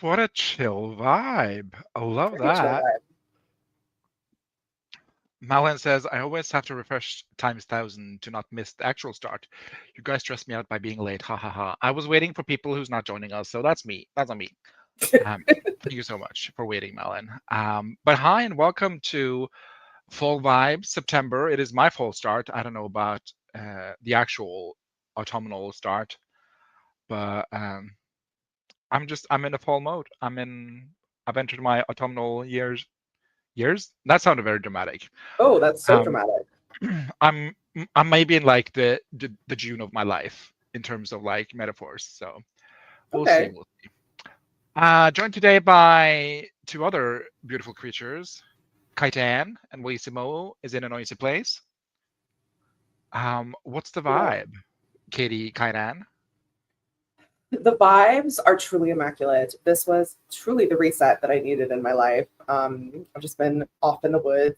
What a chill vibe. I love Very chill that. vibe. Malin says, I always have to refresh times 1,000 to not miss the actual start. You guys stress me out by being late. Ha ha ha. I was waiting for people who's not joining us, so that's me. That's on me. Thank you so much for waiting, Malin. But hi and welcome to Fall Vibes September. It is my fall start. I don't know about the actual autumnal start, but I'm in a fall mode. I've entered my autumnal years. Years? That sounded very dramatic. Oh, that's so Um, dramatic. I'm I'm maybe in like the June of my life in terms of like metaphors. So we'll see. Okay. We'll see. Joined today by two other beautiful creatures. Kaitan and Wissimo is in a noisy place. What's the Yeah. vibe, Katie Kaitan? The vibes are truly immaculate. This was truly the reset that I needed in my life. I've just been off in the woods,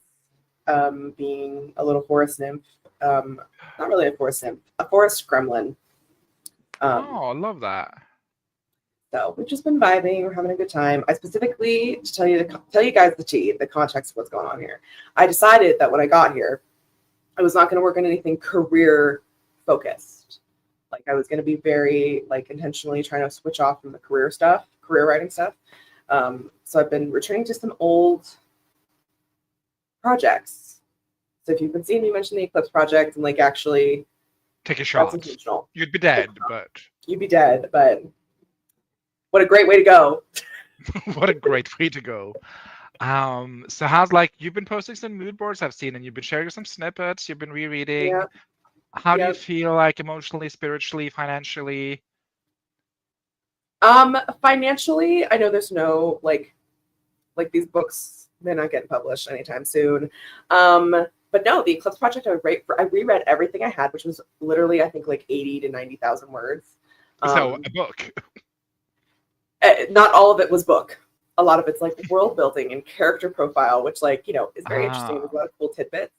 being a little forest nymph. Not really a forest nymph, a forest gremlin. Um, Oh, I love that. so we've just been vibing. We're having a good time. I specifically to tell you guys the context of what's going on here. I decided that when I got here, I was not going to work on anything career focused. Like I was going to be very like intentionally trying to switch off from the career writing stuff. So I've been returning to some old projects. So if you've been seeing me mention the Eclipse project and like actually Take a that's shot. intentional. You'd be dead, but You'd be dead, but what a great way to go. what a great way to go. So how's like you've been posting some mood boards I've seen, and you've been sharing some snippets. You've been rereading. Yeah, How do you yeah. feel like emotionally, spiritually, financially? Financially, I know there's no like these books, they're not getting published anytime soon. But no, the Eclipse Project, I reread everything I had, which was literally I think like 80 to 90,000 words. So Um, a book. Not all of it was book. A lot of it's like world building and character profile, which like is very interesting. There's Ah, a lot of cool tidbits.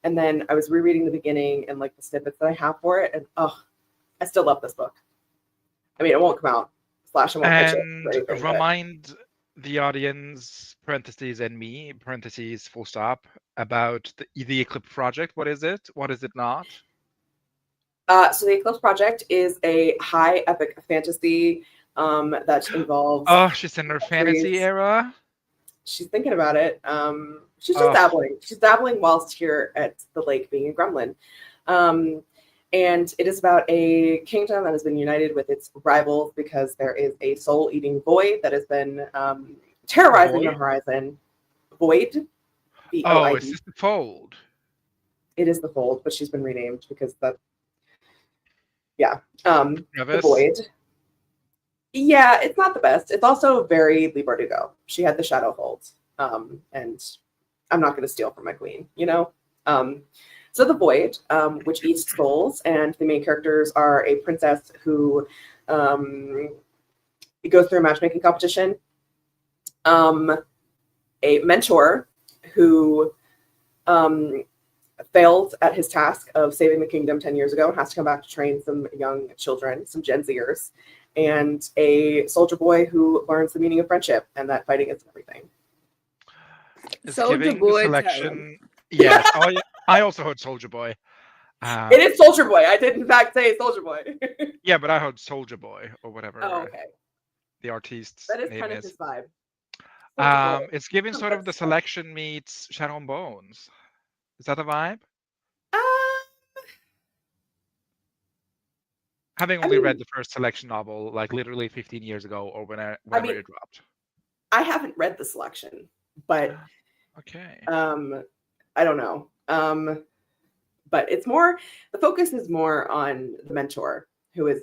And then I was rereading the beginning and like the snippets that I have for it, and I still love this book. I mean, it won't come out slash I won't pitch it or and anything, but remind the audience, parentheses and me, parentheses, full stop, about the Eclipse Project. What is it? What is it not? so the Eclipse Project is a high epic fantasy that involves Oh, she's in her fantasy trees. era. She's thinking about it. She's just Oh, dabbling. She's dabbling whilst here at the lake being a gremlin. Um, and it is about a kingdom that has been united with its rivals because there is a soul eating void that has been the terrorizing the void. horizon. Void, Oh, it's VOID. just the fold. It is the fold, but she's been renamed because yeah. The Crevice. void. Yeah, it's not the best. It's also very Lee Bardugo. She had the shadow hold. And I'm not going to steal from my queen. So the void, which eats souls, and the main characters are a princess who goes through a matchmaking competition, a mentor who failed at his task of saving the kingdom 10 years ago and has to come back to train some young children, some Gen Zers, and a soldier boy who learns the meaning of friendship and that fighting is everything. It's Soldier giving the boy, tell him. selection. Yes. Oh, yeah. I also heard Soldier Boy. It is Soldier Boy. I did in fact say Soldier Boy. Yeah, but I heard Soldier Boy or Oh, whatever okay. the artist's That is name kind of is. his vibe. Soldier Boy. It's giving No, sort of that's the fun. selection meets Shadow and Bones. Is that the vibe? Uh, Having I only read mean, the first selection novel, like literally 15 years ago or I whenever mean, it dropped. I haven't read the selection, but Okay. I don't know. But it's more the focus is more on the mentor who is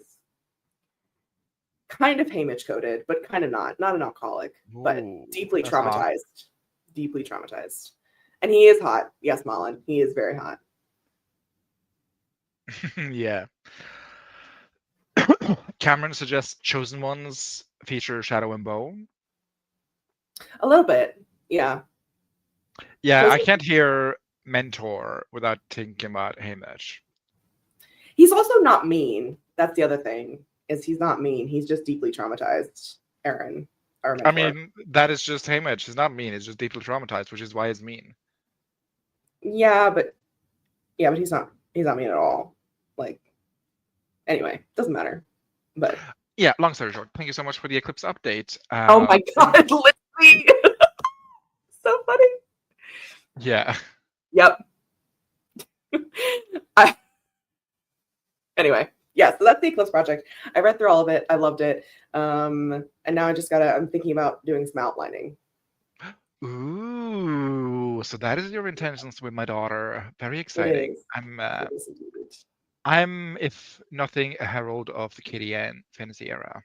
kind of Hamish coded, but kind of not an alcoholic, but Ooh, deeply that's hot. traumatized. Deeply traumatized. And he is hot. Yes, Malin. He is very hot. Yeah. Cameron suggests Chosen Ones feature Shadow and Bone. A little bit. Yeah. Yeah, I Chosen can't hear Mentor without thinking about Hamish. He's also not mean. That's the other thing. Is he's not mean. He's just deeply traumatized, Aaron. are meant I for. mean, that is just Haymitch. It's not mean. It's just deeply traumatized, which is why it's mean. Yeah, but he's not mean at all. Like, anyway, doesn't matter. But Yeah, long story short, thank you so much for the Eclipse update. oh my god, literally, so funny. Yeah. Yep. Anyway, yeah, so that's the Eclipse project. I read through all of it. I loved it. And now I'm thinking about doing some outlining. Ooh, so that is your intentions with my daughter. Very It exciting. is. It is indeed. I'm, if nothing, a herald of the KDN fantasy era.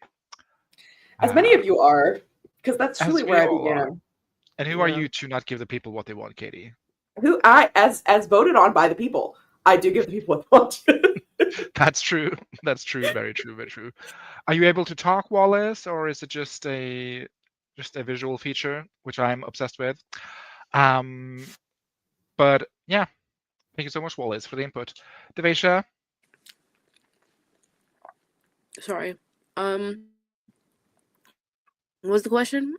As many of you are, because that's As truly we where I all are. began. And who are Yeah. you to not give the people what they want, Katie? Who as voted on by the people, I do give the people what they want. That's true. That's true. Very true. Very true. Are you able to talk, Wallace, or is it just a visual feature, which I'm obsessed with? But yeah, thank you so much, Wallace, for the input. Devesha? Sorry. What was the question?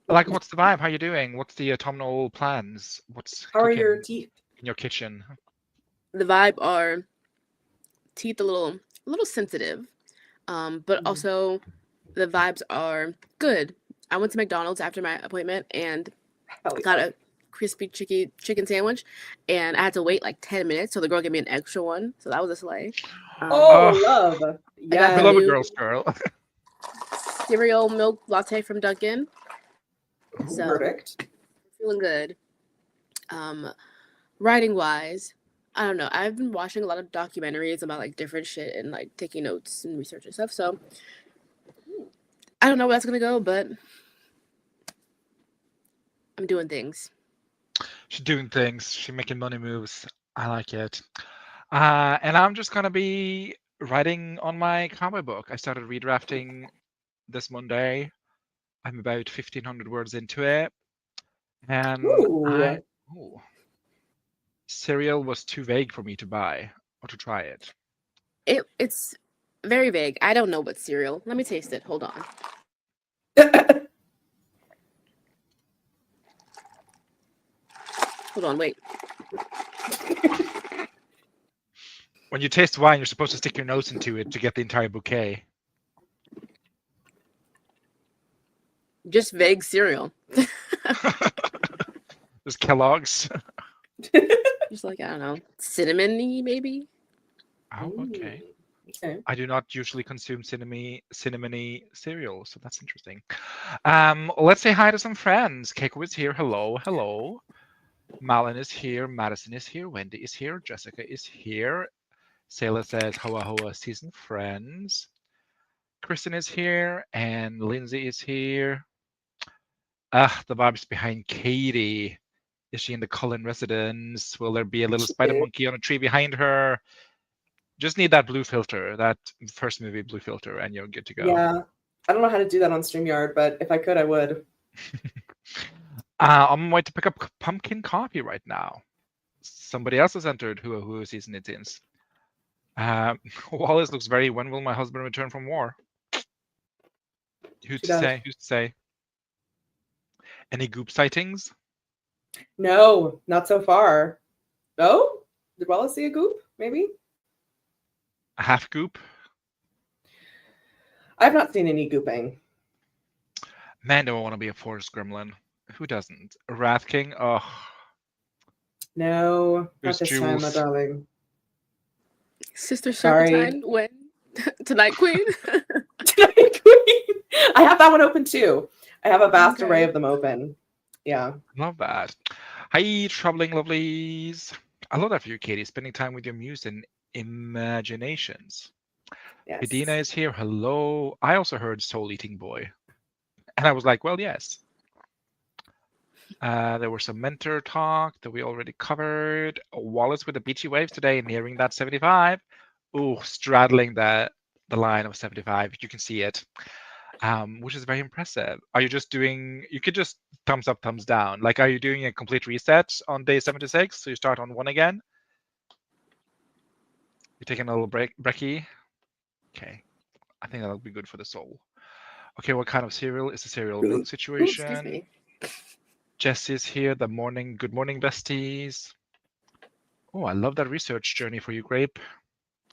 Like, what's the vibe? How you doing? What's the autumnal plans? What's How are cooking your teeth? in your kitchen? The vibe are teeth a little sensitive, but also the vibes are good. I went to McDonald's after my appointment and got a crispy chicken sandwich, and I had to wait like 10 minutes, so the girl gave me an extra one, so that was a slay. Love. I got We the love a new girl's girl. cereal milk latte from Dunkin', so Perfect. feeling good. Writing wise, I don't know. I've been watching a lot of documentaries about like different shit and like taking notes and research and stuff. So I don't know where that's gonna go, but I'm doing things. She's doing things. She's making money moves. I like it. And I'm just gonna be writing on my comic book. I started redrafting this Monday. I'm about 1,500 words into it, and Ooh. cereal was too vague for me to buy or to try it. It's very vague. I don't know what cereal. Let me taste it. Hold on. Hold on, wait. When you taste wine, you're supposed to stick your nose into it to get the entire bouquet. Just vague cereal. There's Kellogg's. Just like, I don't know, cinnamony maybe. Oh, okay. Okay. I do not usually consume cinnamony cereal, so that's interesting. Let's say hi to some friends. Keiko is here. Hello, hello. Malin is here. Madison is here. Wendy is here. Jessica is here. Sayla says hoa hoa season friends. Kristen is here, and Lindsay is here. The vibes behind Katie. Is she in the Cullen residence? Will there be a little spider monkey on a tree behind her? Just need that blue filter, that first movie blue filter, and you're good to go. Yeah. I don't know how to do that on StreamYard, but if I could, I would. I'm on my way to pick up pumpkin coffee right now. Somebody else has entered who season it is. Wallace looks very, when will my husband return from war? Who's to say? Who's to say? Any goop sightings? No, not so far. Oh, did Wallace see a goop? Maybe. A half goop? I've not seen any gooping. Man, do I want to be a forest gremlin. Who doesn't? A Wrath King? Oh. No, Who's not this time, my darling. Sister Sorry. Serpentine, when? Tonight Queen? Tonight Queen. I have that one open too. I have a vast array of them open. Yeah. Love that. Hi, troubling lovelies. I love that for you, Katie, spending time with your muse and imaginations. Yes. Medina is here. Hello. I also heard Soul Eating Boy. And I was like, well, yes. There was some mentor talk that we already covered. Wallace with the beachy waves today, nearing that 75. Ooh, straddling the line of 75. You can see it, which is very impressive. Are you just doing, you could just thumbs up, thumbs down. Like, are you doing a complete reset on day 76? So you start on 1 again? You're taking a little breaky? Okay. I think that'll be good for the soul. Okay, what kind of cereal is the cereal milk Ooh, excuse situation? me. Jesse's here. Good morning, besties. Oh, I love that research journey for you, Grape.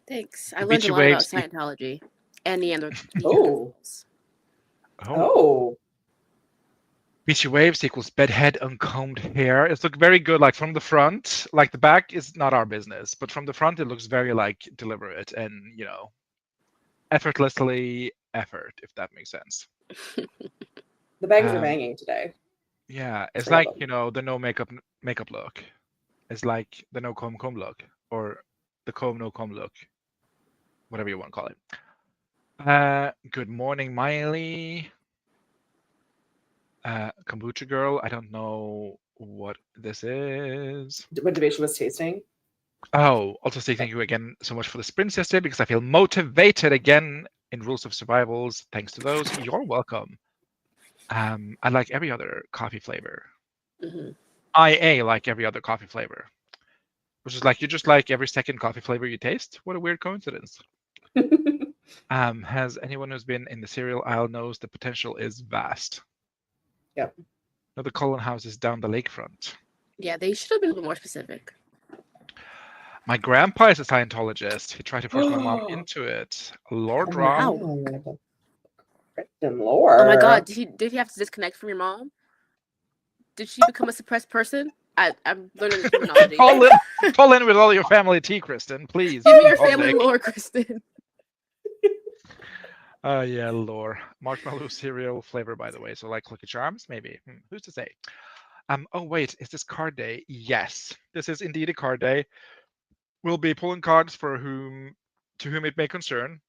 Thanks. I The learned a beachy lot about waves. Scientology and Oh. Neanderthals. Oh. Beachy waves equals bedhead, uncombed hair. It's look very good, like from the front. Like the back is not our business, but from the front it looks very like deliberate and effortlessly effort, if that makes sense. The bangs are banging today. Yeah, it's 3 of like them. the no makeup look. It's like the no comb look, or the comb no comb look, whatever you want to call it. Good morning, Miley. Kombucha girl. I don't know what this is. What Devasia was tasting. Oh, also say thank you again so much for the sprints yesterday because I feel motivated again in Rules of Survivals. Thanks to those, you're welcome. I like every other coffee flavor. Mm-hmm. IA like every other coffee flavor, which is like you just like every second coffee flavor you taste. What a weird coincidence. Has anyone who's been in the cereal aisle knows the potential is vast. Yep. No, the Cullen house is down the lakefront. Yeah, they should have been a little more specific. My grandpa is a Scientologist. He tried to force my mom into it. Lord Ron. Wow. Kristen lore. Oh my god, did he have to disconnect from your mom? Did she become a suppressed person? I'm learning the terminology. Call in with all your family tea, Kristen, please. Give me your family lore, Kristen. Yeah, lore. Marshmallow cereal flavor, by the way. So like Lucky Charms, maybe. Who's to say? Oh wait, is this card day? Yes, this is indeed a card day. We'll be pulling cards to whom it may concern,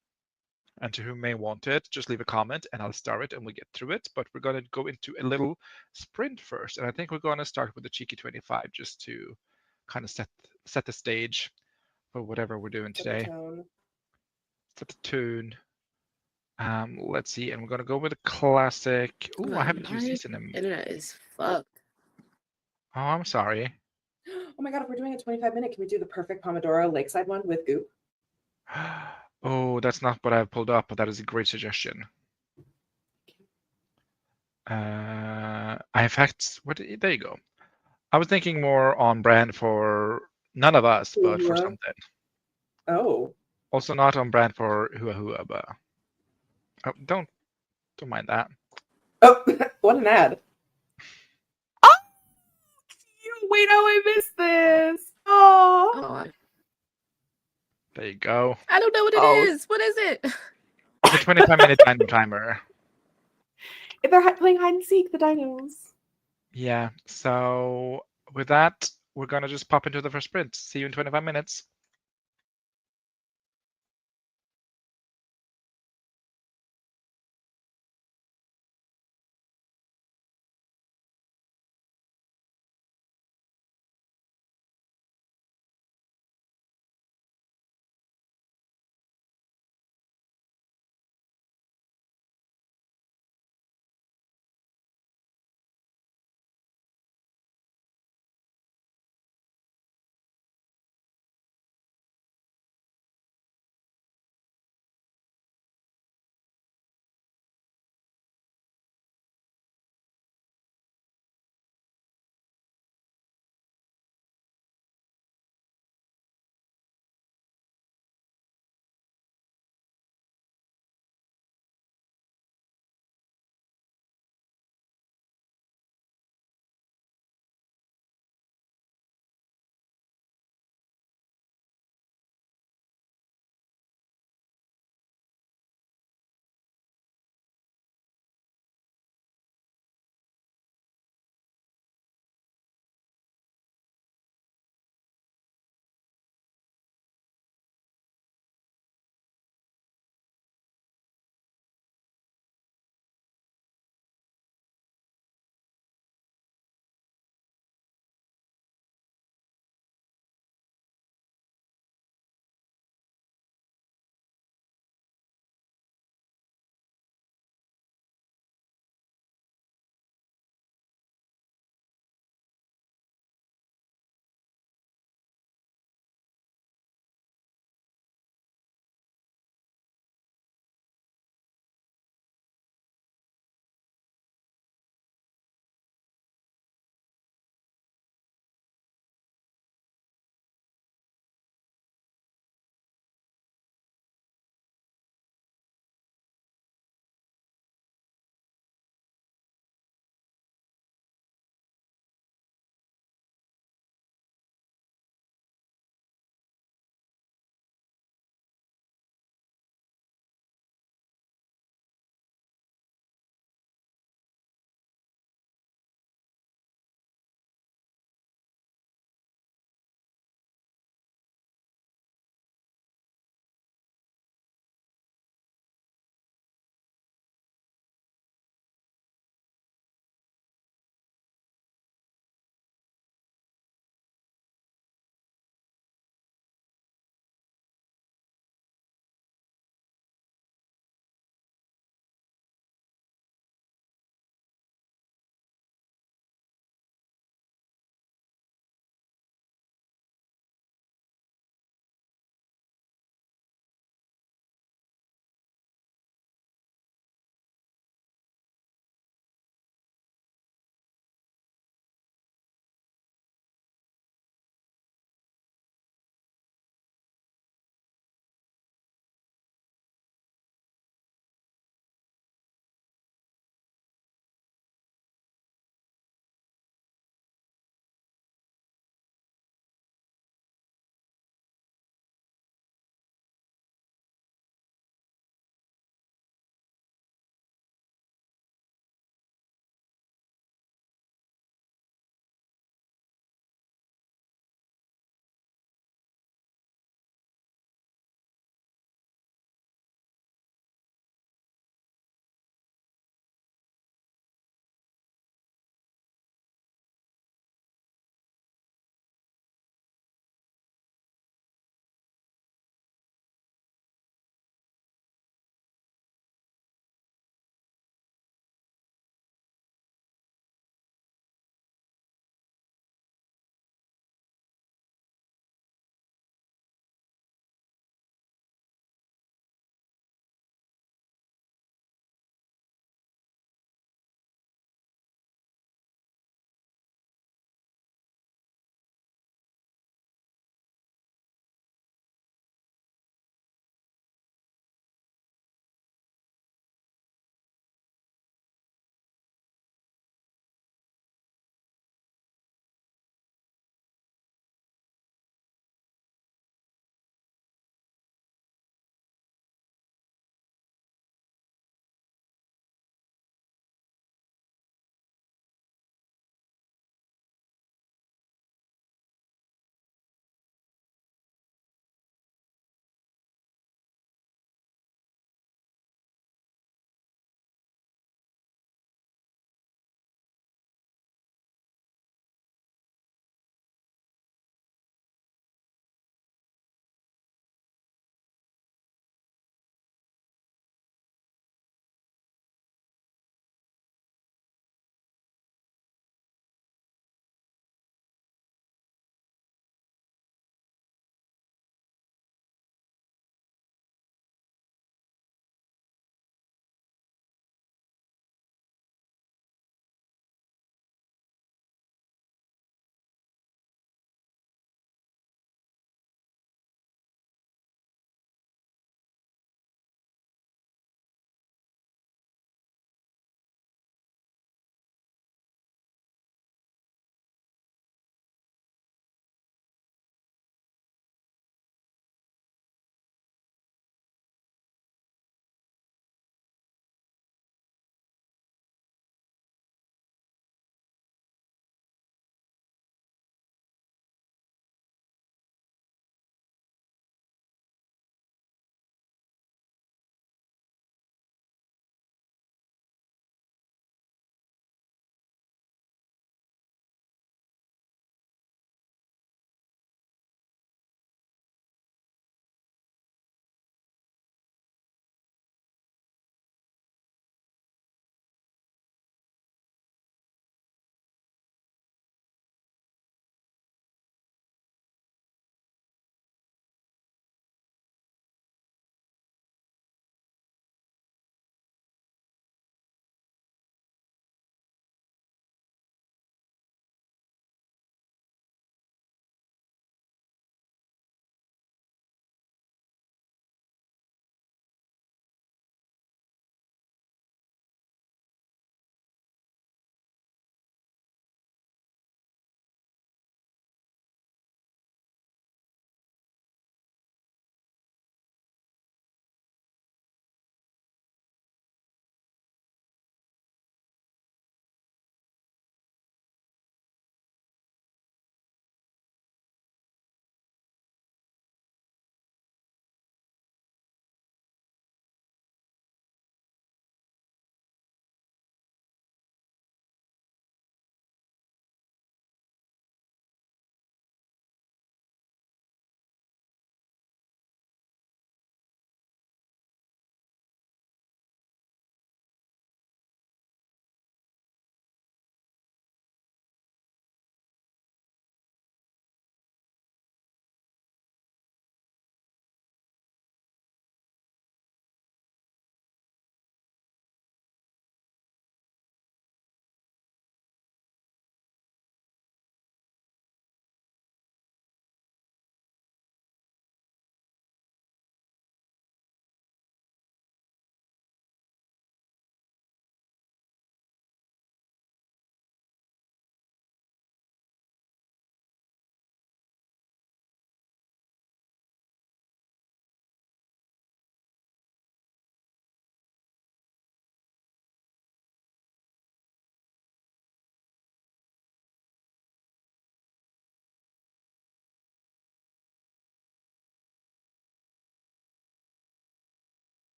and to whom may want it. Just leave a comment, and I'll star it, and we'll get through it. But we're gonna go into a little sprint first, and I think we're gonna start with the cheeky 25, just to kind of set the stage for whatever we're doing today. Set the tune. Let's see, and we're gonna go with a classic. Oh, I haven't used these in a minute. Internet is fucked. Oh, I'm sorry. Oh my god, if we're doing a 25-minute, can we do the perfect Pomodoro Lakeside one with Goop? Oh, that's not what I've pulled up, but that is a great suggestion. I in fact, there you go. I was thinking more on brand for none of us, but for something. Oh. Also not on brand for Hua Hua, but don't mind that. Oh, what an ad. Oh, wait, how I missed this. Oh. There you go. I don't know what it is. What is it? It's a 25-minute timer. If they're playing hide and seek, the dinos. Yeah, so with that, we're gonna just pop into the first sprint. See you in 25 minutes.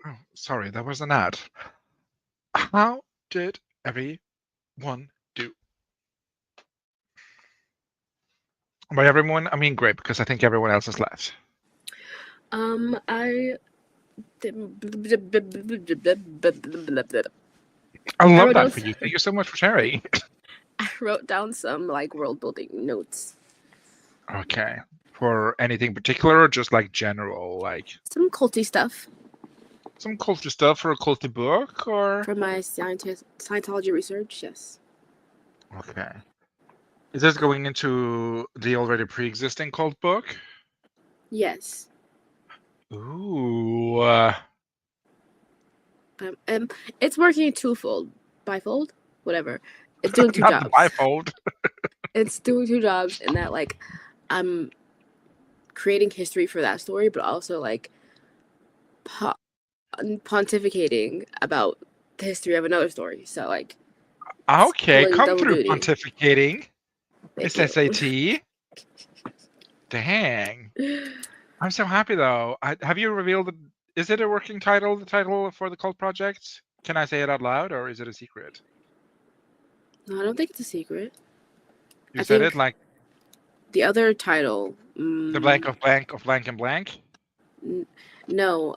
Oh, sorry, that was an ad. How did everyone do? By everyone, I mean great, because I think everyone else has left. I I love wrote that down for you. Thank you so much for sharing. I wrote down some like world building notes. Okay. For anything particular or just like general, like Some culty stuff some culture stuff for a culty book or? for my Scientology research. Yes. Okay. Is this going into the already pre-existing cult book? Yes. Ooh. It's working twofold, bifold, whatever. It's doing two Not jobs. bifold. It's doing two jobs in that like I'm creating history for that story, but also like pontificating about the history of another story. So like, Okay, pulling come double through duty. pontificating, Miss Thank you. SAT. Dang. I'm so happy though. Have you revealed is it a working title, the title for the cult project? Can I say it out loud or is it a secret? No, I don't think it's a secret. You I said think it like the other title. the blank of blank of blank and blank? No.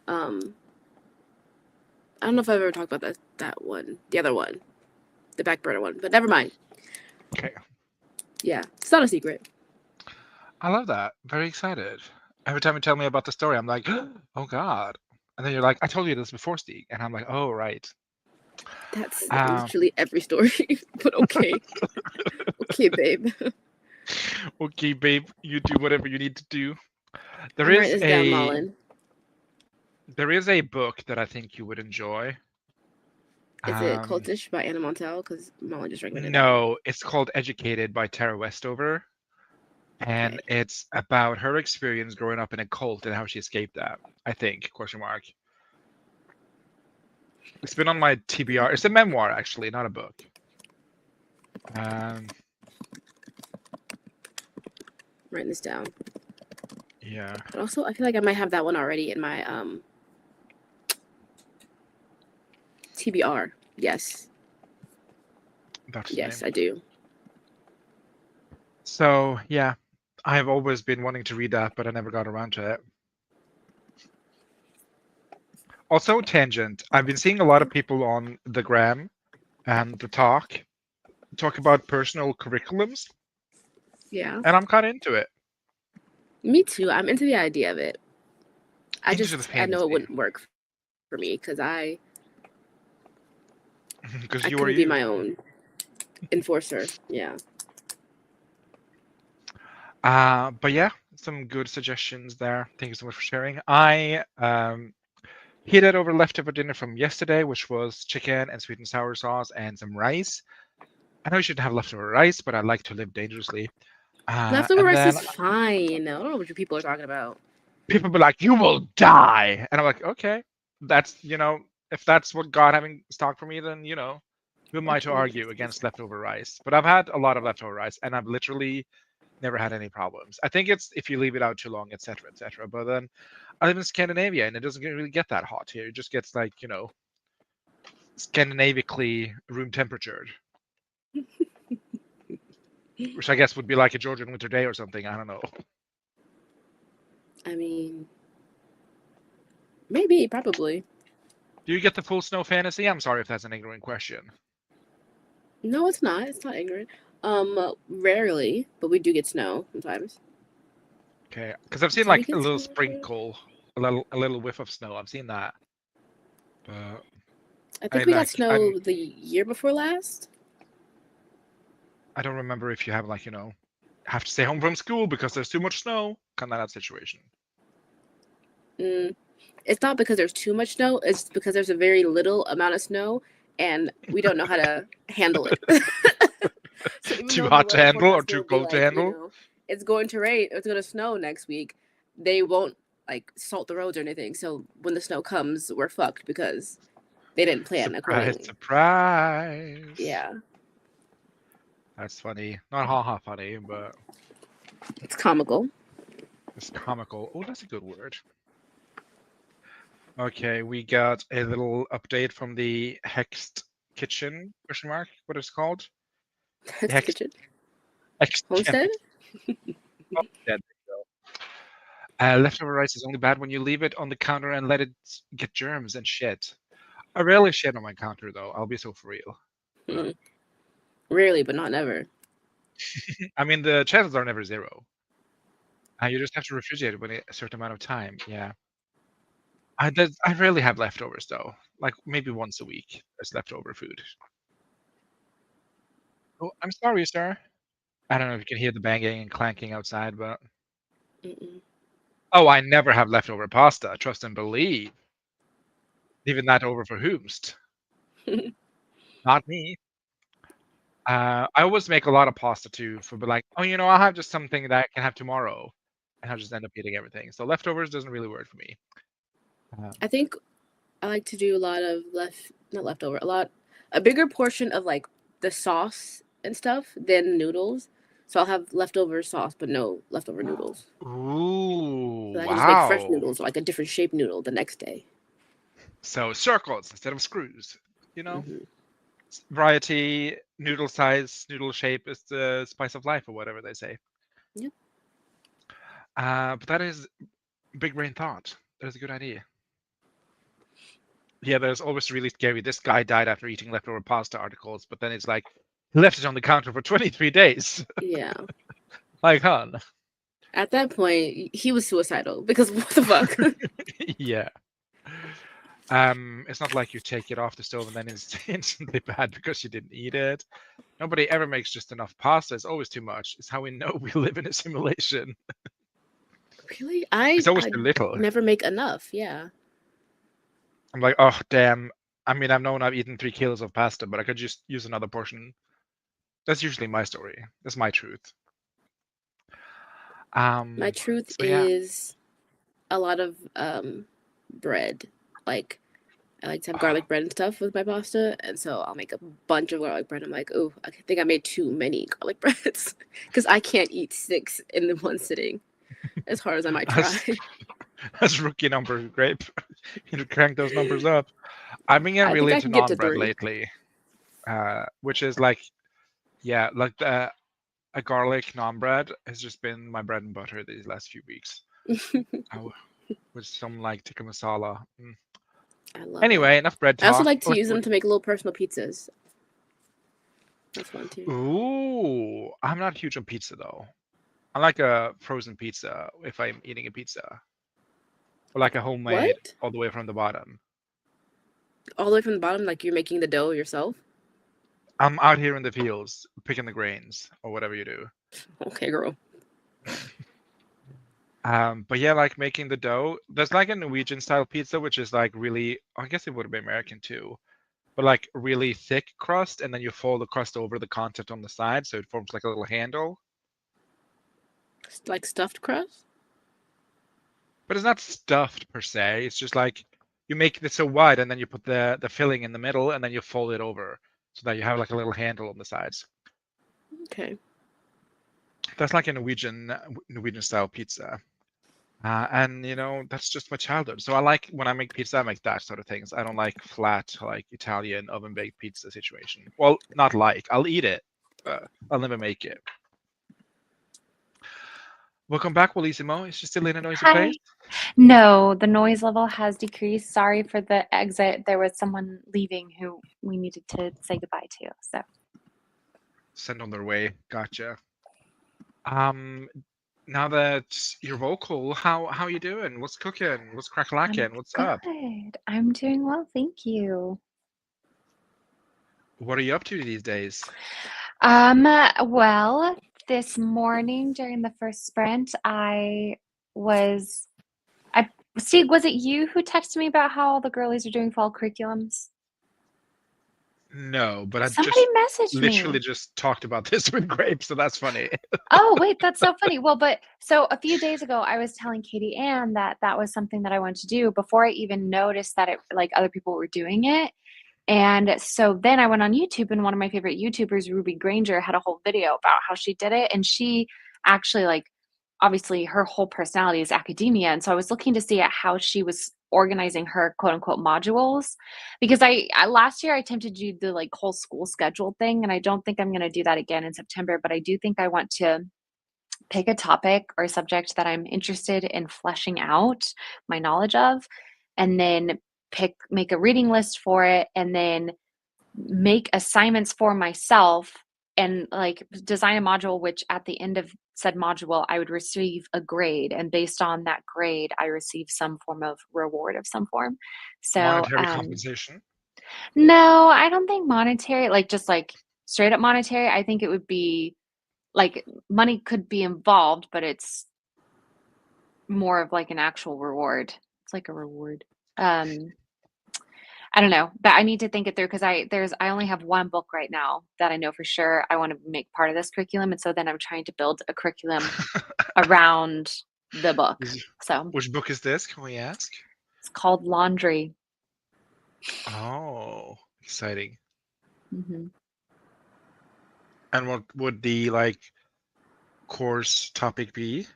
I don't know if I've ever talked about that one. The other one, the back burner one. But never mind. Okay. Yeah, it's not a secret. I love that. Very excited. Every time you tell me about the story, I'm like, oh God. And then you're like, I told you this before, Steve. And I'm like, oh, right. That's literally every story. But okay. Okay, babe. Okay, babe, you do whatever you need to do. I'm writing this down, Malin. There is a book that I think you would enjoy. Is it Cultish by Anna Montel? Because Malin just recommended No, it's called Educated by Tara Westover. And Okay. it's about her experience growing up in a cult and how she escaped that, I think, question mark. It's been on my TBR. It's a memoir, actually, not a book. Writing this down. Yeah. But also, I feel like I might have that one already in my TBR. Yes. That's the Yes, name. I do. So, yeah, I've always been wanting to read that, but I never got around to it. Also, tangent. I've been seeing a lot of people on the gram and the talk about personal curriculums. Yeah. And I'm kind of into it. Me too. I'm into the idea of it. I Into the know fantasy. it wouldn't work for me because I Because you are couldn't be you. my own enforcer. Yeah. But yeah, some good suggestions there. Thank you so much for sharing. I heated over leftover dinner from yesterday, which was chicken and sweet and sour sauce and some rice. I know you shouldn't have leftover rice, but I like to live dangerously. Leftover rice is fine. I don't know what you people are talking about. People be like, "You will die," and I'm like, "Okay, that's if that's what God having stock for me, then who am I to argue against leftover rice?" But I've had a lot of leftover rice, and I've literally never had any problems. I think it's if you leave it out too long, etc., etc. But then I live in Scandinavia, and it doesn't really get that hot here. It just gets like Scandinavically room temperatured, which I guess would be like a Georgian winter day or something. I don't know. I mean, maybe, probably. Do you get the full snow fantasy? I'm sorry if that's an ignorant question. No, it's not. It's not ignorant. Rarely, but we do get snow sometimes. Okay, because I've seen like a little sprinkle, a little whiff of snow. I've seen that. But I think we got snow the year before last. I don't remember if you have like have to stay home from school because there's too much snow. Kind of that situation. It's not because there's too much snow. It's because there's a very little amount of snow, and we don't know how to handle it. So too hot to handle or too cold to handle? It's going to rain. It's going to snow next week. They won't like salt the roads or anything. So when the snow comes, we're fucked because they didn't plan accordingly. Surprise! Yeah. That's funny. Not haha funny, but it's comical. It's comical. Oh, that's a good word. Okay, we got a little update from the Hexed Kitchen, question mark, what it's called? That's Hex- kitchen. Hexed Homestead? Homestead. Leftover rice is only bad when you leave it on the counter and let it get germs and shit. I rarely shit on my counter, though. I'll be so for real. Hmm. Rarely, but not never. I mean, the chances are never zero. You just have to refrigerate it within a certain amount of time. Yeah. I rarely have leftovers, though. Like, maybe once a week, there's leftover food. Oh, I'm sorry, sir. I don't know if you can hear the banging and clanking outside, but... Mm-mm. Oh, I never have leftover pasta. Trust and believe. Even that over for whomst. Not me. I always make a lot of pasta too, for like, oh, I'll have just something that I can have tomorrow, and I'll just end up eating everything. So leftovers doesn't really work for me. I think I like to do a lot of not leftover, a bigger portion of like the sauce and stuff than noodles. So I'll have leftover sauce, but no leftover noodles. Ooh, So I can just make fresh wow. noodles, or like a different shaped noodle the next day. So circles instead of screws. Hmm. Variety, noodle size, noodle shape is the spice of life, or whatever they say. Yep. But that is big brain thought. That is a good idea. Yeah, there's always really scary. This guy died after eating leftover pasta articles, but then it's like he left it on the counter for 23 days. Yeah. Like, hun. At that point, he was suicidal because what the fuck? Yeah. It's not like you take it off the stove and then it's instantly bad because you didn't eat it. Nobody ever makes just enough pasta. It's always too much. It's how we know we live in a simulation. Really? It's always I too little. never make enough. Yeah. I'm like, oh damn. I mean, I've known I've eaten 3 kilos of pasta, but I could just use another portion. That's usually my story. That's my truth. My truth So yeah. is a lot of bread. Like I like to have garlic bread and stuff with my pasta, and so I'll make a bunch of garlic bread. I'm like, oh, I think I made too many garlic breads because I can't eat 6 in the one sitting, as hard as I might try. That's rookie number, Grape. You crank those numbers up. I've been getting I think really I into can get to naan bread 3. lately, which is like, yeah, like a garlic naan bread has just been my bread and butter these last few weeks. Oh, with some like tikka masala. I love Anyway, it. enough bread I also talk. like to use them to make little personal pizzas. That's fun too. Ooh, I'm not huge on pizza though. I like a frozen pizza if I'm eating a pizza, or like a homemade What? all the way from the bottom. All the way from the bottom, like you're making the dough yourself? I'm out here in the fields picking the grains or whatever you do. Okay, girl. But yeah, like making the dough. There's like a Norwegian style pizza, which is like really, I guess it would have been American too, but like really thick crust, and then you fold the crust over the content on the side, so it forms like a little handle. Like stuffed crust? But it's not stuffed per se. It's just like you make it so wide, and then you put the filling in the middle, and then you fold it over so that you have like a little handle on the sides. Okay. That's like a Norwegian style pizza. And that's just my childhood. So I like when I make pizza, I make that sort of things. I don't like flat, like Italian oven baked pizza situation. Well, not like. I'll eat it, but I'll never make it. Welcome back, Wallissimo. Is she still in a noisy Hi. place? No, the noise level has decreased. Sorry for the exit. There was someone leaving who we needed to say goodbye to. So Send on their way. Gotcha. Now that you're vocal, how you doing? What's cooking? What's crack-lacking? What's up? good. I'm doing well, thank you. What are you up to these days? Well, this morning during the first sprint, Steve, was it you who texted me about how all the girlies are doing fall curriculums? No, but I Somebody messaged literally me. just talked about this with Grape, so that's funny. Oh, wait, that's so funny. Well, so a few days ago, I was telling Katie Ann that was something that I wanted to do before I even noticed that other people were doing it. And so then I went on YouTube, and one of my favorite YouTubers, Ruby Granger, had a whole video about how she did it. And she actually obviously her whole personality is academia. And so I was looking to see at how she was organizing her quote unquote modules, because I last year I attempted to do the like whole school schedule thing, and I don't think I'm going to do that again in September, but I do think I want to pick a topic or a subject that I'm interested in fleshing out my knowledge of, and then make a reading list for it, and then make assignments for myself, and like design a module which at the end of said module I would receive a grade, and based on that grade I receive some form of reward of some form. So Monetary compensation. no, I don't think monetary, like just like straight up monetary. I think it would be like money could be involved, but it's more of like an actual reward. It's like a reward. I don't know, but I need to think it through, because I only have one book right now that I know for sure I want to make part of this curriculum, and so then I'm trying to build a curriculum around the book. So Which book is this? Can we ask? it's called Laundry. Oh, exciting. Mm-hmm. And what would the like course topic be?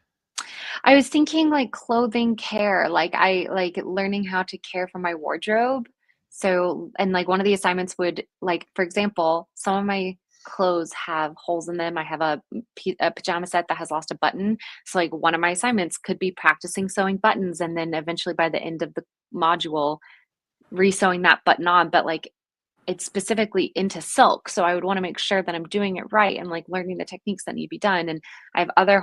I was thinking like clothing care, like I like learning how to care for my wardrobe. So, and like one of the assignments would, like, for example, some of my clothes have holes in them. I have a pajama set that has lost a button. So like one of my assignments could be practicing sewing buttons, and then eventually by the end of the module, re-sewing that button on, but like it's specifically into silk. So I would want to make sure that I'm doing it right and like learning the techniques that need to be done. And I have other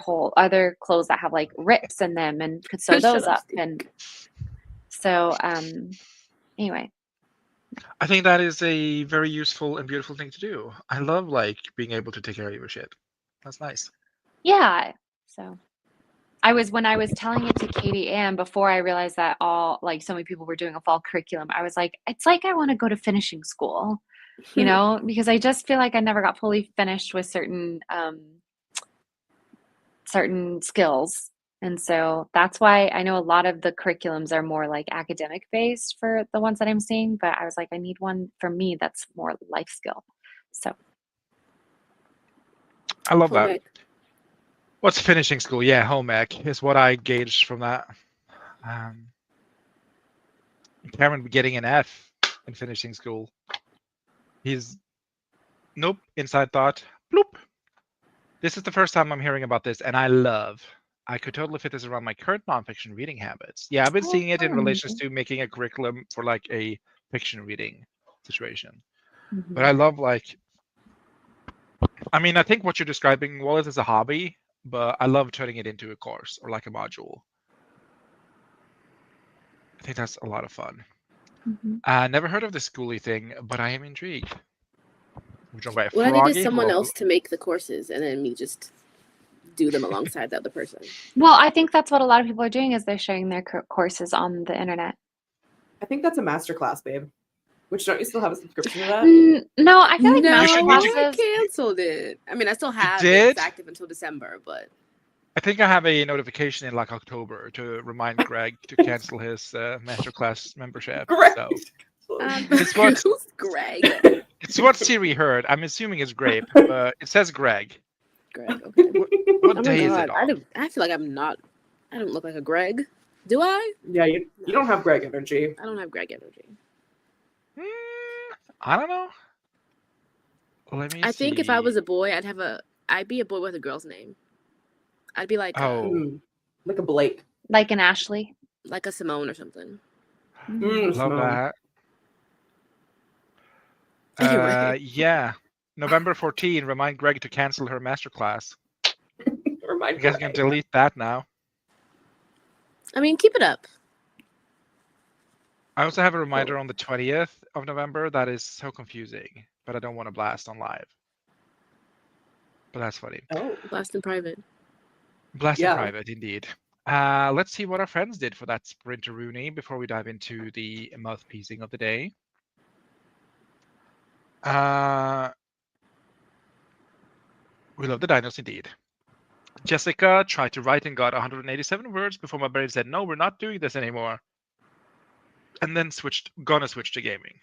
clothes that have like rips in them and could sew those up. And so anyway. I think that is a very useful and beautiful thing to do. I love like being able to take care of your shit. That's nice. Yeah. So when I was telling it to Katie Ann before I realized that all like so many people were doing a fall curriculum, I was like, it's like I want to go to finishing school, you know, because I just feel like I never got fully finished with certain skills. And so that's why I know a lot of the curriculums are more like academic based for the ones that I'm seeing, but I was like, I need one for me that's more life skill. So I love Home that. ec. What's finishing school? Yeah, home ec is what I gauged from that. Cameron getting an F in finishing school. He's nope. Inside thought. Bloop. This is the first time I'm hearing about this, and I could totally fit this around my current nonfiction reading habits. Yeah, I've been seeing it in relation to making a curriculum for like a fiction reading situation. But I love like, I mean, I think what you're describing, Wallace, is a hobby, but I love turning it into a course or like a module. I think that's a lot of fun. Never heard of the schooly thing, but I am intrigued. What I need is someone else to make the courses, and then me just do them alongside the other person. Well, I think that's what a lot of people are doing, is they're sharing their courses on the internet. I think that's a masterclass, babe. Which, don't you still have a subscription to that? No, I feel like I canceled it. I mean, I still have it. It's active until December, but I think I have a notification in like October to remind Greg to cancel his masterclass membership. Greg. So it's what who's Greg? It's what Siri heard. I'm assuming it's Grape, but it says Greg. Greg, okay. What day is it on? I feel like I'm not. I don't look like a Greg. Do I? Yeah, you don't have Greg energy. I don't have Greg energy. I don't know. Let me see. I think if I was a boy, I'd be a boy with a girl's name. I'd be like like a Blake, like an Ashley, like a Simone or something. Love that. Anyway. Yeah. November 14, remind Greg to cancel her masterclass. I guess I can delete that now. I mean, keep it up. I also have a reminder on the 20th of November that is so confusing, but I don't want to blast on live. But that's funny. Oh, blast in private. Blast in private, indeed. Let's see what our friends did for that Sprinter-Rooney before we dive into the mouthpiecing of the day. We love the dinos indeed. Jessica tried to write and got 187 words before my brain said, no, we're not doing this anymore. And then gonna switch to gaming.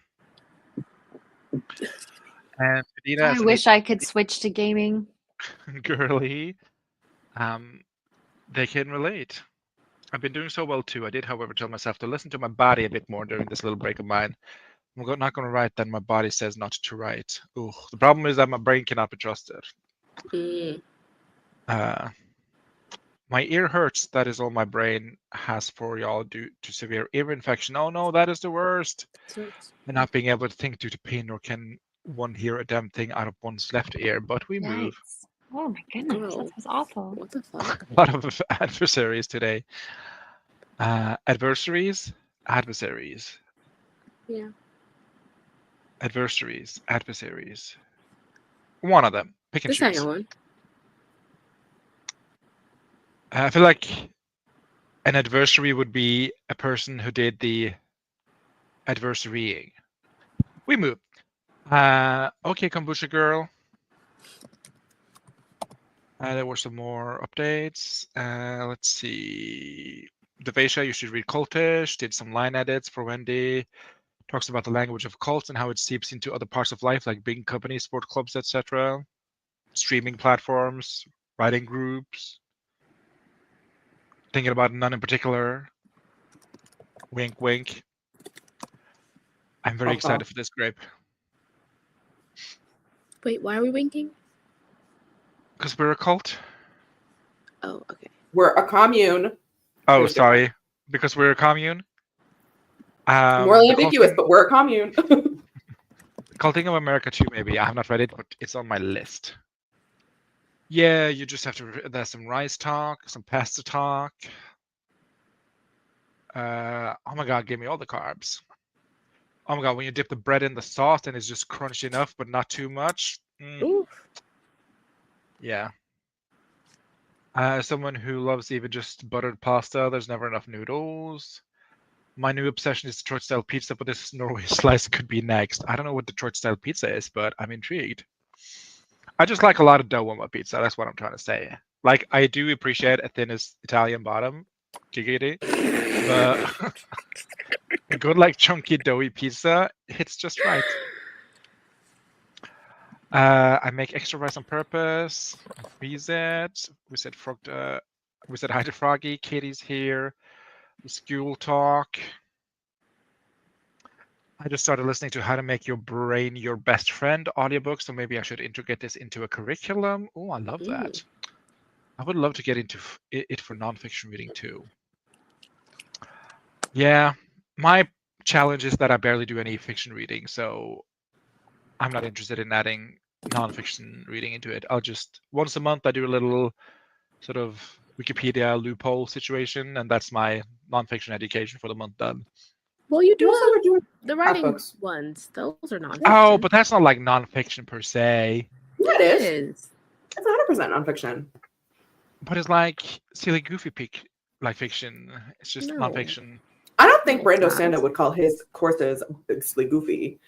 And I wish I could switch to gaming. Girly. They can relate. I've been doing so well too. I did, however, tell myself to listen to my body a bit more during this little break of mine. I'm not going to write, then my body says not to write. Ooh, the problem is that my brain cannot be trusted. Mm. My ear hurts. That is all my brain has for y'all due to severe ear infection. Oh no, that is the worst. And not being able to think due to pain, nor can one hear a damn thing out of one's left ear. But we move. Yikes. Oh my goodness, Oh. that was awful. What the fuck? A lot of adversaries today. Adversaries. Yeah. Adversaries. One of them. Pick and The second choose. one. I feel like an adversary would be a person who did the adversarying. We move. Okay, Kombucha Girl. There were some more updates. Let's see. Devesha, you should read Cultish. Did some line edits for Wendy. Talks about the language of cults and how it seeps into other parts of life, like big companies, sport clubs, etc. Streaming platforms, writing groups. Thinking about none in particular. Wink, wink. I'm very excited for this grape. Wait, why are we winking? Because we're a cult. Oh, okay. We're a commune. Oh, There's sorry. Because we're a commune. Morally ambiguous, but we're a commune. Culting of America too, maybe. I have not read it, but it's on my list. Yeah, you just have to. There's some rice talk, some pasta talk. Oh my god, give me all the carbs. Oh my god, when you dip the bread in the sauce and it's just crunchy enough, but not too much. Yeah. Someone who loves even just buttered pasta, there's never enough noodles. My new obsession is Detroit style pizza, but this Norway slice could be next. I don't know what Detroit style pizza is, but I'm intrigued. I just like a lot of dough on my pizza. That's what I'm trying to say. Like, I do appreciate a thinnest Italian bottom, giggity, but a good, like, chunky, doughy pizza hits just right. I make extra rice on purpose. I freeze it. We said hi to Froggy. Katie's here. The school talk. I just started listening to How to Make Your Brain Your Best Friend audiobook, so maybe I should integrate this into a curriculum. Oh, I love that. I would love to get into it for nonfiction reading too. Yeah, my challenge is that I barely do any fiction reading, so I'm not interested in adding nonfiction reading into it. I'll just, once a month, I do a little sort of Wikipedia loophole situation, and that's my nonfiction education for the month done. Well, you do You also were doing the writing books. ones. Those are nonfiction. Oh, but that's not like nonfiction per se. Yeah, it is. It's 100% nonfiction. But it's like silly, goofy like fiction. It's just No. nonfiction. I don't think No, it's Brando not. Sanda would call his courses basically goofy.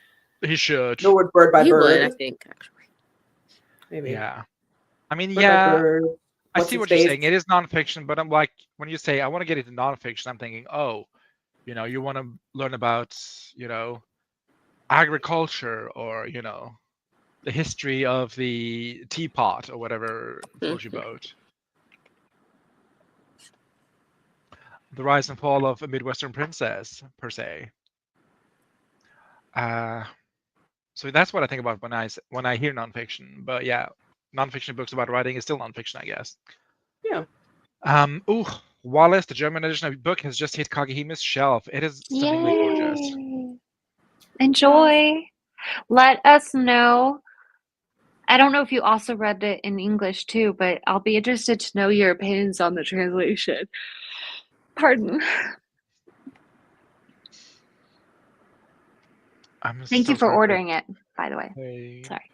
He should. No word bird by He bird. would, I think, actually. Maybe. Yeah. I mean, Bird by yeah. bird. I What's see his what you're face? saying. It is nonfiction, but I'm like, when you say I want to get into nonfiction, I'm thinking, oh, you want to learn about, agriculture or, the history of the teapot or whatever floats your boat. The rise and fall of a Midwestern princess, per se. So that's what I think about when I hear nonfiction. But yeah, nonfiction books about writing is still nonfiction, I guess. Yeah. Wallace, the German edition of the book, has just hit Kagehime's shelf. It is stunningly gorgeous. Yay. Enjoy. Let us know. I don't know if you also read it in English too, but I'll be interested to know your opinions on the translation. Pardon. Thank you for ordering it, by the way. Hey. Sorry.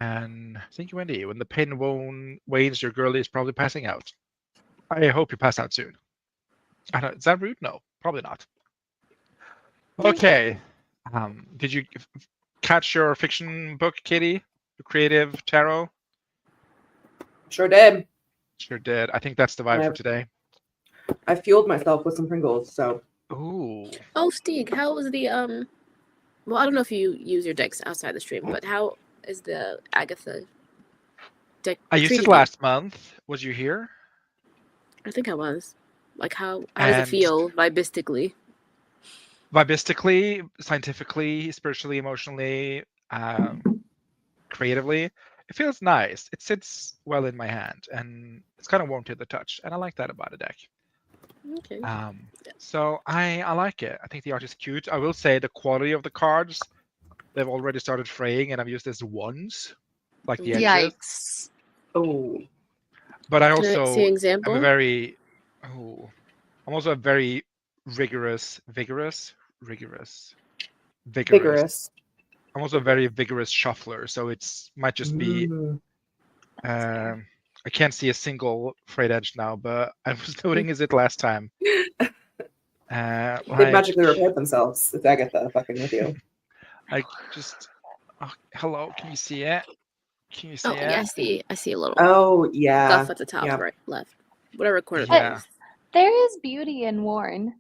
And thank you, Wendy. When the pain wanes, your girlie is probably passing out. I hope you pass out soon. Is that rude? No, probably not. Okay. Did you catch your fiction book, Katie? The Creative Tarot? Sure did. Sure did. I think that's the vibe for today. I fueled myself with some Pringles, so. Ooh. Oh, Stieg, how was the well, I don't know if you use your decks outside the stream, but how is the Agatha I used it treating you. last month. Was you here? I think I was. Like, how does it And feel vibistically? vibistically, scientifically, spiritually, emotionally, creatively, it feels nice. It sits well in my hand, and it's kind of warm to the touch, and I like that about a deck. Okay. So I like it. I think the art is cute. I will say the quality of the cards, they've already started fraying, and I've used this once, like the edges. Yikes. Oh, But I Can I see also an am example? a very, oh, I'm also a very vigorous. vigorous. I'm also a very vigorous shuffler, so it's might just be. I can't see a single frayed edge now, but I was noting is it last time. They Like, magically repaired themselves. It's Agatha fucking with you. like just. Oh, hello, can you see it? Can you see Oh, it? yeah, I see a little Oh yeah. guff at the top, Yeah. right, left, whatever corner Yeah. that is. There is beauty in worn.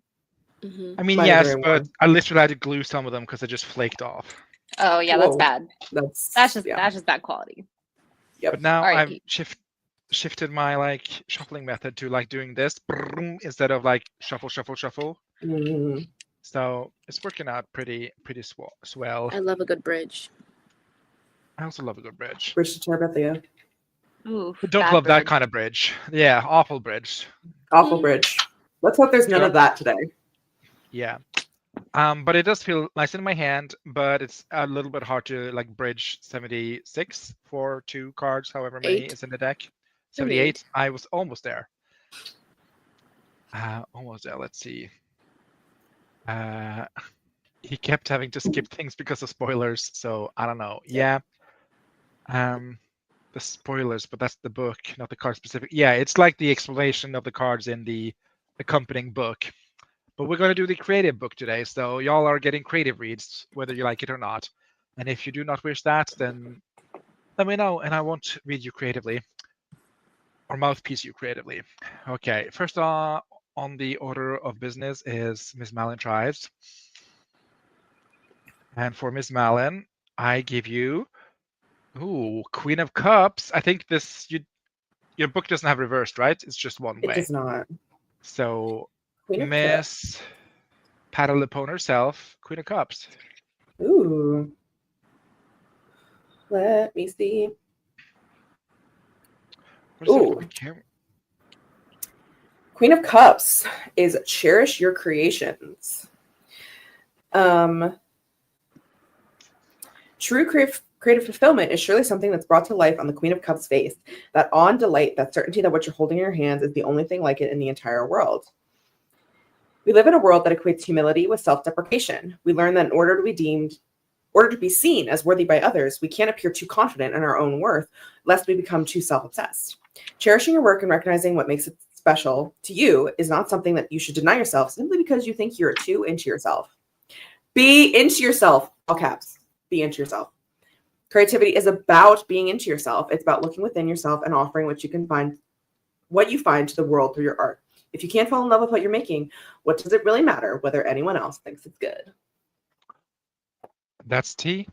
Mm-hmm. I mean, Mine are yes, very but warm. I literally had to glue some of them because they just flaked off. Oh yeah, Whoa. that's bad. That's That's yeah. just bad quality. Yep. But now All right. I've shifted my like shuffling method to like doing this instead of like shuffle. Mm. So it's working out pretty swell. I love a good bridge. I also love a good bridge. Bridge to Terabithia. Ooh, But don't bad love that bridge. kind of bridge. Yeah, awful bridge. Awful bridge. Let's hope there's none Sure. of that today. Yeah. But it does feel nice in my hand, but it's a little bit hard to like bridge 76 for 2 cards, however many 8. is in the deck. 78. 78. I was almost there. Almost there. Let's see. He kept having to skip things because of spoilers, so I don't know. Yeah. The spoilers, but that's the book, not the card specific. Yeah, it's like the explanation of the cards in the accompanying book. But we're going to do the creative book today, so y'all are getting creative reads, whether you like it or not. And if you do not wish that, then let me know, and I won't read you creatively, or mouthpiece you creatively. Okay, first on the order of business is Miss Malin Tries. And for Miss Malin, I give you, Queen of Cups. I think your book doesn't have reversed, right? It's just one It way. does not. So Queen of Miss Patti LuPone herself, Queen of Cups. Ooh. Let me see. What is that Ooh. for the camera? Queen of Cups is cherish your creations. True creative fulfillment is surely something that's brought to life on the Queen of Cups face. That awe and delight, that certainty that what you're holding in your hands is the only thing like it in the entire world. We live in a world that equates humility with self-deprecation. We learn that in order to be seen as worthy by others, we can't appear too confident in our own worth, lest we become too self-obsessed. Cherishing your work and recognizing what makes it special to you is not something that you should deny yourself simply because you think you're too into yourself. Be into yourself, all caps. Be into yourself. Creativity is about being into yourself. It's about looking within yourself and offering what you find to the world through your art. If you can't fall in love with what you're making, what does it really matter whether anyone else thinks it's good? That's tea.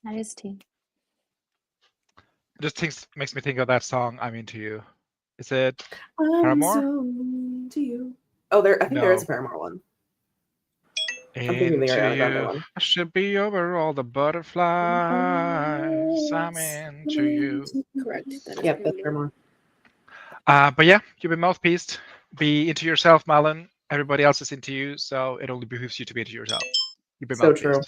That is tea. Makes me think of that song, I'm Into You. Is it I'm Paramore? so into you. Oh, I think there is a Paramore one. I'm thinking the Into Ariana Grande you, one. I should be over all the butterflies. I'm into you. Correct. That is Yep, that's Paramore. Paramore. But yeah, you've been mouthpieced. Be into yourself, Malin. Everybody else is into you, so it only behooves you to be into yourself. You've been So mouthpieced. true.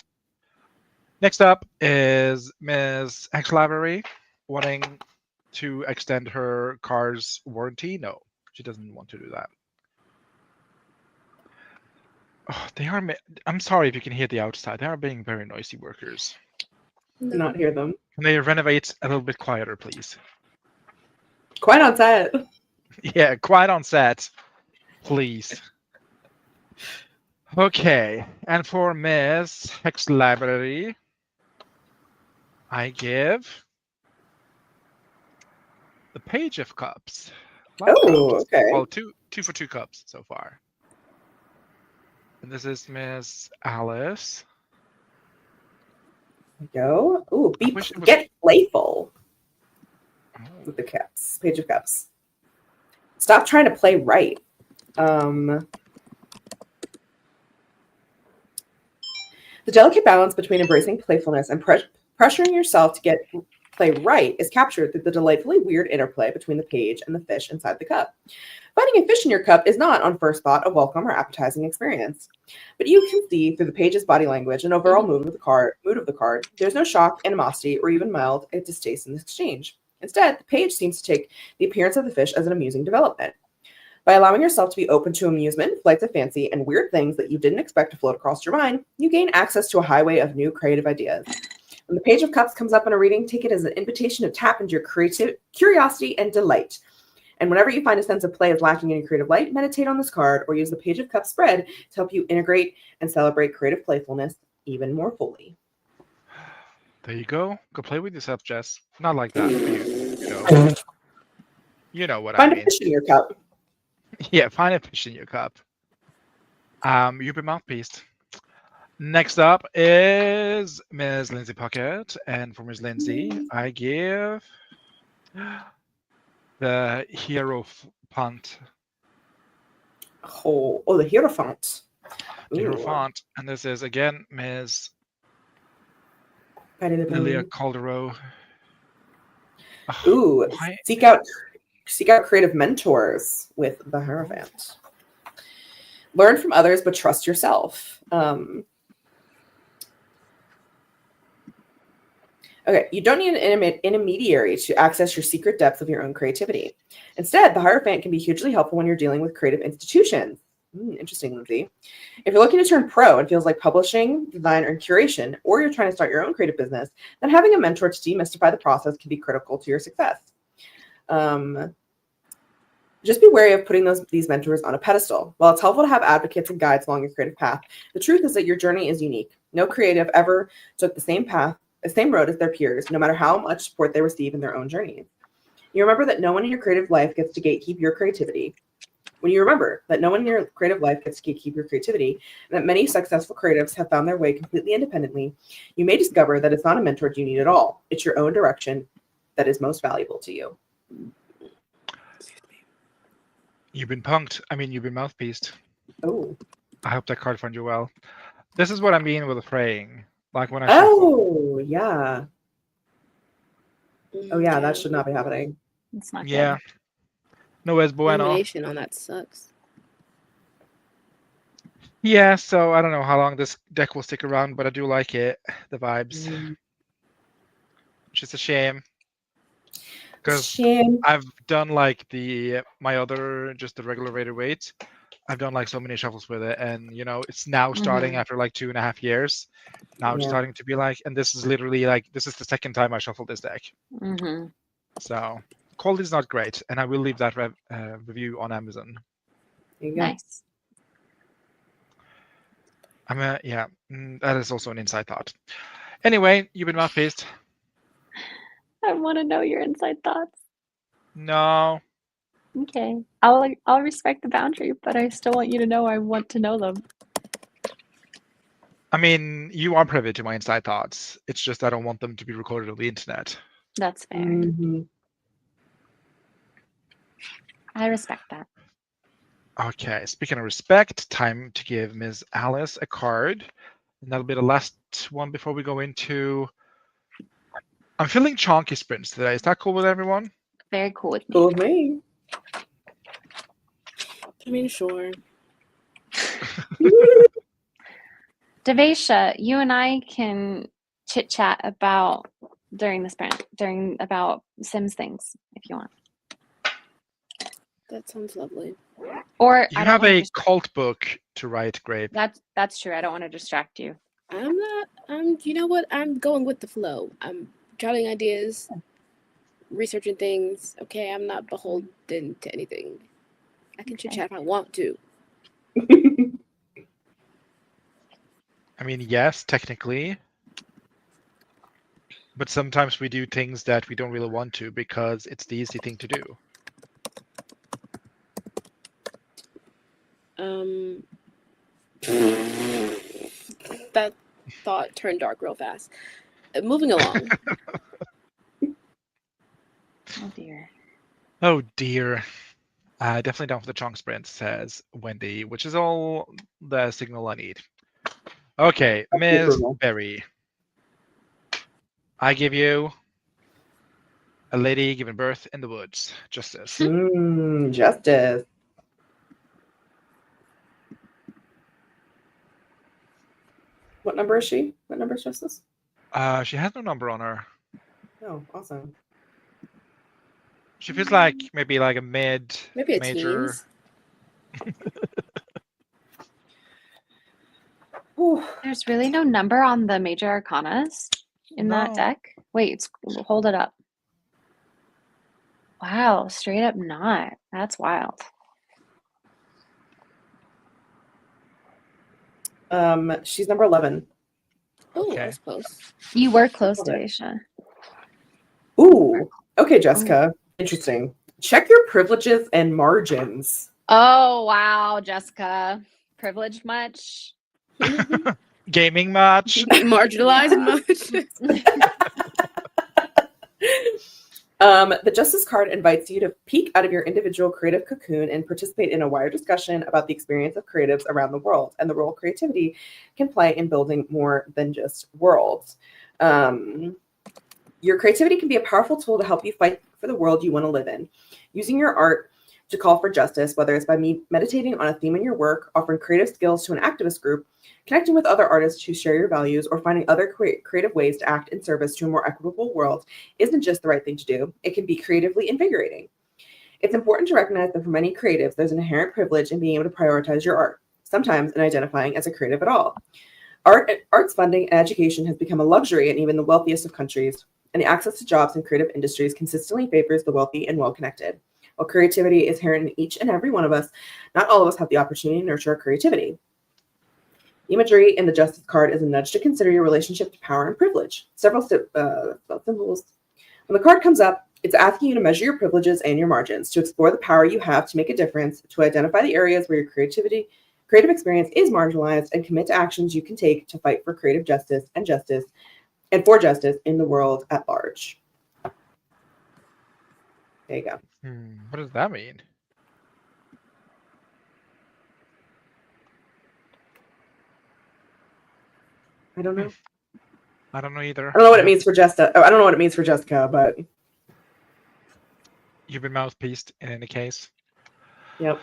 Next up is Ms. X-Library wanting to extend her car's warranty. No, she doesn't want to do that. Oh, I'm sorry if you can hear the outside. They are being very noisy workers. Do not hear them. Can they renovate a little bit quieter, please? Quite on set. Yeah, quiet on set, please. Okay, and for Miss Hex Library, I give the Page of Cups. Oh, okay. Well, two for 2 cups so far. And this is Miss Alice. There we go. Ooh, I wish it was- get playful. with the cups, Page of Cups. Stop trying to play right. The delicate balance between embracing playfulness and pressuring yourself to get play right is captured through the delightfully weird interplay between the page and the fish inside the cup. Finding a fish in your cup is not, on first thought, a welcome or appetizing experience. But you can see through the page's body language and overall mood of the card, there's no shock, animosity, or even mild distaste in this exchange. Instead, the page seems to take the appearance of the fish as an amusing development. By allowing yourself to be open to amusement, flights of fancy, and weird things that you didn't expect to float across your mind, you gain access to a highway of new creative ideas. When the Page of Cups comes up in a reading, take it as an invitation to tap into your curiosity and delight. And whenever you find a sense of play is lacking in your creative light, meditate on this card or use the Page of Cups spread to help you integrate and celebrate creative playfulness even more fully. There you go. Go play with yourself, Jess. Not like that. You know what I Find mean. a fish in your cup. Yeah, find a fish in your cup. You've been mouthpiece. Next up is Ms. Lindsay Puckett, and for Ms. Lindsay, I give the Hierophant. Oh, the Hierophant. The Hierophant, and this is again Ms. Lilia Calderon. Ooh, seek out creative mentors with the Hierophant. Learn from others, but trust yourself. Okay, you don't need an intermediary to access your secret depths of your own creativity. Instead, the Hierophant can be hugely helpful when you're dealing with creative institutions. Interesting, Lindsay. If you're looking to turn pro and feels like publishing, design, or curation, or you're trying to start your own creative business, then having a mentor to demystify the process can be critical to your success. Just be wary of putting these mentors on a pedestal. While it's helpful to have advocates and guides along your creative path, the truth is that your journey is unique. No creative ever took the same road as their peers, no matter how much support they receive in their own journeys. You remember that no one in your creative life gets to gatekeep your creativity. When you remember that no one in your creative life gets to gatekeep your creativity, and that many successful creatives have found their way completely independently, you may discover that it's not a mentor you need at all. It's your own direction that is most valuable to you. You've been punked. You've been mouthpieced. Oh. I hope that card found you well. This is what I mean with fraying. Like when I shuffle. Yeah. Oh, yeah, that should not be happening. It's not good. No es bueno. Elimination on that sucks. Yeah, so I don't know how long this deck will stick around, but I do like it. The vibes. Which is a shame. Because I've done like my other, just the regular rated weight. I've done like so many shuffles with it, and it's now starting after like 2.5 years. Now it's starting to be like, and this is literally like, this is the second time I shuffled this deck. So quality is not great, and I will leave that review on Amazon. Nice. That is also an inside thought. Anyway, you've been mouthpieced. I want to know your inside thoughts. No. Okay. I'll respect the boundary, but I still want you to know I want to know them. You are privy to my inside thoughts. It's just I don't want them to be recorded on the internet. That's fair. I respect that. Okay, speaking of respect, time to give Ms. Alice a card. And that'll be the last one before we go into... I'm feeling chonky sprints today. Is that cool with everyone? Very cool with me. Cool with me. Sure. Devesha, you and I can chit chat about during the sprint, about Sims things if you want. That sounds lovely. Or you have a cult book to write, Grape. That's true. I don't want to distract you. I'm not. You know what? I'm going with the flow. I'm jotting ideas, researching things. Okay, I'm not beholden to anything. I can chit chat if I want to. Yes, technically. But sometimes we do things that we don't really want to because it's the easy thing to do. That thought turned dark real fast. Moving along. Oh dear. Oh dear. Definitely down for the chunk sprint, says Wendy, which is all the signal I need. Okay, Ms. approval. Berry. I give you a lady giving birth in the woods. Justice. Justice. What number is she? What number is Justice? She has no number on her. Oh, awesome. She feels like maybe like a Maybe a major. teens. Whew. There's really no number on the major arcanas in that No. deck. Wait, hold it up. Wow, straight up not. That's wild. She's number 11. Oh, Okay. that's close. You were close, Love it. Devisha. Ooh. Okay, Jessica. Interesting. Check your privileges and margins. Oh wow, Jessica. Privileged much? Gaming match. Marginalized much? The Justice card invites you to peek out of your individual creative cocoon and participate in a wider discussion about the experience of creatives around the world and the role creativity can play in building more than just worlds. Your creativity can be a powerful tool to help you fight for the world you want to live in. Using your art to call for justice, whether it's by meditating on a theme in your work, offering creative skills to an activist group, connecting with other artists who share your values, or finding other creative ways to act in service to a more equitable world isn't just the right thing to do. It can be creatively invigorating. It's important to recognize that for many creatives, there's an inherent privilege in being able to prioritize your art, sometimes in identifying as a creative at all. Arts funding and education has become a luxury in even the wealthiest of countries, and the access to jobs in creative industries consistently favors the wealthy and well-connected. While creativity is inherent in each and every one of us, not all of us have the opportunity to nurture our creativity. Imagery in the Justice card is a nudge to consider your relationship to power and privilege. Several symbols. When the card comes up, it's asking you to measure your privileges and your margins, to explore the power you have to make a difference, to identify the areas where your creative experience is marginalized, and commit to actions you can take to fight for creative justice and for justice in the world at large. There you go. What does that mean? I don't know. I don't know either. I don't know what it means for Jessica. I don't know what it means for Jessica, but You've been mouthpieced in any case. yep.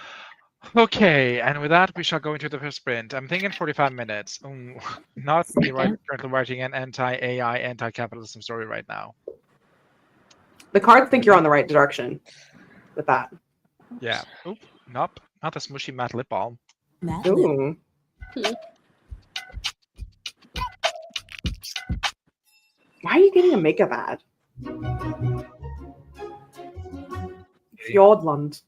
Okay, and with that, we shall go into the first sprint. I'm thinking 45 minutes. Not me currently writing an anti-AI, anti-capitalism story right now. The cards think you're on the right direction with that. Yeah. Oop. Nope. Not the smushy matte lip balm. Ooh. Why are you getting a makeup ad? Fjordland.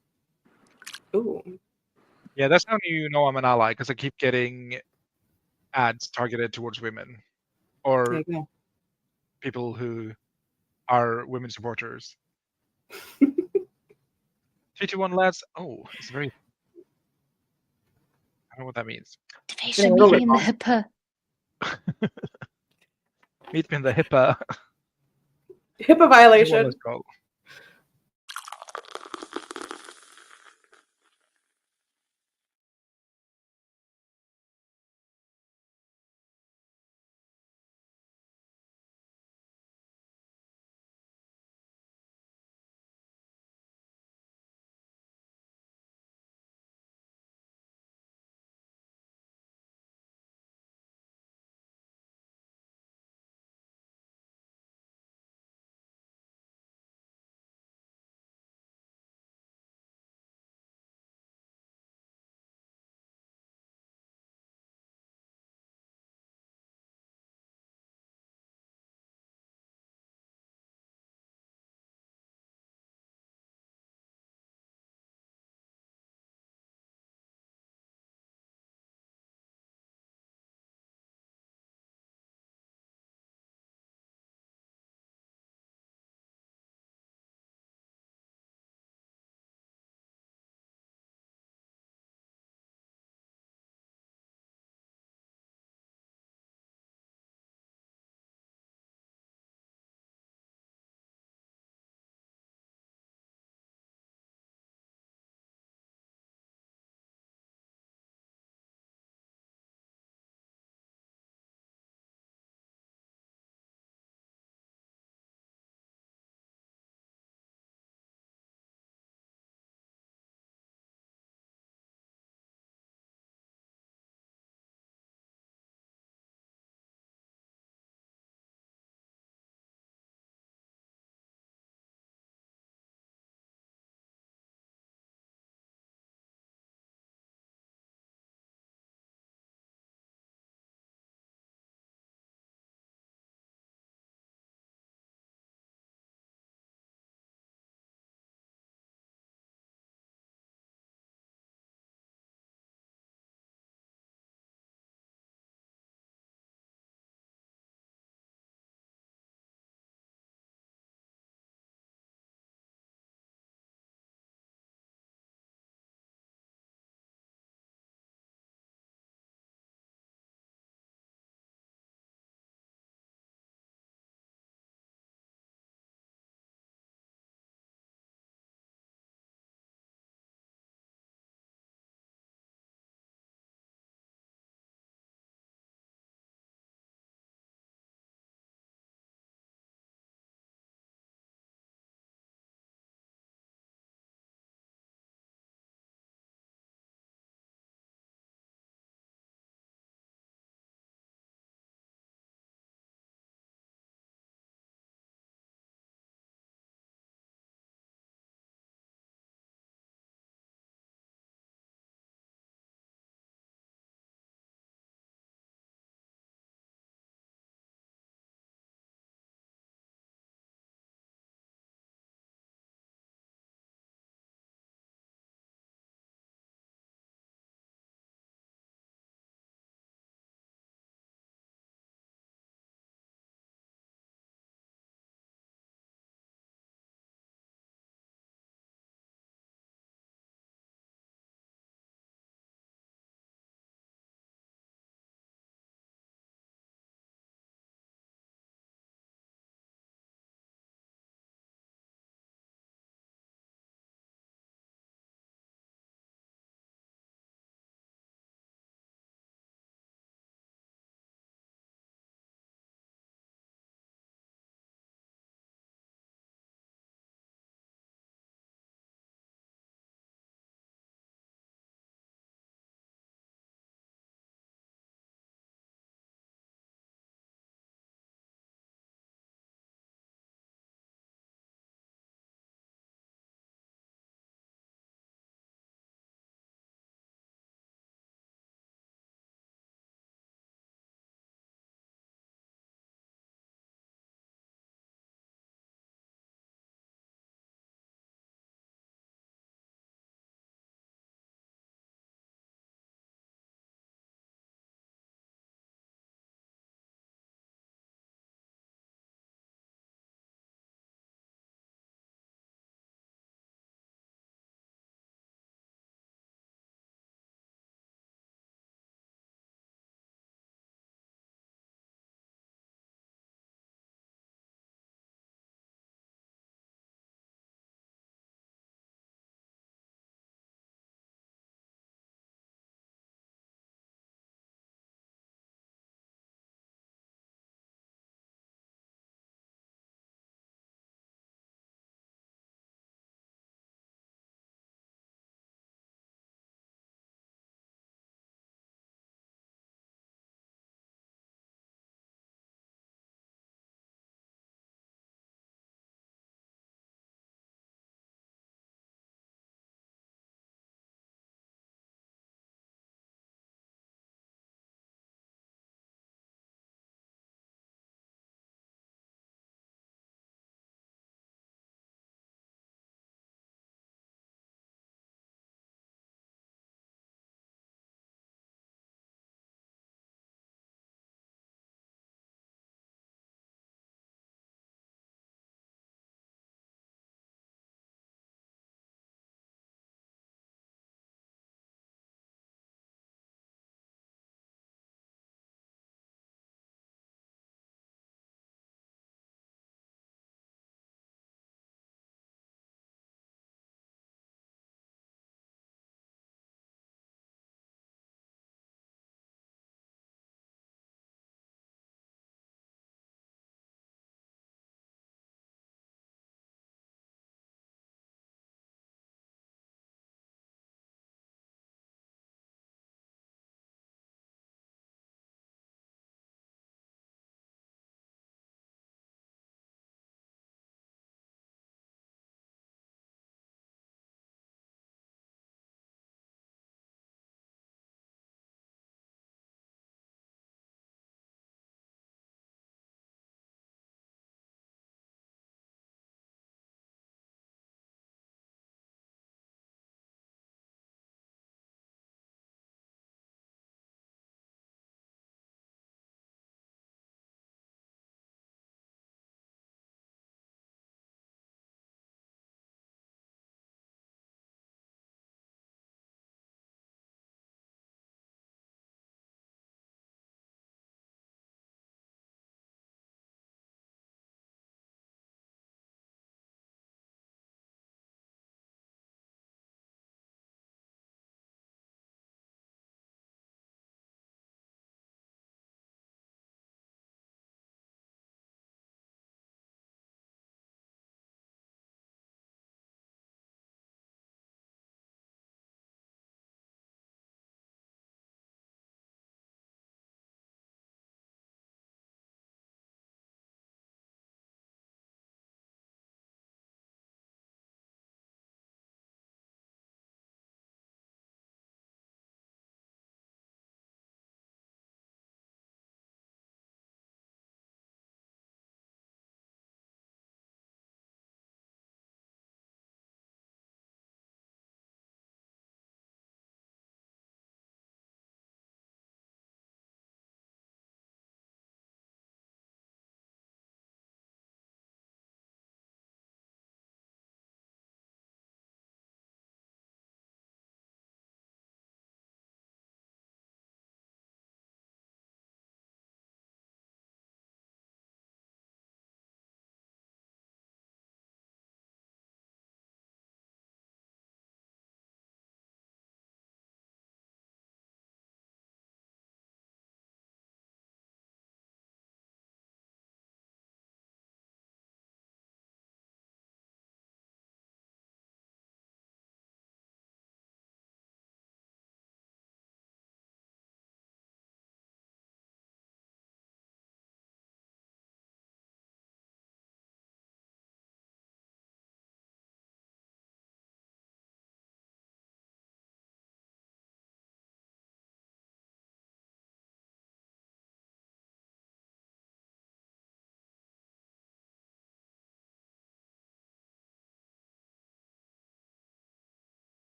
Ooh. Yeah, that's how you know I'm an ally, because I keep getting ads targeted towards women or There you go. people who are women supporters. 321 lads. Oh, it's very. I don't know what that means. Devisha, meet me in the HIPAA. Meet me in the HIPAA. HIPAA violation. Let's go.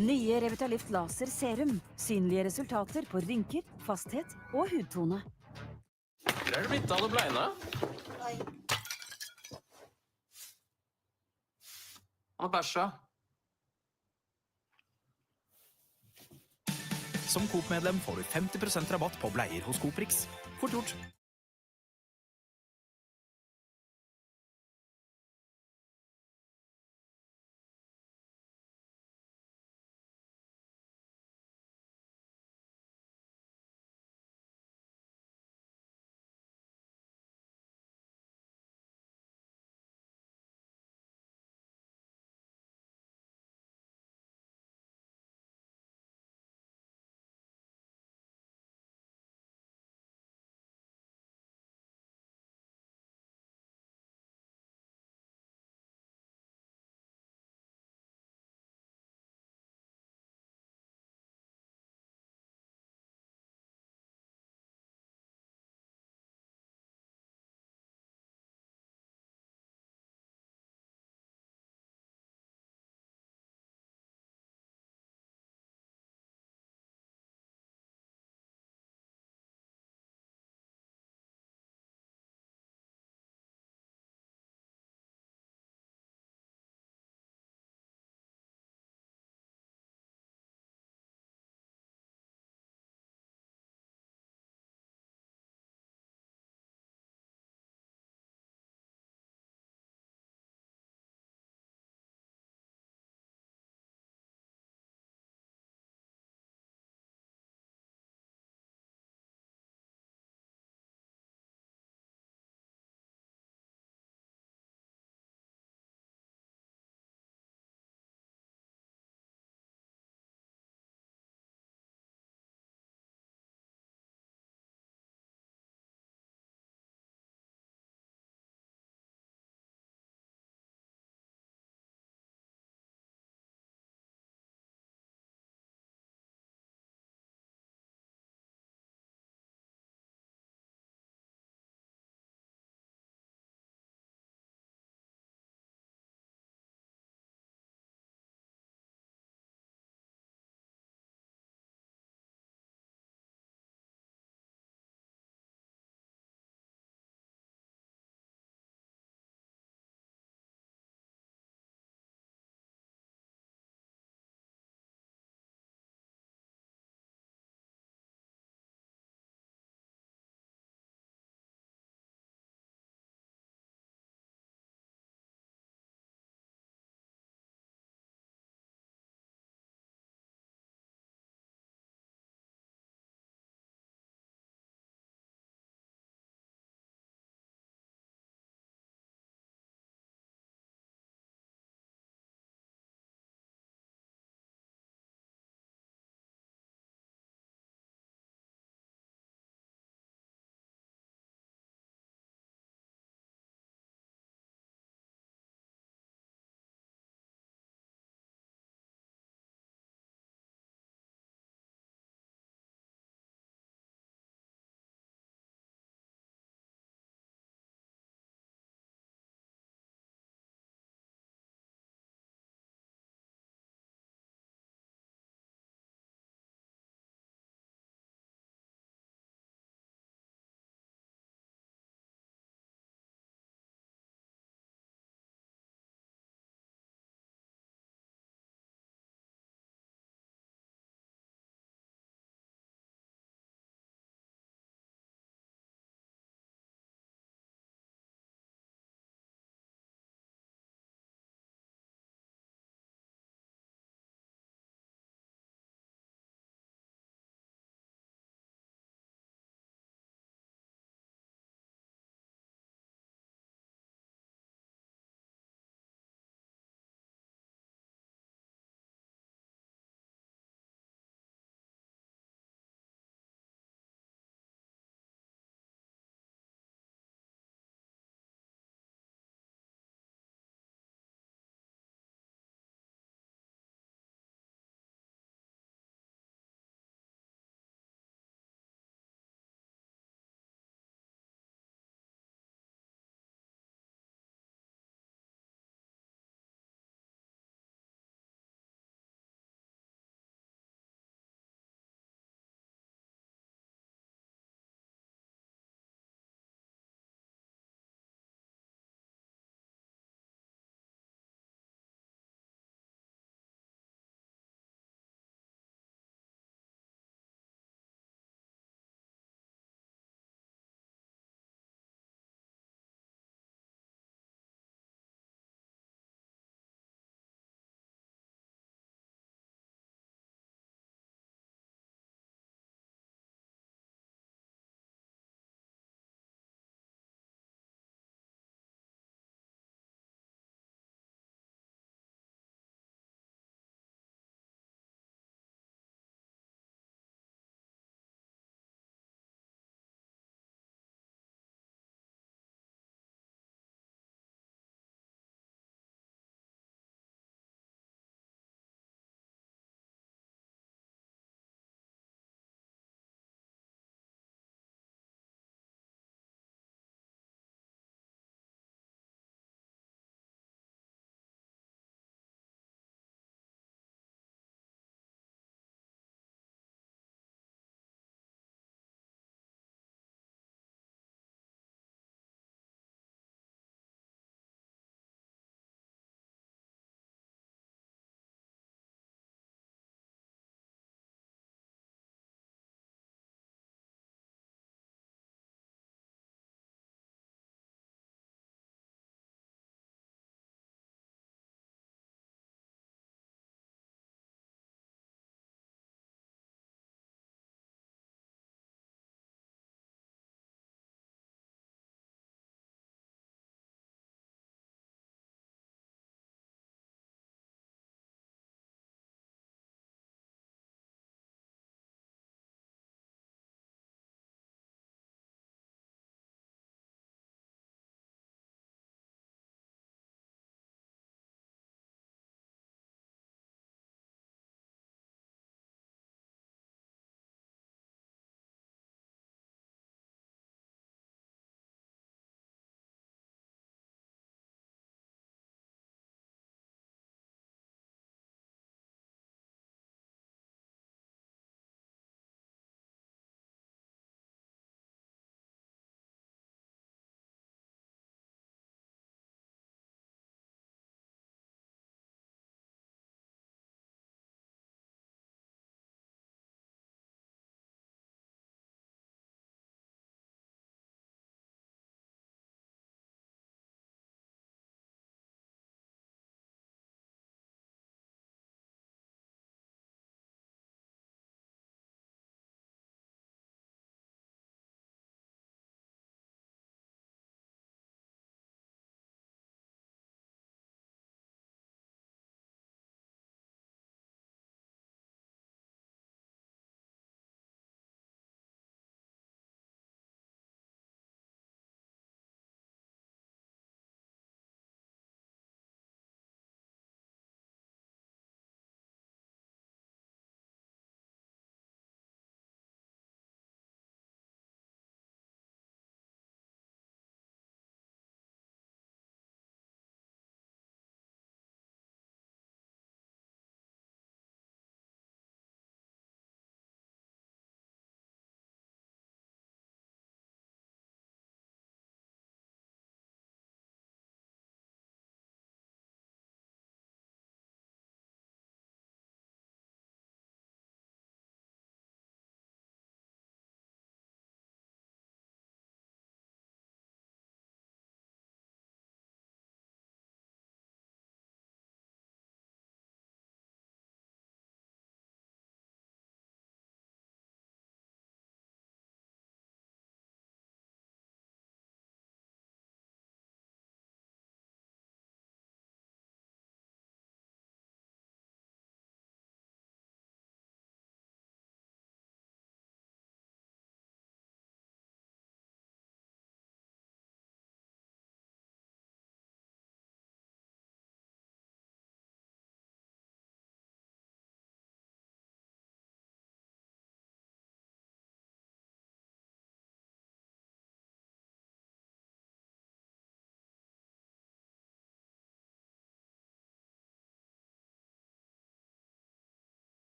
Nye Revitalift Laser Serum. Synlige resultater på rynker, fasthet og hudtone. Hvor er det blitt av alle bleiene? Han har bæsja. Som Coop-medlem får du 50% rabatt på bleier hos Coop-Rix. Fort gjort.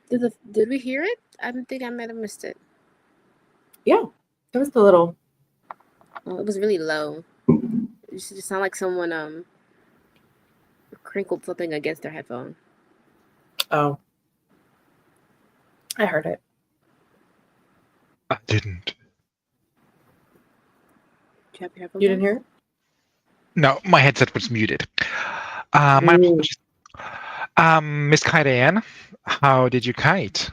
Did we hear it? I think I might have missed it. Yeah, it was the little. Oh, it was really low. It just sounded like someone crinkled something against their headphone. Oh, I heard it. I didn't. Do you have your headphones You didn't on? hear it? No, my headset was muted. My Ooh. apologies. Miss Kite Ann, how did you kite?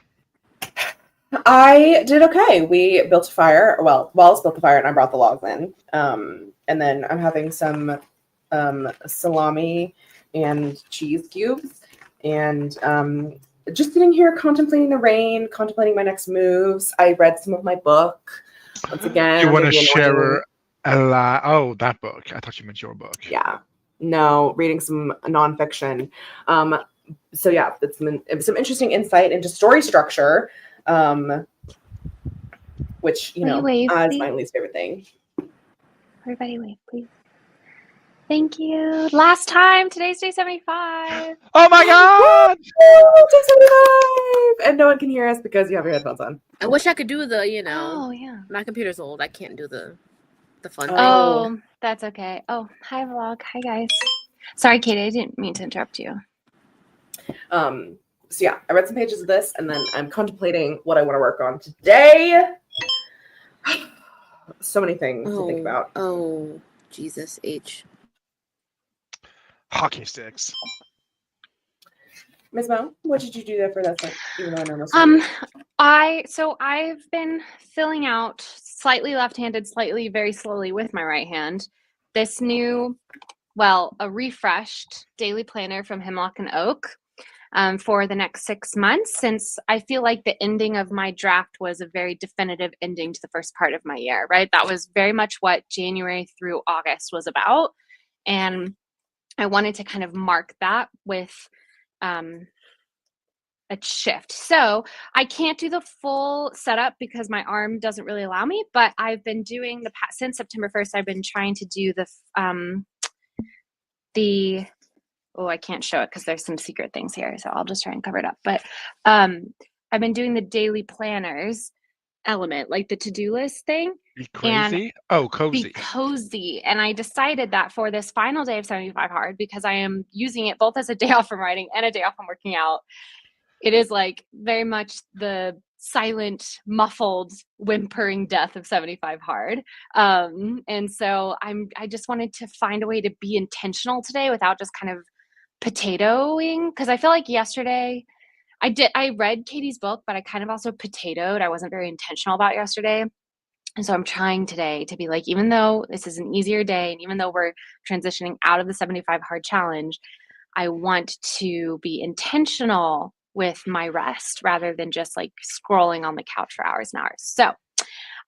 I did okay. We built a fire. Well, Wallace built the fire, and I brought the logs in. And then I'm having some salami and cheese cubes, and just sitting here contemplating the rain, contemplating my next moves. I read some of my book. Once again, You I'm want gonna to be share annoying. Oh, that book. I thought you meant your book. Yeah. No, reading some nonfiction. So yeah, it's some interesting insight into story structure, which Will you wave, is please? my least favorite thing. Everybody wave, please. Thank you. Last time. Today's day 75. Oh my god! Day 75! And no one can hear us because you have your headphones on. I wish I could do the, Oh, yeah. my computer's old. I can't do the fun thing. Oh, that's okay. Oh, hi, vlog. Hi, guys. Sorry, Katie. I didn't mean to interrupt you. So yeah, I read some pages of this, and then I'm contemplating what I want to work on today. So many things to think about. Oh, Jesus H. Hockey sticks. Ms. Mo, what did you do there for that thing? Even though I know most of you. I've been filling out slightly left-handed, slightly very slowly with my right hand. This new, a refreshed daily planner from Hemlock and Oak for the next 6 months, since I feel like the ending of my draft was a very definitive ending to the first part of my year, right? That was very much what January through August was about. And I wanted to kind of mark that with a shift. So I can't do the full setup because my arm doesn't really allow me, but I've been doing since September 1st, I've been trying to do I can't show it because there's some secret things here. So I'll just try and cover it up. But I've been doing the daily planners element, like the to-do list thing. Be crazy? Cozy. Be cozy. And I decided that for this final day of 75 hard, because I am using it both as a day off from writing and a day off from working out, it is like very much the silent, muffled, whimpering death of 75 hard. And so I just wanted to find a way to be intentional today without just kind of potatoing, because I feel like yesterday I read Katie's book, but I kind of also potatoed. I wasn't very intentional about yesterday. And so I'm trying today to be like, even though this is an easier day, and even though we're transitioning out of the 75 hard challenge, I want to be intentional with my rest rather than just like scrolling on the couch for hours and hours. So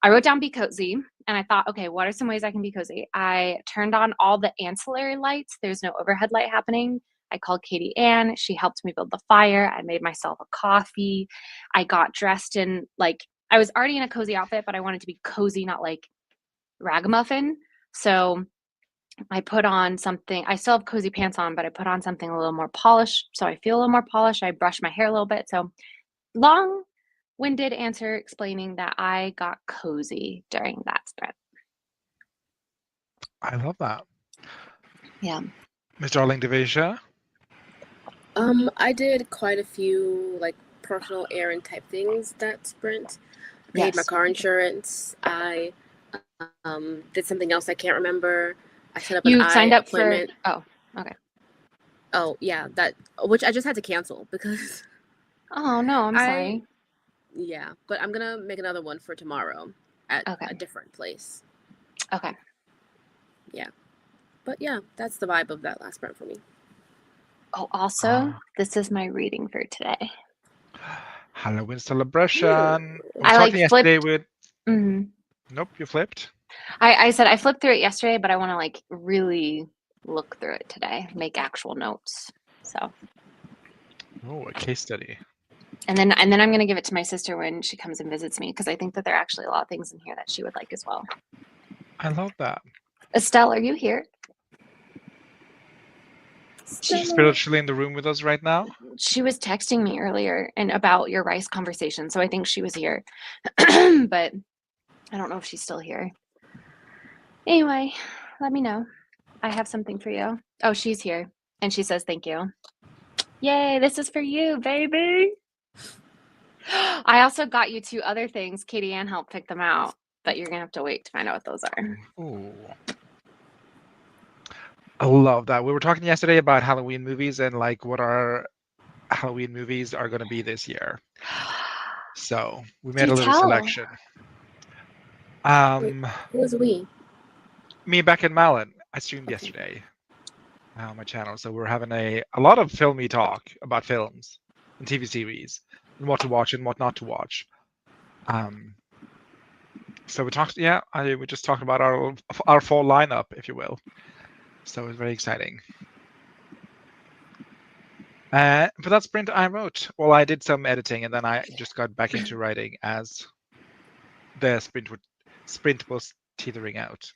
I wrote down be cozy, and I thought, okay, what are some ways I can be cozy? I turned on all the ancillary lights. There's no overhead light happening. I called Katie Ann. She helped me build the fire. I made myself a coffee. I got dressed in, like, I was already in a cozy outfit, but I wanted to be cozy, not like ragamuffin. So I put on something. I still have cozy pants on, but I put on something a little more polished. So I feel a little more polished. I brushed my hair a little bit. So long-winded answer explaining that I got cozy during that sprint. I love that. Yeah. Miss Darling Devasia? I did quite a few like personal errand type things that sprint. I paid my Yes. car insurance. I did something else I can't remember. I set up You an signed eye up appointment. Oh yeah, that which I just had to cancel because Oh no, I'm sorry. Yeah, but I'm gonna make another one for tomorrow at Okay. a different place. Okay. But yeah, that's the vibe of that last sprint for me. Oh, also, this is my reading for today. Halloween celebration. We I, started like, yesterday with. Mhm. Nope, you flipped. I said I flipped through it yesterday, but I want to like really look through it today, make actual notes. So, Oh, a case study. and then I'm gonna give it to my sister when she comes and visits me, because I think that there are actually a lot of things in here that she would like as well. I love that. Estelle, are you here? She's spiritually in the room with us right now. She was texting me earlier and about your rice conversation, so I think she was here. But I don't know if she's still here. Anyway, let me know. I have something for you. Oh, she's here. And she says thank you. Yay, this is for you, baby. I also got you 2 other things. Katie Ann helped pick them out, but you're going to have to wait to find out what those are. Ooh. I love that. We were talking yesterday about Halloween movies and like what our Halloween movies are going to be this year. So we made Do a little tell. selection. Who was we? Me, Beck, and Malin. I streamed yesterday on my channel, so we're having a lot of filmy talk about films and TV series and what to watch and what not to watch. So we talked. Yeah, we just talked about our fall lineup, if you will. So it's very exciting. For that sprint, I wrote. Well, I did some editing, and then I just got back into writing as the sprint was teetering out.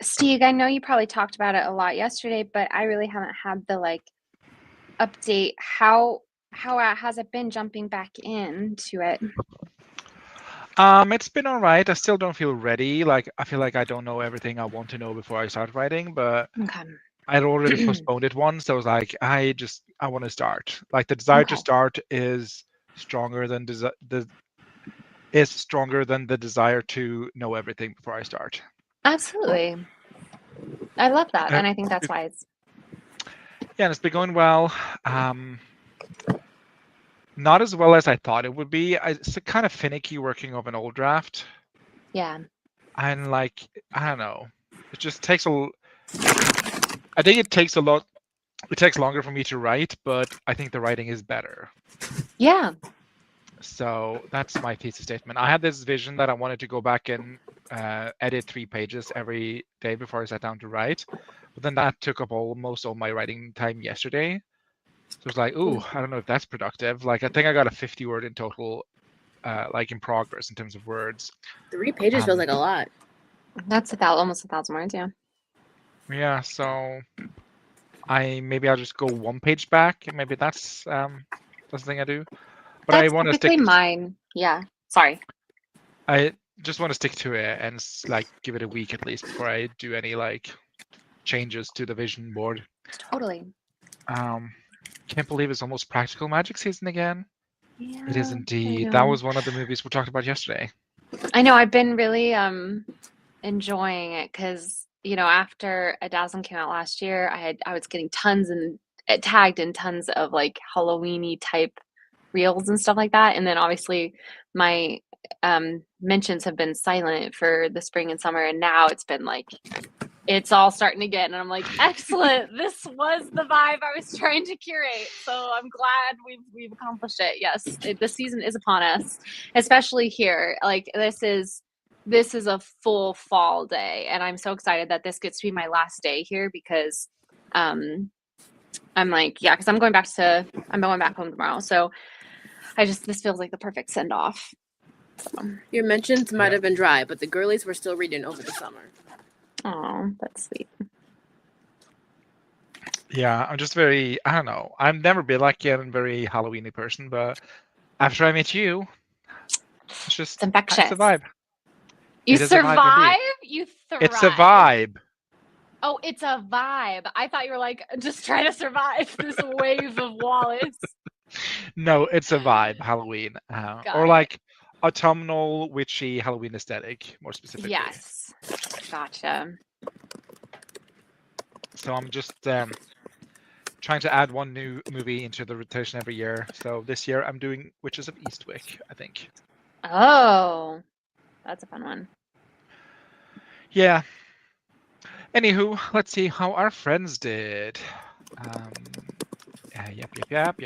Steve, I know you probably talked about it a lot yesterday, but I really haven't had the like update. How has it been jumping back into it? It's been all right. I still don't feel ready. Like I feel like I don't know everything I want to know before I start writing, but Okay. I'd already postponed it once. So I was like, I want to start. Like the desire to Okay. start is stronger than is stronger than the desire to know everything before I start. Absolutely. I love that, Uh, and I think that's wise. Yeah, and it's been going well. Not as well as I thought it would be. It's kind of finicky working off an old draft. Yeah. And like, I don't know. It just takes I think it takes a lot. It takes longer for me to write, but I think the writing is better. Yeah. So that's my thesis statement. I had this vision that I wanted to go back and edit 3 pages every day before I sat down to write. But then that took up almost all my writing time yesterday. So it's like, ooh, I don't know if that's productive. Like, I think I got a 50 word in total, like in progress in terms of words. 3 pages feels like a lot. That's almost 1,000 words, yeah. Yeah, so maybe I'll just go 1 page back. Maybe that's the thing I do. But That's I want to typically stick. mine. Yeah. Sorry. I just want to stick to it and like give it a week at least before I do any like changes to the vision board. Totally. Can't believe it's almost Practical Magic season again. Yeah. It is indeed. That was one of the movies we talked about yesterday. I know. I've been really enjoying it because after A Dazzling came out last year, I was getting tons and tagged in tons of like Halloween-y type reels and stuff like that, and then obviously my mentions have been silent for the spring and summer, and now it's been like it's all starting again, and I'm like, excellent. This was the vibe I was trying to curate, so I'm glad we've accomplished it. Yes, the season is upon us, especially here. Like this is a full fall day, and I'm so excited that this gets to be my last day here because I'm like, yeah, because I'm going back home tomorrow, so this feels like the perfect send off. So. Your mentions might have been dry, but the girlies were still reading over the summer. Oh, that's sweet. Yeah, I'm just very, I don't know. I've never been like a very Halloween-y person, but after I met you, it's infectious. It's a vibe. You survive? You thrive. It's a vibe. Oh, it's a vibe. I thought you were like, just try to survive this wave of Wallace. No, it's a vibe, Halloween. Or like autumnal, witchy Halloween aesthetic, more specifically. Yes. Gotcha. So I'm just trying to add one new movie into the rotation every year. So this year I'm doing Witches of Eastwick, I think. Oh, that's a fun one. Yeah. Anywho, let's see how our friends did. Yep.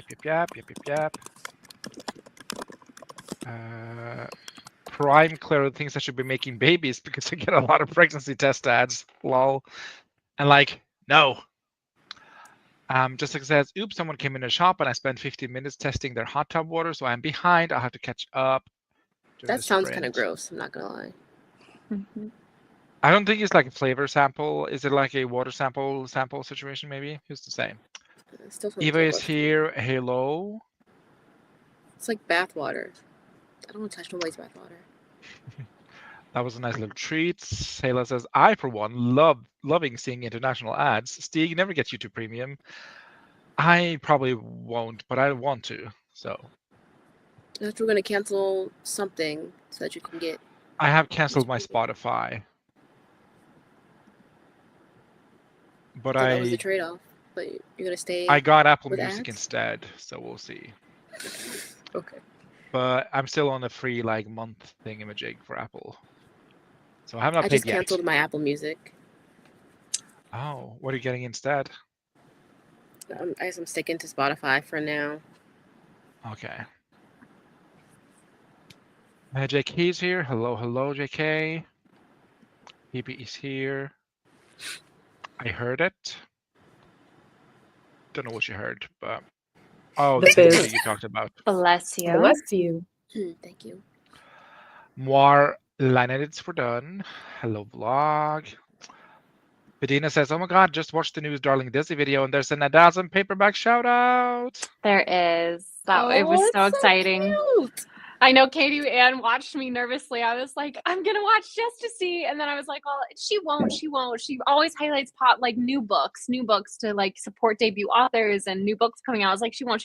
Prime clearly thinks I should be making babies because I get a lot of pregnancy test ads. Lol. And like, no. Jessica says, oops, someone came in the shop and I spent 15 minutes testing their hot tub water, so I'm behind. I'll have to catch up. That sounds kind of gross, I'm not gonna lie. Mm-hmm. I don't think it's like a flavor sample. Is it like a water sample situation? Maybe who's to say? Still Eva is here. Hello. It's like bath water. I don't want to touch nobody's bath water. That was a nice little treat. Sayla says, I for one loving seeing international ads. Stig never gets YouTube Premium. I probably won't, but I want to. So After we're gonna cancel something so that you can get. I have canceled my Spotify. But So that was the trade-off. But you're gonna stay. I got Apple with Music ads? instead, so we'll see. Okay. But I'm still on a free like month thingamajig for Apple. So I have not I paid just yet. canceled my Apple Music. Oh, what are you getting instead? I guess I'm sticking to Spotify for now. Okay. JK's here. Hello, JK. PP is here. I heard it. Don't know what you heard, but oh, The this is fizz. what you talked about. Bless you. Bless you. Thank you. More line edits were done. Hello, vlog. Bedina says, "Oh my God, just watched the newest Darling Disney video, and there's an Adazam paperback shout out." There is. It was so exciting. Cute. I know Katie Ann watched me nervously. I was like, I'm gonna watch just to see, and then I was like, well, she won't. She always highlights like new books to like support debut authors and new books coming out. I was like, she won't.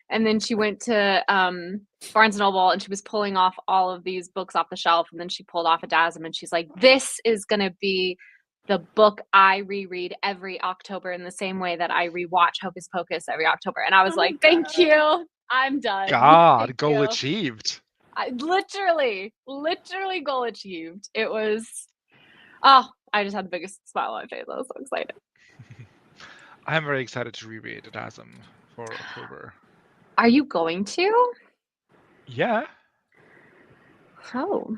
And then she went to Barnes & Noble and she was pulling off all of these books off the shelf, and then she pulled off Adazam and she's like, this is gonna be the book I reread every October in the same way that I rewatch Hocus Pocus every October. And I was like, thank you. I'm done. God, Thank goal you. achieved. I literally goal achieved. It was, I just had the biggest smile on my face. I was so excited. I'm very excited to reread Adazam for October. Are you going to? Yeah. Oh.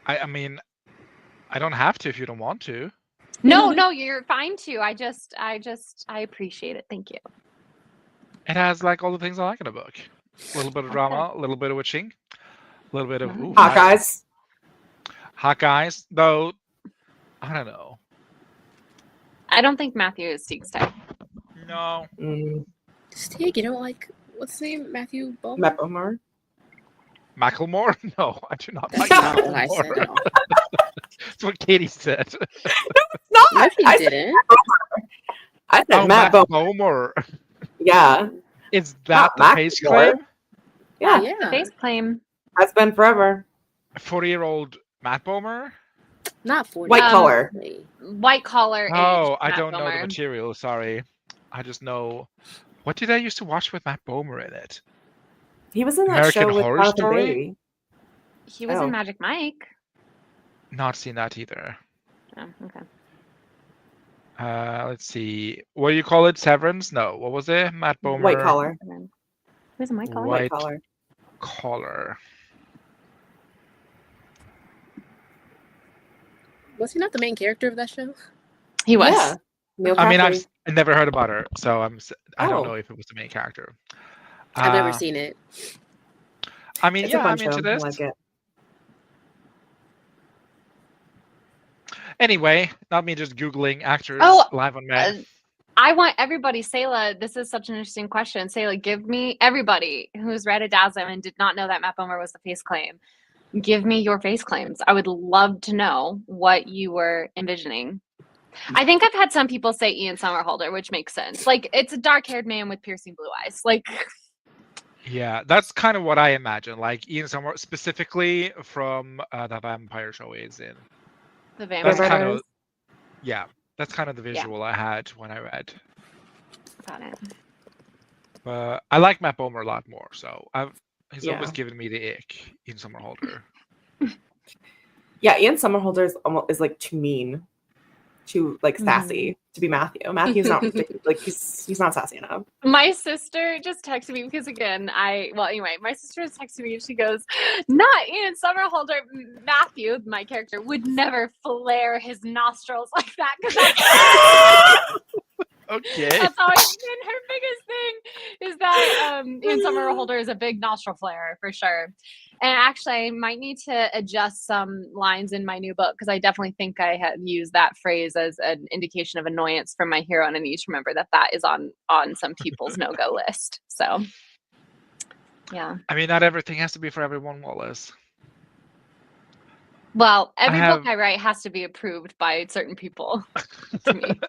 I mean, I don't have to if you don't want to. No, you're fine to. I appreciate it. Thank you. It has like all the things I like in a book. A little bit of drama, a little bit of witching, a little bit of Hawkeyes. Hawkeyes, though. I don't know. I don't think Matthew is Stig's type. No. Stig, you don't like what's his name? Matthew Bowman? Matt Bomar. Macklemore? No, I do not like That's not what I Macklemore. said at all. That's what Katie said. No, No, he I said, didn't. I said Matt Bomar. Bomer. Yeah. Is that Not the face Macklemore. claim? Yeah. Yeah. Face claim. Has been forever. 40-year-old Matt Bomer? Not 40. White collar. White collar. Oh, aged I Matt don't know the Bomer. material. Sorry. I just know. What did I used to watch with Matt Bomer in it? He was in that American show with Horror Jonathan Story? Bailey. He was Oh. in Magic Mike. Not seen that either. Oh, okay. Let's see. What do you call it? Severance? No. What was it? Matt Bomer. White collar. He was in White collar. White White collar. collar. Was he not the main character of that show? He was. Yeah. Neil I mean, Patrick. I never heard about her, so I don't Oh. know if it was the main character. I've never seen it. I mean, It's yeah, a fun I'm show. into I this. like it. Anyway, not me just Googling actors Oh, live on Met. I want everybody, Sayla, this is such an interesting question. Sayla, give me everybody who's read Adazam and did not know that Matt Bomer was the face claim. Give me your face claims. I would love to know what you were envisioning. I think I've had some people say Ian Somerhalder, which makes sense. Like, it's a dark-haired man with piercing blue eyes. Like, Yeah, that's kind of what I imagine. Like Ian Sommer, specifically from the vampire show he's in. the That's vampire. kind of, Vampires. yeah, that's kind of the visual I had when I read. Got it. But I like Matt Bomer a lot more, so he's Yeah. always given me the ick. Ian Somerhalder. Yeah, Ian Somerhalder is like too mean, too like sassy to be Matthew. Matthew's not like he's not sassy enough. My sister just texted me because again, my sister just texted me and she goes, not Ian Somerhalder, Matthew, my character, would never flare his nostrils like that because Okay. that's always been her biggest thing is that Ian and summer holder is a big nostril flare for sure. And actually, I might need to adjust some lines in my new book because I definitely think I have used that phrase as an indication of annoyance from my hero, and I need to remember that is on some people's no-go list. So, yeah. I mean, not everything has to be for everyone, Wallace. Well, every book I write has to be approved by certain people. To me.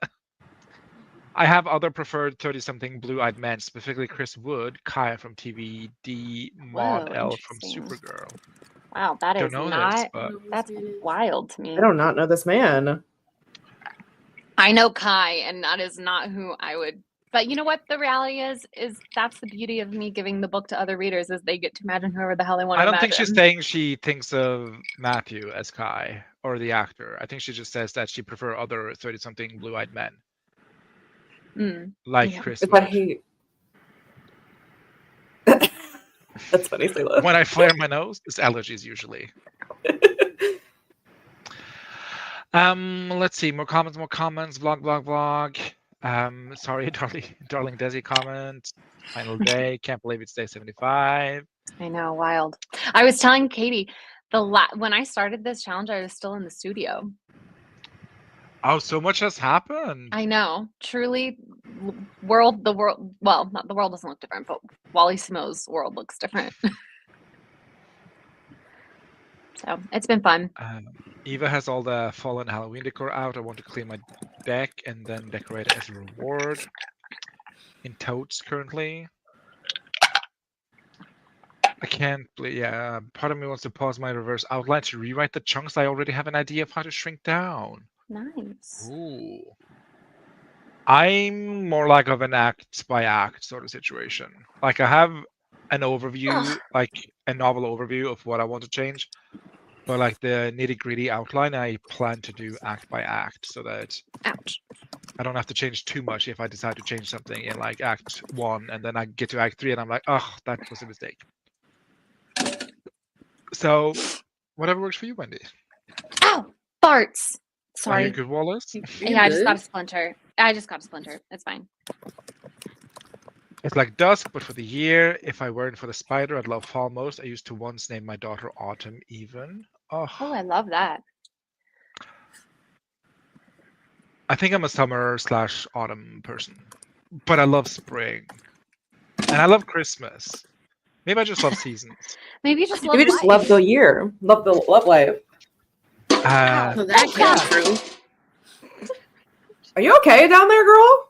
I have other preferred 30-something blue-eyed men, specifically Chris Wood, Kai from TVD, Maud L from interesting. Supergirl. Wow, that Don't is know not. this, but That's wild to me. I do not know this man. I know Kai, and that is not who I would. But you know what the reality is that's the beauty of me giving the book to other readers is they get to imagine whoever the hell they want to I don't imagine. think she's saying she thinks of Matthew as Kai or the actor. I think she just says that she prefer other 30-something blue-eyed men. Like Yeah. Chris But Wood. he. That's funny, Sayla. When I flare my nose, it's allergies usually. Let's see, more comments, vlog. Sorry, darling Desi comment. Final day, can't believe it's day 75. I know, wild. I was telling Katie when I started this challenge, I was still in the studio. Oh, so much has happened. I know, truly, the world. Well, not the world doesn't look different, but Wally Simo's world looks different. So it's been fun. Eva has all the fallen Halloween decor out. I want to clean my deck and then decorate it as a reward. In totes currently. I can't believe, yeah, part of me wants to pause my reverse outline to rewrite the chunks I already have an idea of how to shrink down. Nice. Ooh. I'm more like of an act by act sort of situation. Like I have an overview, like a novel overview of what I want to change. But like the nitty-gritty outline, I plan to do act by act so that Ouch. I don't have to change too much if I decide to change something in like act 1 and then I get to act 3 and I'm like, oh, that was a mistake. So whatever works for you, Wendy. Ow! Farts. Are Sorry. you good, Wallace? Yeah, I just got a splinter. It's fine. It's like dusk, but for the year. If I weren't for the spider, I'd love fall most. I used to once name my daughter Autumn even. Oh, I love that. I think I'm a summer/autumn person, but I love spring, and I love Christmas. Maybe I just love seasons. Maybe you just love Maybe just life. love the year. Love life. So that can't true. Are you okay down there, girl?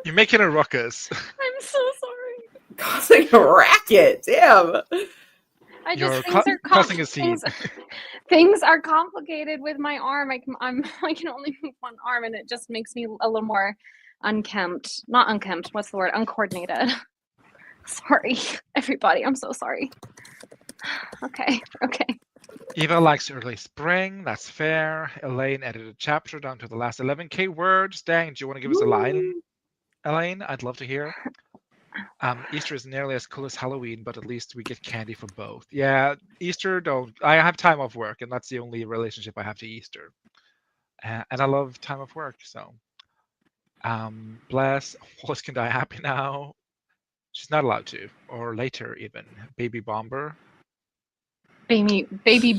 You're making a ruckus. I'm so sorry. Causing a racket. Damn. I You're just causing a scene. Things are complicated with my arm. I can only move one arm, and it just makes me a little more unkempt. Not unkempt. What's the word? Uncoordinated. Sorry, everybody. I'm so sorry. Okay. Eva likes early spring. That's fair. Elaine edited a chapter down to the last 11K words. Dang, do you want to give us a line, Elaine? I'd love to hear. Easter is nearly as cool as Halloween, but at least we get candy for both. Yeah, Easter don't. I have time off work, and that's the only relationship I have to Easter. And I love time off work, so. Bless. Wallace can die happy now. She's not allowed to, or later even. Baby Bomber. Baby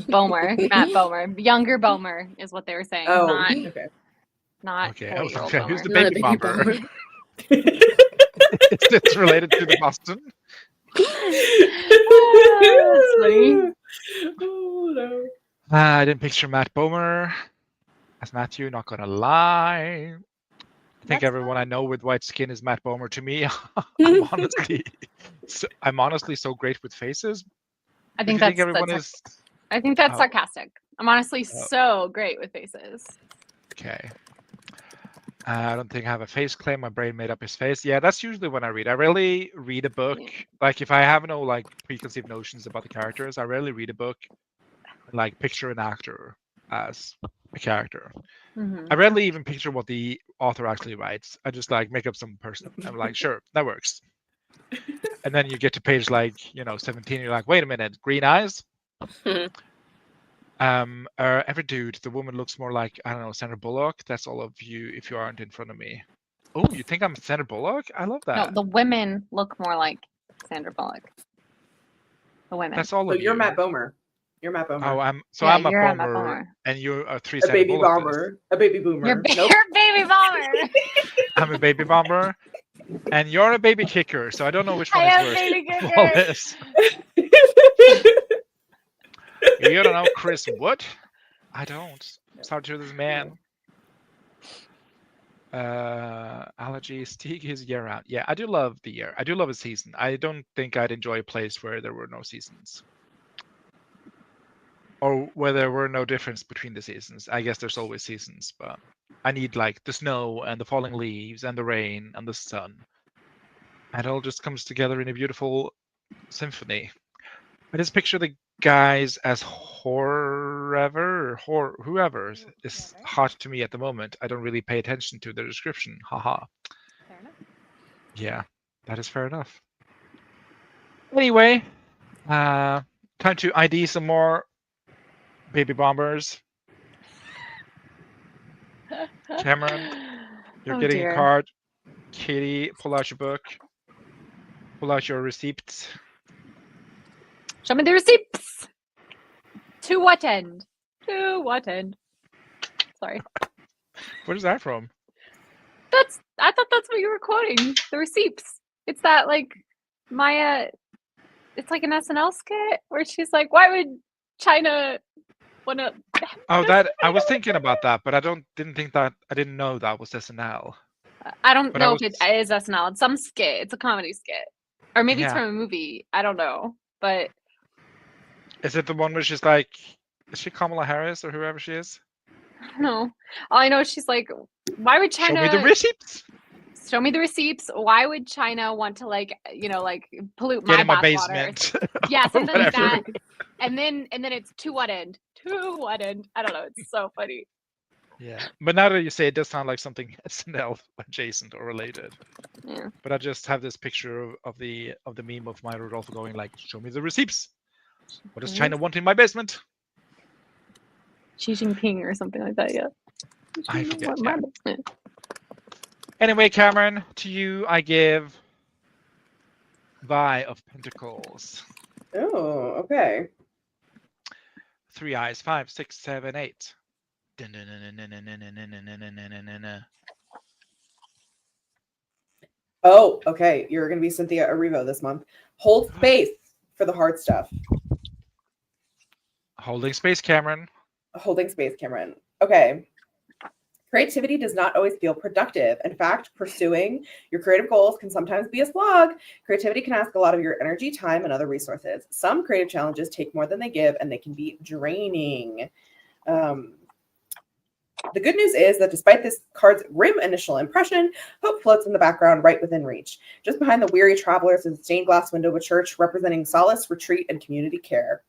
Bomer, Matt Bomer, younger Bomer is what they were saying. Oh, okay. Not Okay, I was 40-year-old okay. Bomer. Who's the Not a baby baby bomber? bomber. It's related to the Boston. That's funny. Oh, no. I didn't picture Matt Bomer as Matthew, not gonna lie. I think everyone I know with white skin is Matt Bomer to me. I'm honestly so great with faces. I think If you that's everyone is I think that's Oh. sarcastic. I'm honestly so great with faces. okay. I don't think I have a face claim. My brain made up his face. Yeah, that's usually when I read. I rarely read a book. Like if I have no like preconceived notions about the characters, I rarely read a book and like picture an actor as a character. I rarely even picture what the author actually writes. I just like make up some person. I'm like, sure, that works. And then you get to page like 17. You're like, wait a minute, green eyes. Every dude, the woman looks more like I don't know Sandra Bullock. That's all of you if you aren't in front of me. Oh, you think I'm Sandra Bullock? I love No, that. the women look more like Sandra Bullock. The women. That's all So of you're you. Matt Bomer. You're Matt Bomer. Oh, I'm Yeah, I'm a you're a Matt bomber, Bomer. and you're a three a Sandra baby Bullock. bomber. A baby boomer. You're, Nope. you're a baby bomber. I'm a baby bomber, and you're a baby kicker. So I don't know which one I is am worse. baby All kicker. this. You don't know Chris Wood? I don't. Start to this man. Allergies. Teague is year round. Yeah, I do love the year. I do love a season. I don't think I'd enjoy a place where there were no seasons. Or where there were no difference between the seasons. I guess there's always seasons, but I need like the snow and the falling leaves and the rain and the sun. And it all just comes together in a beautiful symphony. I just picture the guys as whoever is hot to me at the moment. I don't really pay attention to the description. Haha. Fair enough. Yeah, that is fair enough. Anyway, time to ID some more baby bombers. Cameron, you're Oh, getting dear. a card. Katie, pull out your book. Pull out your receipts. Show me the receipts. To what end? To what end? Sorry. Where's that from? I thought that's what you were quoting. The receipts. It's that like Maya. It's like an SNL skit where she's like, "Why would China want to?" Oh, that I was thinking about that, but I didn't know that was SNL. I don't But know I if it was- is SNL. It's some skit. It's a comedy skit, or maybe it's Yeah. from a movie. I don't know, but Is it the one where she's like, is she Kamala Harris or whoever she is? I don't know. All I know is she's like, "Why would China Show me the receipts. show me the receipts? Why would China want to like pollute Get my in my bathwater?" basement. Yeah, or something like whatever. that. And then it's to what end? To what end? I don't know. It's so funny. Yeah, but now that you say it, does sound like something SNL adjacent or related. Yeah. But I just have this picture of the meme of Maya Rudolph going like, "Show me the receipts. What does China want in my basement?" Xi Jinping or something like that. Yeah. I forget. What Yeah. my basement. Anyway, Cameron, to you I give Vi of Pentacles. Oh, okay. 3 eyes. 5, 6, 7, 8. Oh, okay. You're gonna be Cynthia Erivo this month. Hold space for the hard stuff. Holding space, Cameron. Holding space, Cameron. Okay. Creativity does not always feel productive. In fact, pursuing your creative goals can sometimes be a slog. Creativity can ask a lot of your energy, time, and other resources. Some creative challenges take more than they give, and they can be draining. The good news is that despite this card's grim initial impression, hope floats in the background right within reach. Just behind the weary travelers is a stained glass window of a church representing solace, retreat, and community care.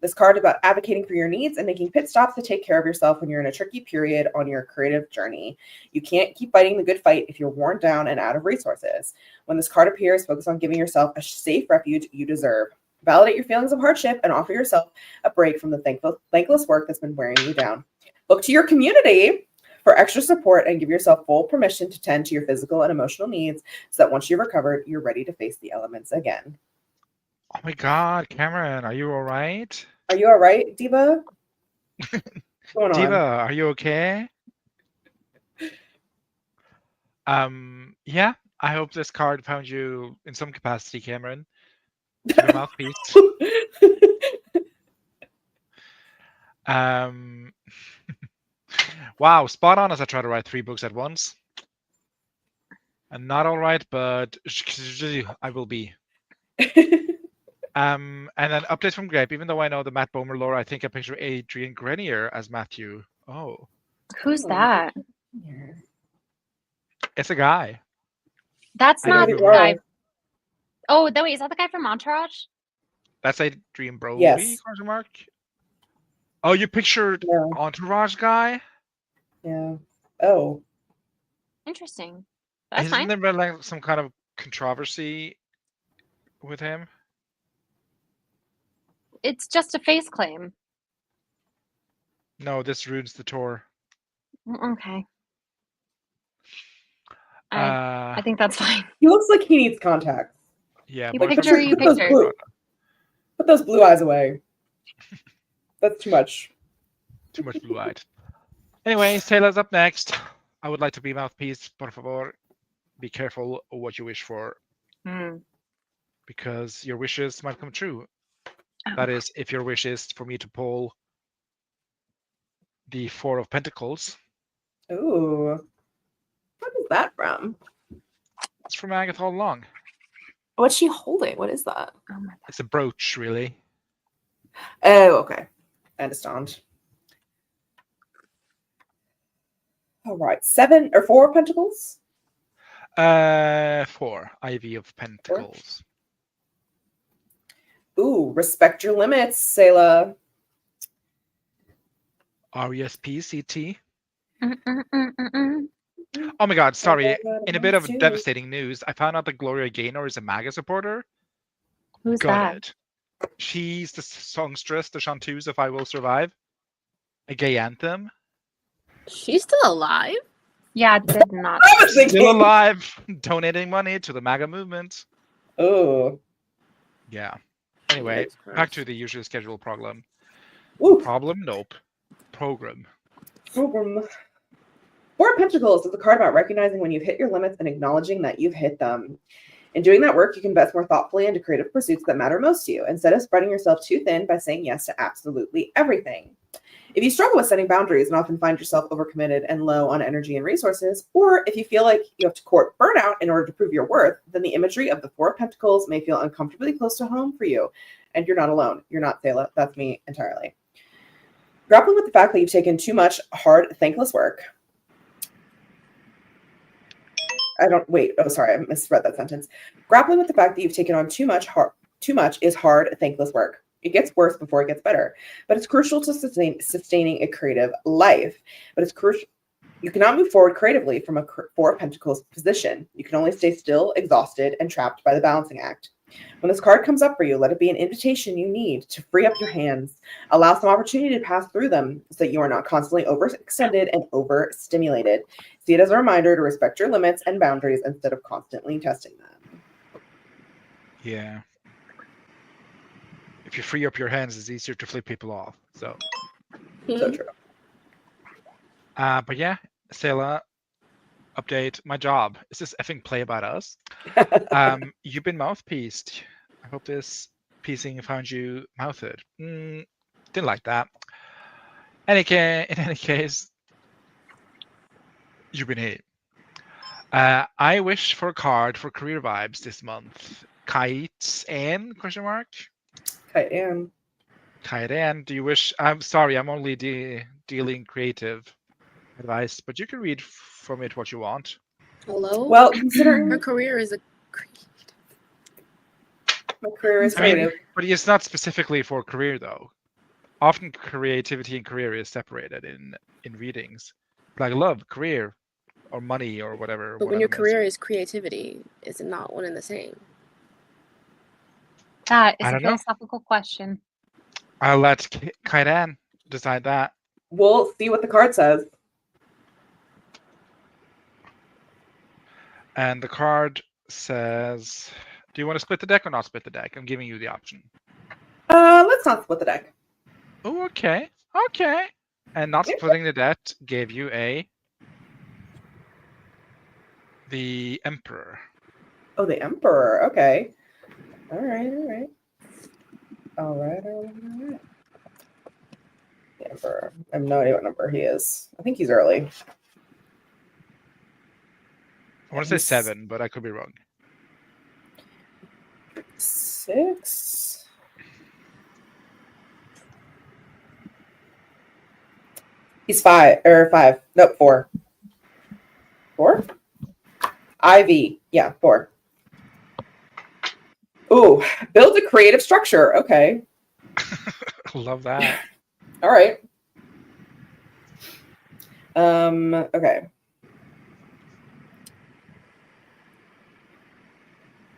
This card is about advocating for your needs and making pit stops to take care of yourself when you're in a tricky period on your creative journey. You can't keep fighting the good fight if you're worn down and out of resources. When this card appears, focus on giving yourself a safe refuge you deserve. Validate your feelings of hardship and offer yourself a break from the thankless work that's been wearing you down. Look to your community for extra support and give yourself full permission to tend to your physical and emotional needs so that once you've recovered, you're ready to face the elements again. Oh my God, Cameron, are you all right? Are you all right, Diva? What's going Diva, on? are you okay? Yeah, I hope this card found you in some capacity, Cameron. Your mouthpiece. Wow, spot on as I try to write 3 books at once. And not all right, but I will be. And then updates from Grape. Even though I know the Matt Bomer lore, I think I picture Adrian Grenier as Matthew. Oh, Who's that? it's a guy. That's I know not who the it guy. is. Oh, wait, is that the guy from Entourage? That's Adrian Brody? Yes. Question mark. Oh, you pictured Yeah. Entourage guy? Yeah. Oh. Interesting. That's Isn't fine. there been like some kind of controversy with him? It's just a face claim. No, this ruins the tour. Okay. I think that's fine. He looks like he needs contacts. Yeah, You but picture, you picture. Put those blue eyes away. That's too much. Too much blue-eyed. Anyway, Taylor's up next. I would like to be mouthpiece, por favor. Be careful of what you wish for, because your wishes might come true. Oh. That is, if your wish is for me to pull the Four of Pentacles. Ooh. What is that from? It's from Agatha all along. What's she holding? What is that? Oh my It's a brooch, really. Oh, okay. I understand. All right. 4 of Pentacles? 4. Ivy of Pentacles. Ooh, respect your limits, Selah. RESPCT. God. Oh my god, sorry. In a bit of devastating news, I found out that Gloria Gaynor is a MAGA supporter. Who's Got that? it. She's the songstress, the chanteuse of I Will Survive. A gay anthem. She's still alive? Yeah, did not. I was thinking. Still alive, donating money to the MAGA movement. Oh. Yeah. Anyway, Jesus Christ. back to the usual scheduled problem. Ooh. Problem? Nope. Program. Program. 4 of Pentacles is a card about recognizing when you've hit your limits and acknowledging that you've hit them. In doing that work, you can invest more thoughtfully into creative pursuits that matter most to you, instead of spreading yourself too thin by saying yes to absolutely everything. If you struggle with setting boundaries and often find yourself overcommitted and low on energy and resources, or if you feel like you have to court burnout in order to prove your worth, then the imagery of the 4 of Pentacles may feel uncomfortably close to home for you. And you're not alone. You're not, Selah. That's me entirely. Grappling with the fact that you've taken too much hard, thankless work. I misread that sentence. Grappling with the fact that you've taken on too much is hard, thankless work. It gets worse before it gets better, but it's crucial to sustaining a creative life. But it's crucial. You cannot move forward creatively from a 4 of Pentacles position. You can only stay still, exhausted, and trapped by the balancing act. When this card comes up for you, let it be an invitation you need to free up your hands. Allow some opportunity to pass through them so that you are not constantly overextended and overstimulated. See it as a reminder to respect your limits and boundaries instead of constantly testing them. Yeah. If you free up your hands, it's easier to flip people off. So So true. but yeah, Selah, update. My job is this effing play about us. You've been mouthpieced. I hope this piecing found you mouthed. Didn't like that. In any case, you've been hit. I wish for a card for career vibes this month. Kite Ann? Question mark. Kite Ann. Kite Ann, do you wish? I'm sorry, I'm only dealing creative advice, but you can read from it what you want. Hello? Well, considering Her career is a my career is I mean, creative. but it's not specifically for career though. Often creativity and career is separated in readings, like love, career, or money, or whatever. But when your career is creativity, is it not one and the same? That is I a don't know. philosophical question. I'll let Kite Ann decide that. We'll see what the card says. And the card says, do you want to split the deck or not split the deck? I'm giving you the option. Let's not split the deck. Oh, okay. Okay. And not splitting the deck gave you the Emperor. Oh, the Emperor. Okay. All right. The Emperor. I have no idea what number he is. I think he's early. I want to say 7, but I could be wrong. 6. He's 5. Nope, 4. 4? Ivy. Yeah, 4. Ooh, build a creative structure. Okay. Love that. All right. Okay.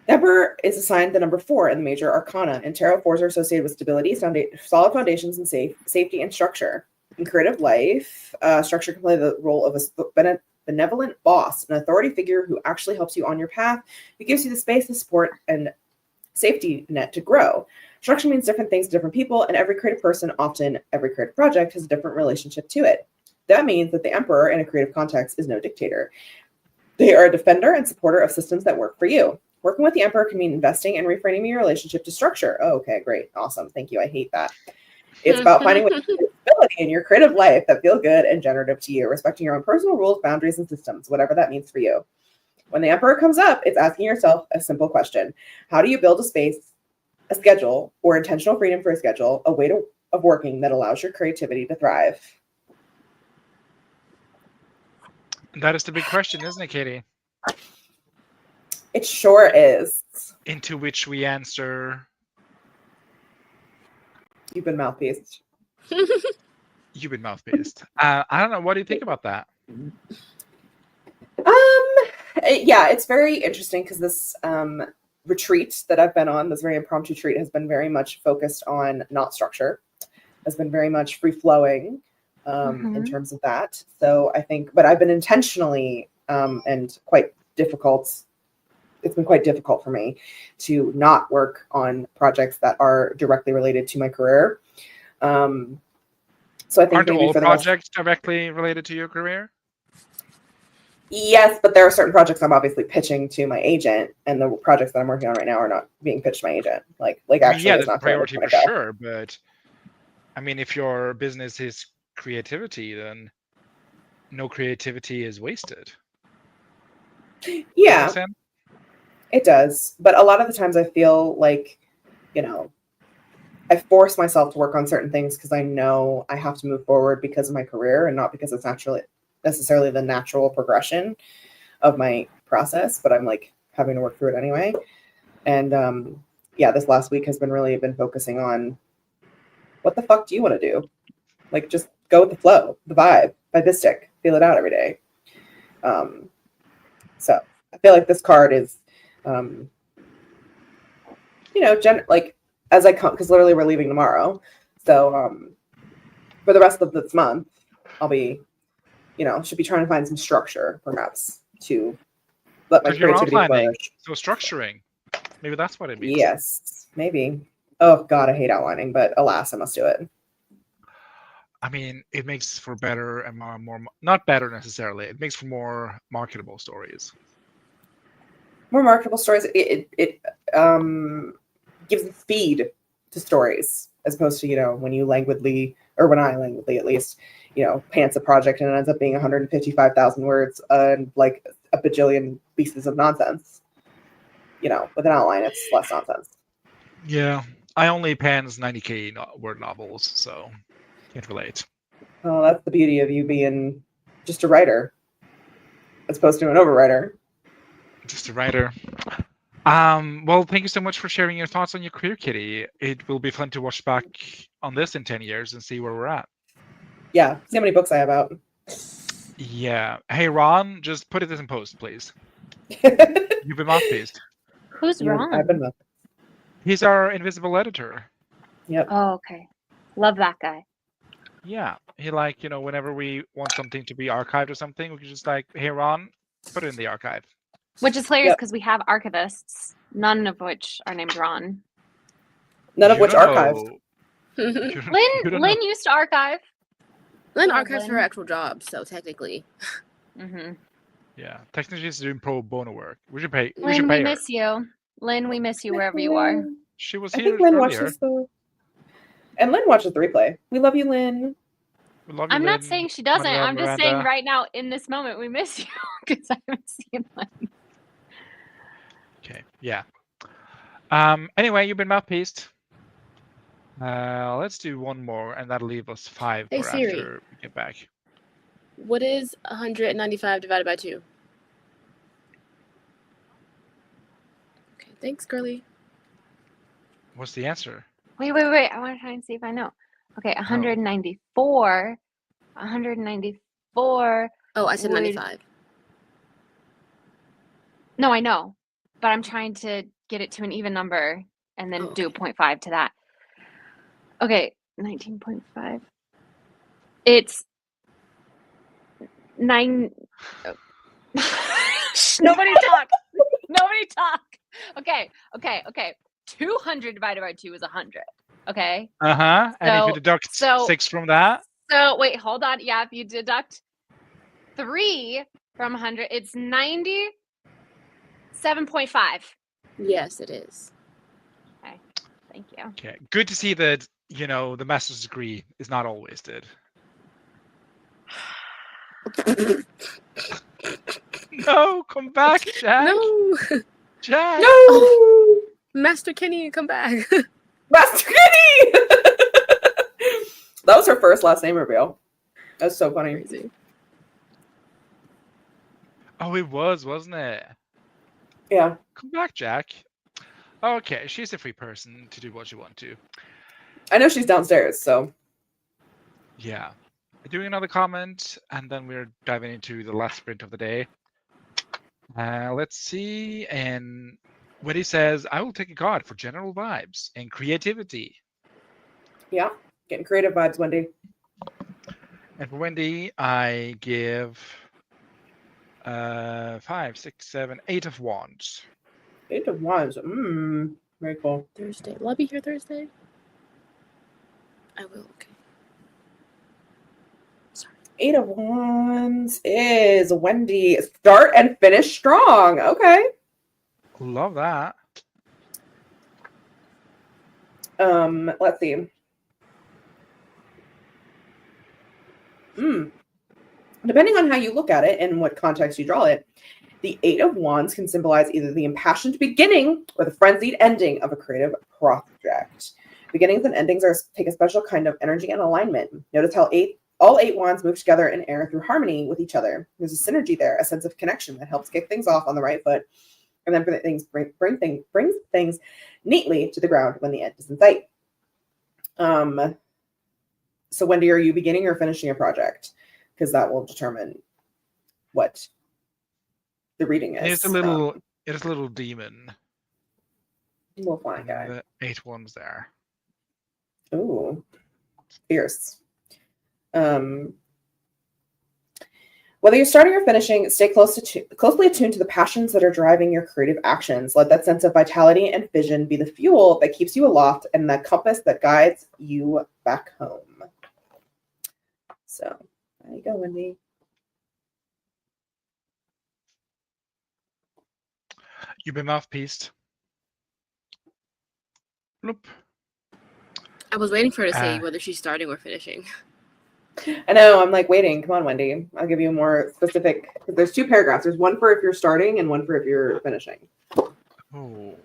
Emperor is assigned the number 4 in the major arcana, and tarot 4s are associated with stability, solid foundations, and safety and structure. In creative life, structure can play the role of a benevolent boss, an authority figure who actually helps you on your path, who gives you the space, the support, and safety net to grow. Structure means different things to different people, and every creative person, often every creative project, has a different relationship to it. That means that the emperor in a creative context is no dictator. They are a defender and supporter of systems that work for you. Working with the emperor can mean investing and reframing your relationship to structure. Oh, okay, great. Awesome. Thank you. I hate that. It's about finding ways of stability in your creative life that feel good and generative to you, respecting your own personal rules, boundaries, and systems, whatever that means for you. When the emperor comes up, it's asking yourself a simple question. How do you build a space, a schedule, or intentional freedom for a schedule, a way of working that allows your creativity to thrive? That is the big question, isn't it, Katie? It sure is. Into which we answer, You've been mouthpieced. you've been mouth-based. I don't know. What do you think about that? Yeah, it's very interesting because this retreat that I've been on, this very impromptu retreat, has been very much focused on not structure, has been very much free-flowing in terms of that. So I think, but I've been intentionally and quite difficult. It's been quite difficult for me to not work on projects that are directly related to my career. So I think Aren't maybe all for the projects directly related to your career? Yes, but there are certain projects I'm obviously pitching to my agent, and the projects that I'm working on right now are not being pitched to my agent. Like I mean, actually, yeah, it's that's a not where priority it's for gonna go. sure. But I mean, if your business is creativity, then no creativity is wasted. Does that Yeah, make sense? it does. But a lot of the times I feel like, you know, I force myself to work on certain things because I know I have to move forward because of my career and not because it's necessarily the natural progression of my process, but I'm like having to work through it anyway. And yeah, this last week has been focusing on what the fuck do you want to do? Like just go with the flow, the vibe, vibistic, feel it out every day. So I feel like this card is, like as I come, because literally we're leaving tomorrow. So for the rest of this month, I'll be, should be trying to find some structure perhaps to let my Because you're creativity outlining, flourish. so structuring. Maybe that's what it means. Yes, maybe. Oh God, I hate outlining, but alas, I must do it. I mean, it makes for better and more not better necessarily. It makes for more marketable stories. More marketable stories. It gives speed to stories as opposed to when you languidly, or when I languidly at least, pants a project and it ends up being 155,000 words and like a bajillion pieces of nonsense. With an outline, it's less nonsense. Yeah, I only pans 90K word novels, so can't relate. Oh, that's the beauty of you being just a writer as opposed to an overwriter. Just a writer. Well, thank you so much for sharing your thoughts on your career, Kitty. It will be fun to watch back on this in 10 years and see where we're at. Yeah, see how many books I have out. Yeah. Hey, Ron, just put it in post, please. You've been mouthpieced. Who's Ron? I've been He's our invisible editor. Yep. Oh, okay. Love that guy. Yeah. He whenever we want something to be archived or something, we can just hey, Ron, put it in the archive. Which is hilarious Yep. because we have archivists, none of which are named Ron. None of which archived. Lynn used to archive. Lynn Oh, archives her Lynn. actual job, so technically. Mm-hmm. Yeah. Technically, she's doing pro bono work. We should pay. Lynn, we miss you. Lynn, we miss you wherever you are. She was I here think Lynn earlier. watches and Lynn watches the replay. We love you, Lynn. We love you, I'm not Lynn, saying she doesn't. Manuel, I'm just Miranda. saying right now in this moment we miss you because I haven't seen Lynn. Okay. Yeah. Anyway, you've been mouthpieced. Let's do one more, and that'll leave us 5 Hey, for Siri. after we get back. What is 195 divided by 2? Okay, thanks, girly. What's the answer? Wait. I want to try and see if I know. Okay, 194. 194. Oh, I said would- 95. No, I know. But I'm trying to get it to an even number and then Oh, do okay. 0.5 to that. Okay, 19.5. It's 9. Nobody talk. Nobody talk. Okay. 200 divided by 2 is 100. Okay. And if you So- deduct so- 6 from that, So wait, hold on. Yeah, if you deduct 3 from 100, it's 97.5. Yes, it is. Thank you. okay, good to see that the master's degree is not all wasted. No, come back, Jack. No, Jack. No, Master Kenny, come back. Master Kitty. That was her first last name reveal. That's so funny. Crazy. Oh, it was, wasn't it? Yeah. Come back, Jack. Okay, she's a free person to do what she wants to. I know she's downstairs, so Yeah. Doing another comment, and then we're diving into the last sprint of the day. Let's see. And Wendy says, I will take a card for general vibes and creativity. yeah. Getting creative vibes, Wendy. And for Wendy, I give 5, 6, 7, 8 of wands. 8 of Wands. Very cool. Thursday. Will I be here Thursday? I will. Okay. 8 of Wands is Wendy. Start and finish strong. Okay. Love that. Let's see. Depending on how you look at it and what context you draw it, the 8 of Wands can symbolize either the impassioned beginning or the frenzied ending of a creative project. Beginnings and endings take a special kind of energy and alignment. Notice how all 8 wands move together in air through harmony with each other. There's a synergy there, a sense of connection that helps kick things off on the right foot, and then brings things neatly to the ground when the end is in sight. So Wendy, are you beginning or finishing a project? Because that will determine what the reading is. It is a little demon. Little flying guy. The 8 wands there. Ooh, fierce. Whether you're starting or finishing, stay closely attuned to the passions that are driving your creative actions. Let that sense of vitality and vision be the fuel that keeps you aloft and the compass that guides you back home. So, there you go, Wendy. You've been mouthpieced. Bloop. I was waiting for her to say Ah. whether she's starting or finishing. I know, I'm like waiting. Come on, Wendy. I'll give you a more specific. There's 2 paragraphs. There's one for if you're starting and one for if you're finishing. Oh.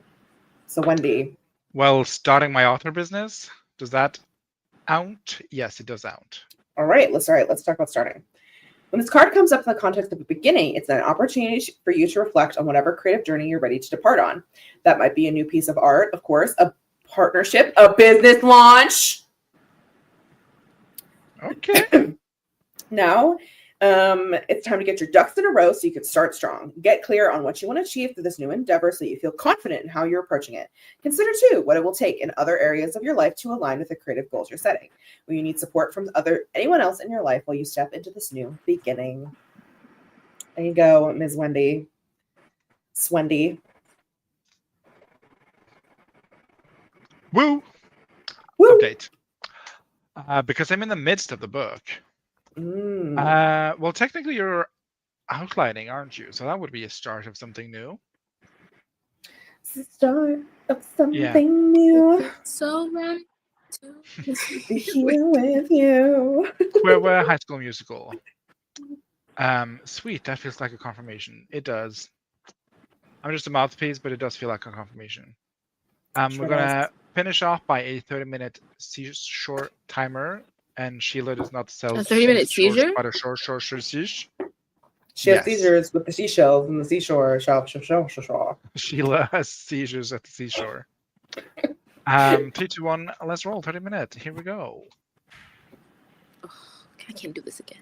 So, Wendy. Well, starting my author business, does that count? Yes, it does count. All right, let's talk about starting. When this card comes up in the context of a beginning, it's an opportunity for you to reflect on whatever creative journey you're ready to depart on. That might be a new piece of art, of course, a partnership, a business launch. Okay. Now, it's time to get your ducks in a row so you can start strong. Get clear on what you want to achieve through this new endeavor so you feel confident in how you're approaching it. Consider, too, what it will take in other areas of your life to align with the creative goals you're setting. Will you need support from anyone else in your life while you step into this new beginning? There you go, Ms. Wendy. Swendy. Woo! Woo! Update. Because I'm in the midst of the book. Mm. Well, technically you're outlining, aren't you? So that would be a start of something new. It's the start of something new. So right. Be here with you. We're High School Musical. Sweet. That feels like a confirmation. It does. I'm just a mouthpiece, but it does feel like a confirmation. Sure We're gonna finish off by a 30-minute seashore timer, and Sheila does not sell A 30-minute seashores, seizure? but a short seash. She has Yes. seizures with the seashells and the seashore. Sheila has seizures at the seashore. 3, 2, 1. Let's roll 30 minutes. Here we go. Oh, I can't do this again.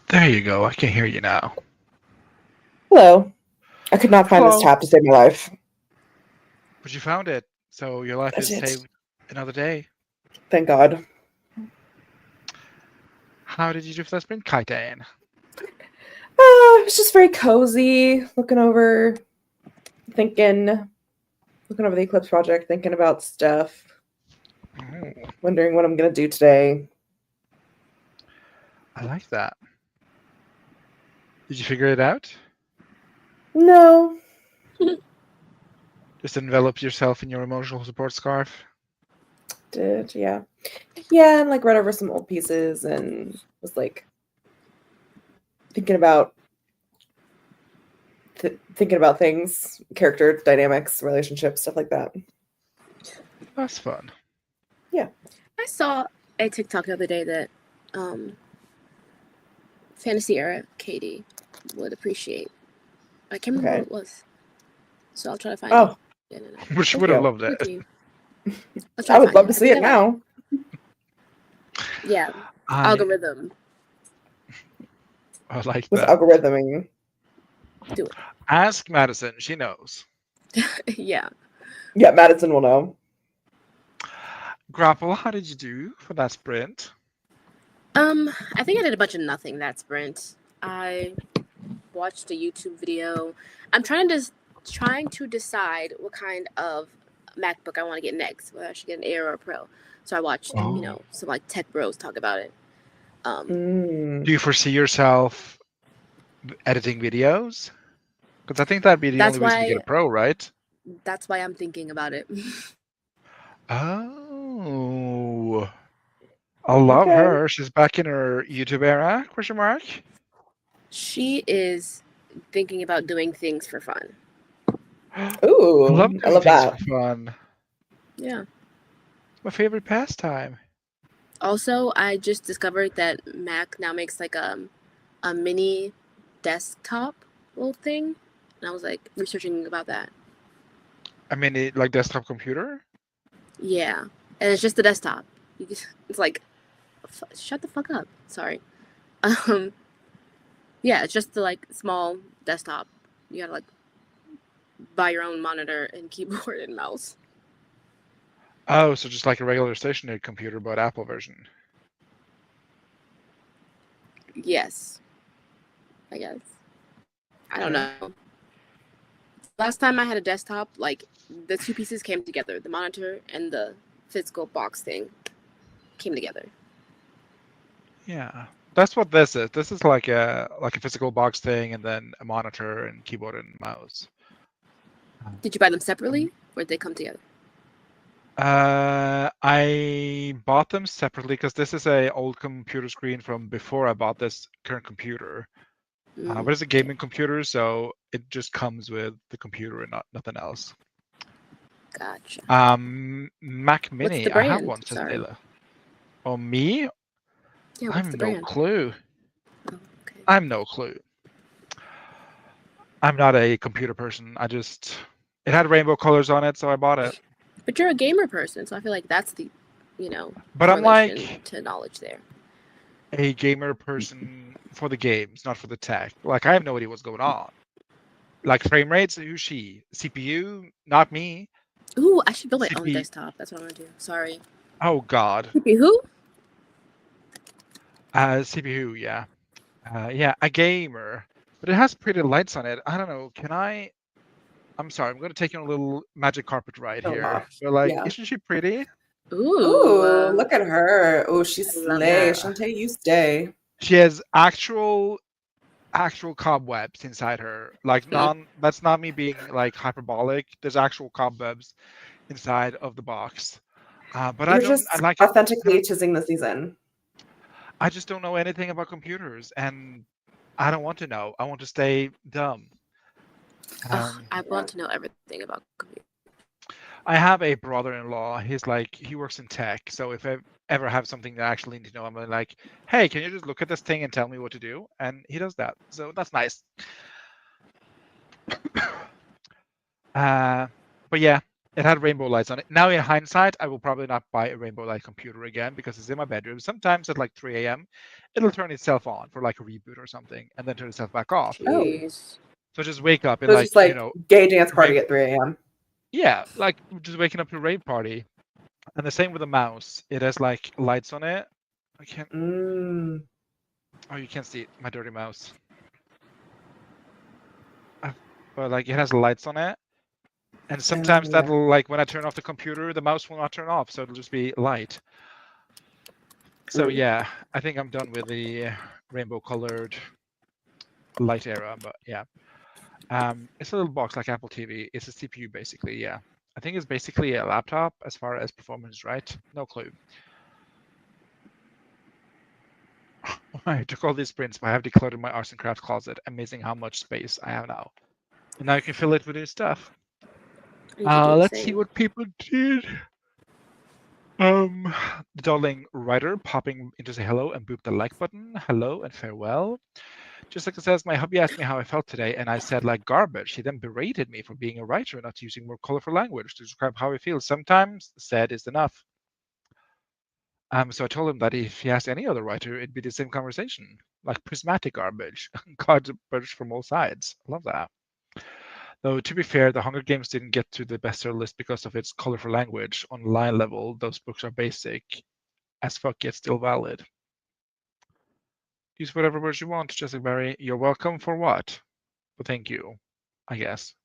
There you go. I can hear you now. Hello. I could not find this Hello. tab to save my life. But you found it, so your life I is did. saved another day. Thank God. How did you do for that sprint, Kaitan? It was just very cozy, looking over the Eclipse project, thinking about stuff, Oh, wondering what I'm going to do today. I like that. Did you figure it out? No. Just envelop yourself in your emotional support scarf? Did, yeah. Yeah, and like read over some old pieces and was like thinking about things, character dynamics, relationships, stuff like that. That's fun. I saw a TikTok the other day that Fantasy Era Katie would appreciate. I can't remember Okay. what it was. So I'll try to find Oh, it. Which Thank would have you. loved it. Thank you. I'll try I would find love to see I it think I have now. Yeah, I algorithm. like With that. algorithming. Do Ask Madison. She knows. it. Yeah. Yeah, Madison will know. Grapple, how did you do for that sprint? I think I did a bunch of nothing that sprint. I watched a YouTube video. I'm trying to decide what kind of MacBook I want to get next, whether I should get an Air or a Pro. So I watched, Oh. some like tech bros talk about it. Do you foresee yourself editing videos? Because I think that'd be the That's only reason to get a why pro, right? that's why I'm thinking about it. Oh. I love Okay. her. She's back in her YouTube era, question mark. She is thinking about doing things for fun. Ooh, I love I doing love things that. for fun. Yeah. It's my favorite pastime. Also, I just discovered that Mac now makes like a mini desktop little thing, and I was like researching about that. I mean, like desktop computer? Yeah, and it's just the desktop. It's like, shut the fuck up. Sorry. Yeah, it's just the like small desktop. You gotta like buy your own monitor and keyboard and mouse. Oh, so just like a regular stationary computer, but Apple version. Yes, I guess. I don't Okay. know. Last time I had a desktop, like the two pieces came together. The monitor and the physical box thing came together. Yeah. That's what this is. This is like a physical box thing and then a monitor and keyboard and mouse. Did you buy them separately or did they come together? I bought them separately because this is a old computer screen from before I bought this current computer. But it's a gaming computer, so it just comes with the computer and nothing else. Gotcha. Mac What's Mini, the I have brand? one, says Sorry. Layla. Oh, me? Yeah, I what's have the no brand? clue. Oh, okay. I have no clue. I'm not a computer person. It had rainbow colors on it, so I bought it. But you're a gamer person, so I feel like that's the, But I'm correlation like to knowledge there. a gamer person for the games, not for the tech. Like, I have no idea what's going on. Like frame rates, who's she? CPU, not me. Ooh, I should build my own CPU. desktop. That's what I'm gonna do. Sorry. Oh God. CPU who? CPU, yeah. Yeah, a gamer. But it has pretty lights on it. I don't know. I'm sorry, I'm gonna take you on a little magic carpet ride Oh, here. gosh. But like, Yeah. isn't she pretty? Ooh. Look at her. Oh, she's I love slay. that. Shantae, you stay. She has actual cobwebs inside her. Like that's not me being like hyperbolic. There's actual cobwebs inside of the box. But You're just authentically choosing the season. I just don't know anything about computers, and I don't want to know. I want to stay dumb. I want to know everything about computers. I have a brother-in-law. He works in tech. So if I ever have something that I actually need to know, I'm like, hey, can you just look at this thing and tell me what to do? And he does that. So that's nice. But yeah, it had rainbow lights on it. Now, in hindsight, I will probably not buy a rainbow light computer again because it's in my bedroom. Sometimes at like 3 a.m., it'll turn itself on for like a reboot or something, and then turn itself back off. Jeez. So just wake up and So it's just like gay dance party rain- at 3 a.m. yeah, like just waking up to a rave party. And the same with the mouse. It has like lights on it. I can't. Mm. Oh, you can't see it. My dirty mouse. But like it has lights on it, and sometimes yeah. that'll like when I turn off the computer, the mouse will not turn off, so it'll just be light. So Mm. yeah, I think I'm done with the rainbow colored light era. But yeah, it's a little box like Apple TV. It's a CPU basically. Yeah, I think it's basically a laptop as far as performance, right? No clue. I took all these prints, but I have decluttered my arts and crafts closet. Amazing how much space I have now. And now you can fill it with new stuff. I need to do the Let's see same. what people did. The darling writer popping in to say hello and boop the like button. Hello and farewell. Just like it says, my hubby asked me how I felt today, and I said like garbage. He then berated me for being a writer and not using more colorful language to describe how I feel. Sometimes said is enough. So I told him that if he asked any other writer, it'd be the same conversation, like prismatic garbage, garbage from all sides. I love that. Though to be fair, The Hunger Games didn't get to the bestseller list because of its colorful language. On line level, those books are basic as fuck yet still valid. Use whatever words you want, Jessica Barry. You're welcome for what? But thank you, I guess.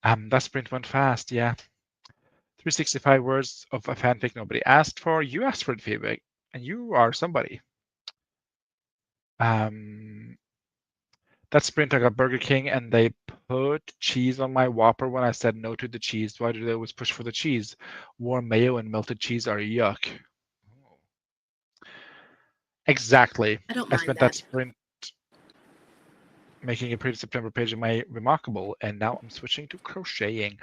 That sprint went fast, yeah. 365 words of a fanfic nobody asked for. You asked for the feedback, and you are somebody. That sprint I got Burger King, and they put cheese on my Whopper when I said no to the cheese. Why do they always push for the cheese? Warm mayo and melted cheese are yuck. Exactly. I don't I mind spent that. that sprint making a pretty September page of my Remarkable, and now I'm switching to crocheting.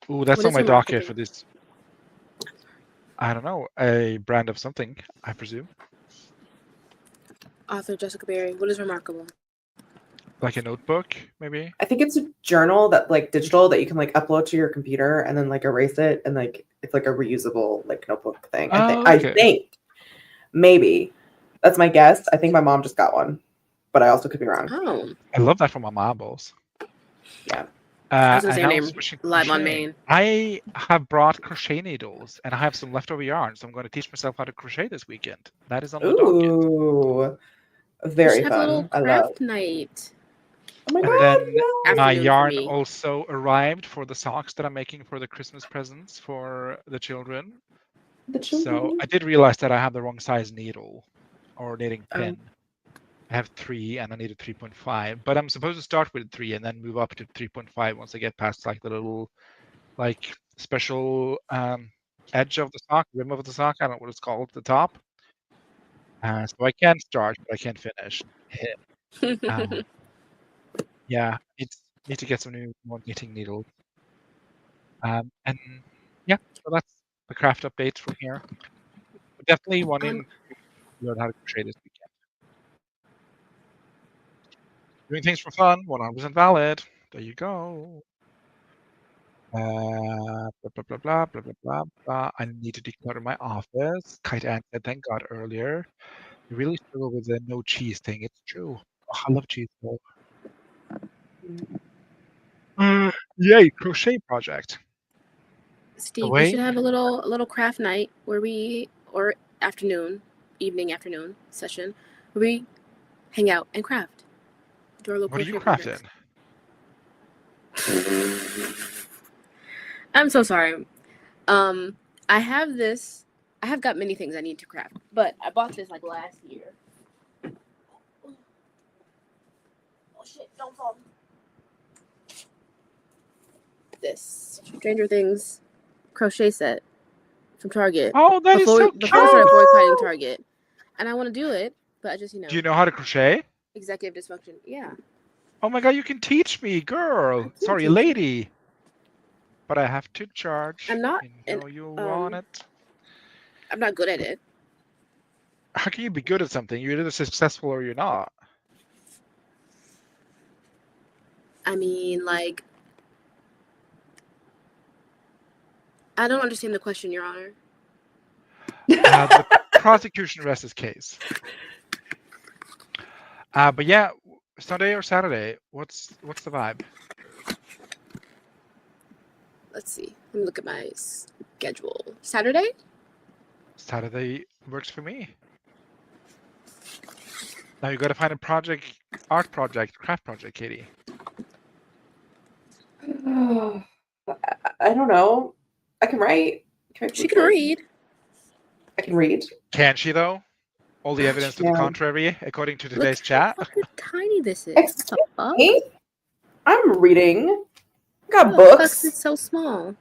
Ooh, that's What on is my docket Remarkable? for this. I don't know, a brand of something, I presume. Author Jessica Barry. What is Remarkable? Like a notebook, maybe? I think it's a journal that like digital that you can like upload to your computer and then like erase it, and like it's like a reusable like notebook thing. Oh, I okay. think maybe that's my guess. I think my mom just got one, but I also could be wrong. Oh. I love that for my marbles. Yeah. I was gonna say and her now name switching to live on crocheting. Maine. I have brought crochet needles, and I have some leftover yarn, so I'm going to teach myself how to crochet this weekend. That is on the docket. Ooh, We very should have a little fun. I love. craft night. Oh my And god! then no. my Afternoon for yarn me. also arrived for the socks that I'm making for the Christmas presents for the children. The So children. I did realize that I have the wrong size needle or knitting Oh. pin. I have 3 and I need a 3.5, but I'm supposed to start with 3 and then move up to 3.5 once I get past like the little like special edge of the sock, rim of the sock. I don't know what it's called, the top. So I can start, but I can't finish. Yeah, need to get some new more knitting needles. And yeah, so that's the craft update from here. Definitely wanting to learn how to crochet this weekend. Doing things for fun, 100% valid. There you go. Blah, blah, blah, blah, blah, blah, blah, blah. I need to declutter my office. Kite Ann said, thank God earlier. You really struggle with the no cheese thing. It's true. Oh, I love cheese though. Yay, crochet project. Steve, we should have a little craft night where or evening afternoon session where we hang out and craft. Do our little What are you crochet crafting? projects. I'm so sorry. I have got many things I need to craft, but I bought this like last year. Oh shit, don't fall. This Stranger Things crochet set from Target. Oh, that is so cute. Before I started boycotting Target. And I want to do it, but I just, Do you know how to crochet? Executive dysfunction. Yeah. Oh my God, you can teach me, girl. Sorry, lady. But I have to charge. I'm not. You know you want it. I'm not good at it. How can you be good at something? You're either successful or you're not. I mean, like, I don't understand the question, Your Honor. The prosecution rests his case. But yeah, Sunday or Saturday, what's the vibe? Let's see. Let me look at my schedule. Saturday? Saturday works for me. Now you got to find a project, art project, craft project, Katie. I don't know. I can write. She can read. I can read. Can she though? All the evidence to the Yeah. contrary, according to Look today's how chat. fucking tiny this is. Excuse What the fuck? me? I'm reading. I got How the fuck books. is it so small?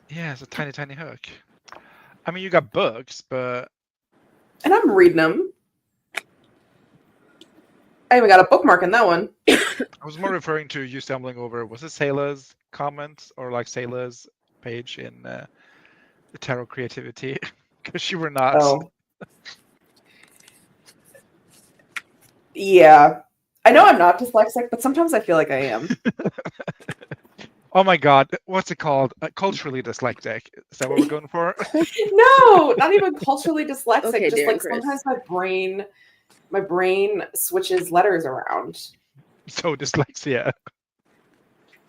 Yeah, it's a tiny, tiny hook. I mean, you got books, but And I'm reading them. I even got a bookmark in that one. I was more referring to you stumbling over, was it Sayla's comments or like Sayla's page in the Tarot Creativity? Because you were not. Oh. Yeah. I know I'm not dyslexic, but sometimes I feel like I am. Oh my god, what's it called? Culturally dyslexic. Is that what we're going for? No, not even culturally dyslexic. Okay, just Darren like Chris. sometimes my brain switches letters around. So dyslexia.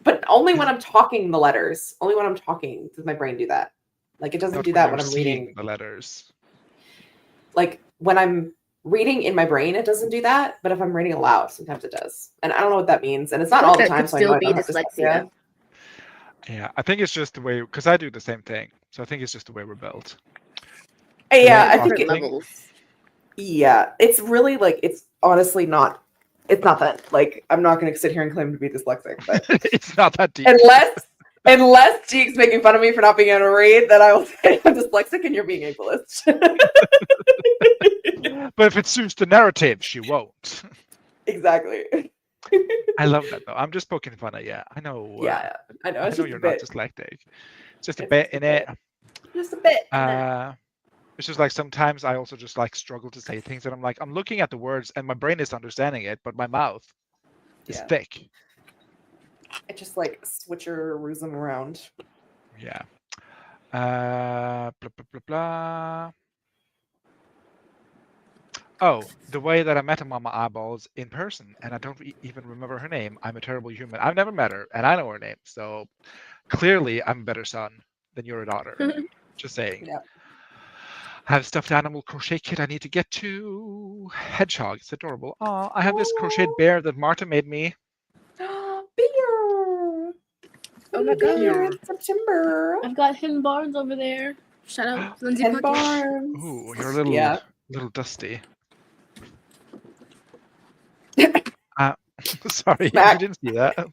But only when I'm talking the letters. Only when I'm talking does my brain do that. Like it doesn't Not do that you're when I'm seeing reading. the letters. Like when I'm reading in my brain, it doesn't do that. But if I'm reading aloud, sometimes it does. And I don't know what that means. And it's not all the That time, could so I know still I be don't have dyslexia. Yeah, I think it's just the way, because I do the same thing. So I think it's just the way we're built. Yeah, I Different think Different it, levels. yeah, it's really like it's honestly not. It's not that like I'm not going to sit here and claim to be dyslexic, but It's not that deep. unless Jeek's making fun of me for not being able to read, then I will say I'm dyslexic and you're being ableist. But if it suits the narrative, she won't. Exactly. I love that though. I'm just poking fun at you. I know. Yeah, I know. I It's know just you're a not bit. dyslexic. It's just a It's bit just a in it. Just a bit. It's just like sometimes I also just like struggle to say things that I'm like, I'm looking at the words and my brain is understanding it, but my mouth is Yeah. thick. I just like switcheroos them around. Yeah. Blah, blah, blah, blah. Oh, the way that I met Mama Eyeballs in person, and I don't even remember her name. I'm a terrible human. I've never met her, and I know her name. So clearly, I'm a better son than you're a daughter. Just saying. Yeah. I have a stuffed animal crochet kit I need to get to. Hedgehog, it's adorable. Oh, I have this crocheted bear that Marta made me. Beer. Oh my Beer god. in September. I've got Hen Barnes over there. Shout out Lindsay Ken Puckett. Barnes. Ooh, you're a little Yeah. little dusty. Sorry, Smack. you didn't see that.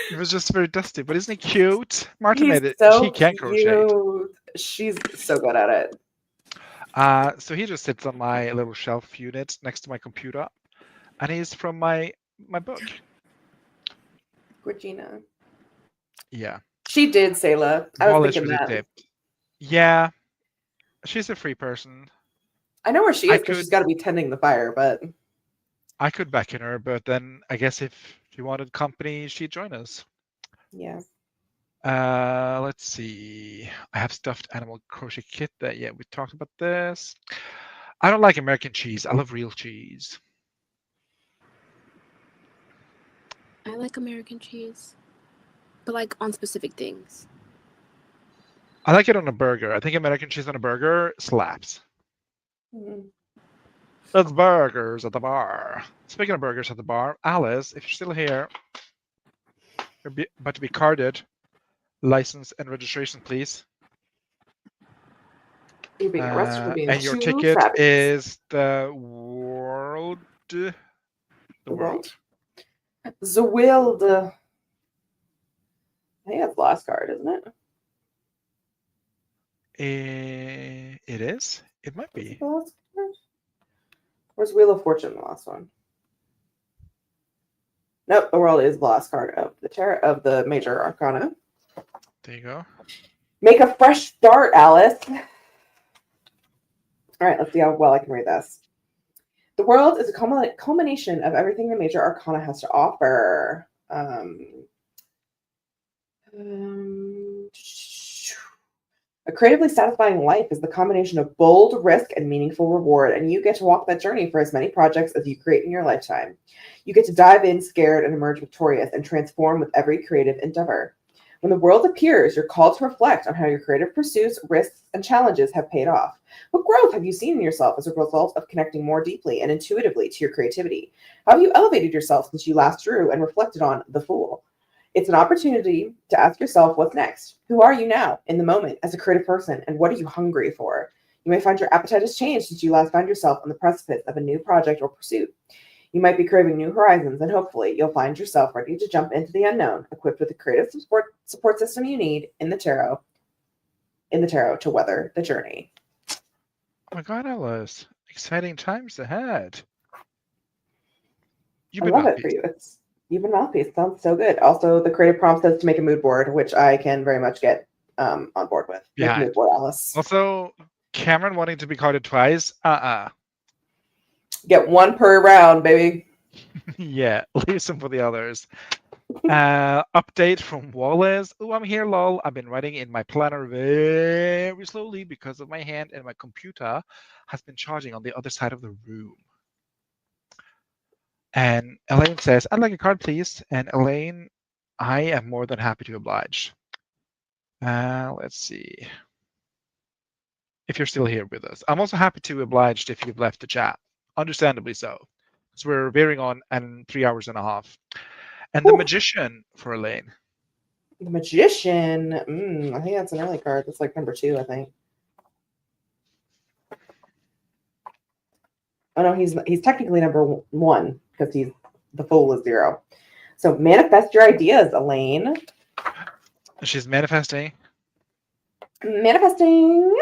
It was just very dusty, but isn't he cute? Marta He's made it. so She can crochet. cute. She's so good at it. So he just sits on my little shelf unit next to my computer, and he's from my book. Regina. Yeah. She did, Sayla. I was Wallace thinking really that. dipped. Yeah, she's a free person. I know where she I is because she's could- got to be tending the fire, but I could back in her, but then I guess if she wanted company, she'd join us. yeah. Let's see. I have stuffed animal crochet kit that, yeah, we talked about this. I don't like American cheese. I love real cheese. I like American cheese, but like on specific things. I like it on a burger. I think American cheese on a burger slaps. Mhm. That's burgers at the bar. Speaking of burgers at the bar, Alice, if you're still here, you're about to be carded. License and registration, please. You're being arrested for being And your too ticket fabulous. is the world. The world. The Wild. I think that's the last card, isn't it? It is. It might Is it be. the last card? Where's Wheel of Fortune, the last one? Nope, the World is the last card of the tarot of the Major Arcana. There you go. Make a fresh start, Alice. All right, let's see how well I can read this. The world is a culmination of everything the Major Arcana has to offer. A creatively satisfying life is the combination of bold risk and meaningful reward, and you get to walk that journey for as many projects as you create in your lifetime. You get to dive in scared and emerge victorious and transform with every creative endeavor. When the world appears, you're called to reflect on how your creative pursuits, risks, and challenges have paid off. What growth have you seen in yourself as a result of connecting more deeply and intuitively to your creativity? How have you elevated yourself since you last drew and reflected on The Fool? It's an opportunity to ask yourself what's next. Who are you now in the moment as a creative person, and what are you hungry for? You may find your appetite has changed since you last found yourself on the precipice of a new project or pursuit. You might be craving new horizons, and hopefully you'll find yourself ready to jump into the unknown, equipped with the creative support system you need in the tarot to weather the journey. Oh my God, Alice. Exciting times ahead. You've I been love it for you. You've been mouthpiece. Sounds so good. Also, the creative prompt says to make a mood board, which I can very much get on board with. Make a mood board, Alice. Also, Cameron wanting to be carded twice. Get one per round, baby. Yeah, leave some for the others. Update from Wallace. Oh, I'm here, lol. I've been writing in my planner very slowly because of my hand, and my computer has been charging on the other side of the room. And Elaine says, I'd like a card, please. And Elaine, I am more than happy to oblige. Let's see. If you're still here with us. I'm also happy to oblige if you've left the chat. Understandably so. Because we're veering on and 3 hours and a half. And the Magician for Elaine. The Magician. I think that's an early card. That's like number 2, I think. Oh no, he's technically number 1 because the Fool is 0. So manifest your ideas, Elaine. She's manifesting. Manifesting.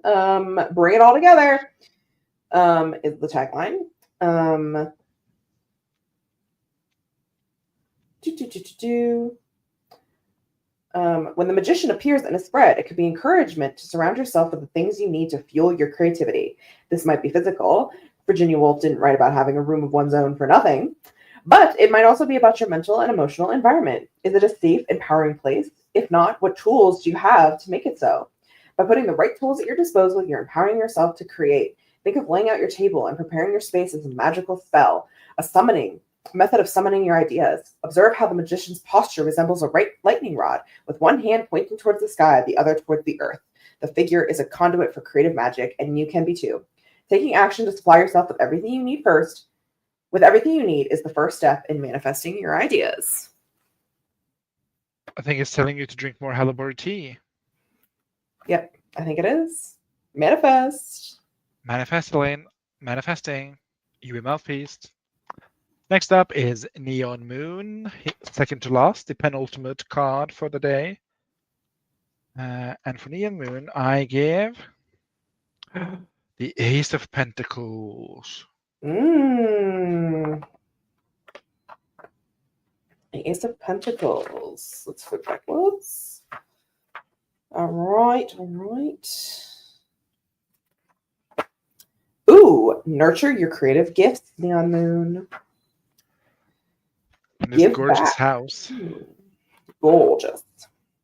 Bring it all together. Is the tagline. When the magician appears in a spread, it could be encouragement to surround yourself with the things you need to fuel your creativity. This might be physical. Virginia Woolf didn't write about having a room of one's own for nothing. But it might also be about your mental and emotional environment. Is it a safe, empowering place? If not, what tools do you have to make it so? By putting the right tools at your disposal, you're empowering yourself to create. Think of laying out your table and preparing your space as a magical spell, a method of summoning your ideas. Observe how the magician's posture resembles a lightning rod, with one hand pointing towards the sky, the other towards the earth. The figure is a conduit for creative magic, and you can be too. Taking action to supply yourself with everything you need is the first step in manifesting your ideas. I think it's telling you to drink more Halliburton tea. Yep, I think it is. Manifest. Manifest, Elaine. Manifesting. You be mouthpiece. Next up is Neon Moon, second to last, the penultimate card for the day. And for Neon Moon, I give the Ace of Pentacles. The Ace of Pentacles. Let's flip backwards. All right. Ooh, nurture your creative gifts, Neon Moon. In this gorgeous house. Gorgeous.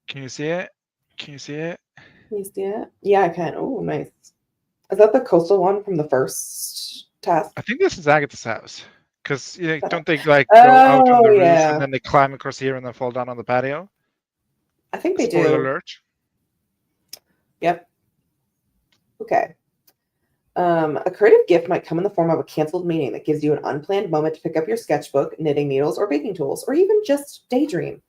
Can you see it? Can you see it? Can you see it? Yeah, I can. Oh, nice. Is that the coastal one from the first task? I think this is Agatha's house. Because don't they go out on the roof and then they climb across here and then fall down on the patio? I think they Spoiler do. alert. Yep. Okay. A creative gift might come in the form of a canceled meeting that gives you an unplanned moment to pick up your sketchbook, knitting needles, or baking tools, or even just daydream.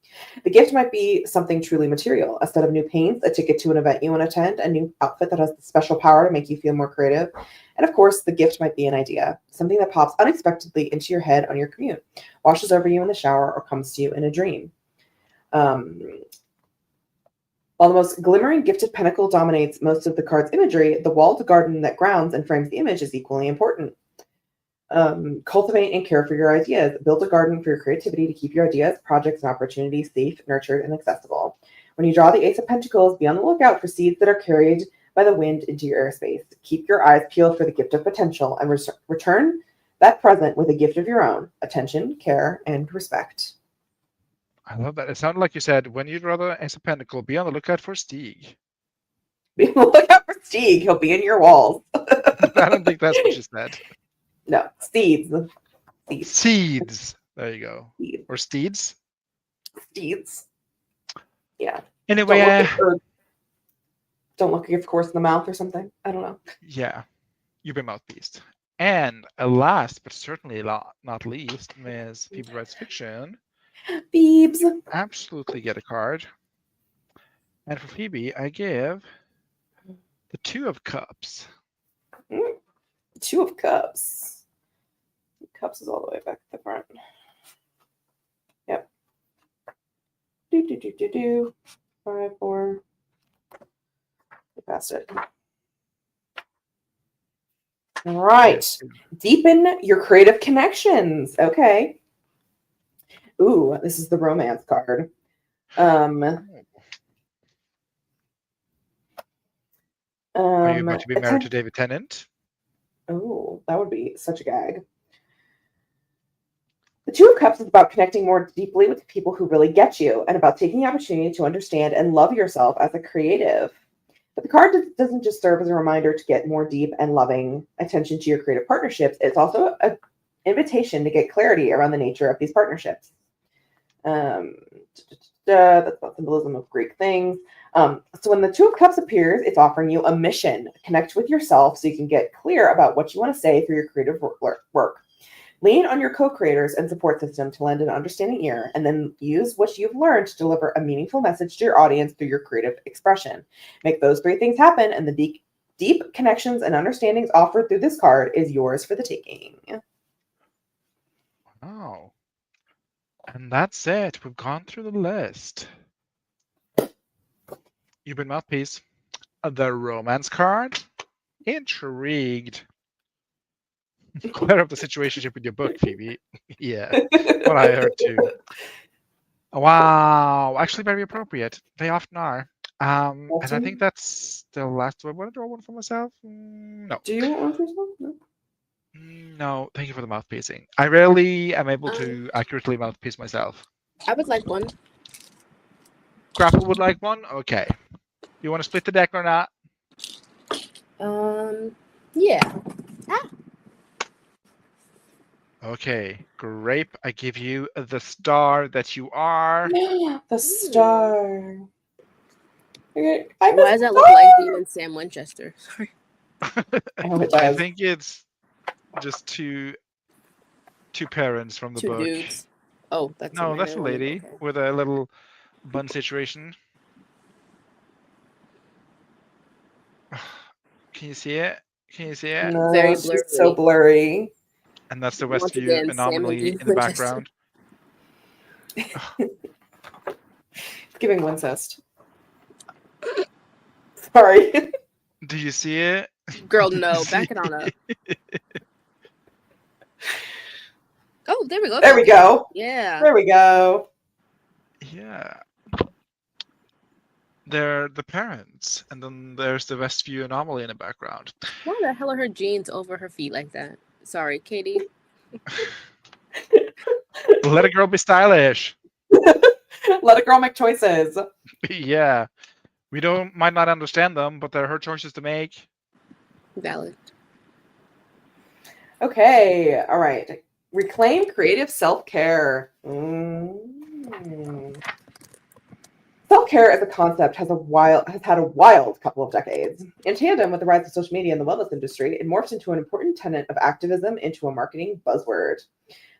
The gift might be something truly material, a set of new paints, a ticket to an event you want to attend, a new outfit that has the special power to make you feel more creative. And of course, the gift might be an idea, something that pops unexpectedly into your head on your commute, washes over you in the shower, or comes to you in a dream. While the most glimmering gifted pentacle dominates most of the card's imagery, the walled garden that grounds and frames the image is equally important. Cultivate and care for your ideas. Build a garden for your creativity to keep your ideas, projects, and opportunities safe, nurtured, and accessible. When you draw the Ace of Pentacles, be on the lookout for seeds that are carried by the wind into your airspace. Keep your eyes peeled for the gift of potential and return that present with a gift of your own: attention, care, and respect. I love that. It sounded like you said, when you'd rather Ace of Pentacle, be on the lookout for Stieg. Look out for Stieg. He'll be in your walls. I don't think that's what you said. No, Steeds. Seeds. There you go. Steeds. Or Steeds. Steeds. Yeah. Anyway, Don't look you, of course, in the mouth or something. I don't know. yeah, you've been mouthpieced. And last, but certainly not least, Ms. Phoebe Writes Fiction. Phoebes. Absolutely get a card. And for Phoebe, I give the Two of Cups. Two of Cups. Cups is all the way back at the front. Yep. Do. 5, 4. I passed it. All right. Deepen your creative connections. Okay. Ooh, this is the romance card. Are you about to be married to David Tennant? Oh, that would be such a gag. The Two of Cups is about connecting more deeply with the people who really get you and about taking the opportunity to understand and love yourself as a creative. But the card doesn't just serve as a reminder to get more deep and loving attention to your creative partnerships. It's also an invitation to get clarity around the nature of these partnerships. That's about symbolism of Greek things. So when the Two of Cups appears, it's offering you a mission. Connect with yourself so you can get clear about what you want to say through your creative work. Lean on your co-creators and support system to lend an understanding ear, and then use what you've learned to deliver a meaningful message to your audience through your creative expression. Make those three things happen, and the deep connections and understandings offered through this card is yours for the taking. Wow. And that's it. We've gone through the list. You've been mouthpiece. The romance card. Intrigued. Clear up the situationship with your book, Phoebe. Yeah, what I heard too. Wow, actually very appropriate. They often are. And I think that's the last one. I want to draw one for myself. No. Do you want one for yourself? No. No, thank you for the mouthpiecing. I rarely am able to accurately mouthpiece myself. I would like one. Grapple would like one? Okay. You want to split the deck or not? Yeah. Okay, Grape, I give you the star that you are. The star. Why does that look like Demon Sam Winchester? Sorry. I think it's just two parents from the Two book. dudes. Oh, that's no, that's a lady with a little bun situation. Can you see it? Can you see it? No, Very it's blurry. just so blurry. And that's the Westview again, anomaly in the background. It's giving Wincest. Sorry. Do you see it? Girl, no. Back it on up. Oh, there we go. There we go. Yeah. There we go. Yeah. They're the parents, and then there's the Westview anomaly in the background. Why the hell are her jeans over her feet like that? Sorry, Katie. Let a girl be stylish. Let a girl make choices. Yeah. We might not understand them, but they're her choices to make. Valid. Okay. All right. Reclaim creative self-care. Self-care as a concept has had a wild couple of decades. In tandem with the rise of social media in the wellness industry, it morphs into an important tenet of activism into a marketing buzzword.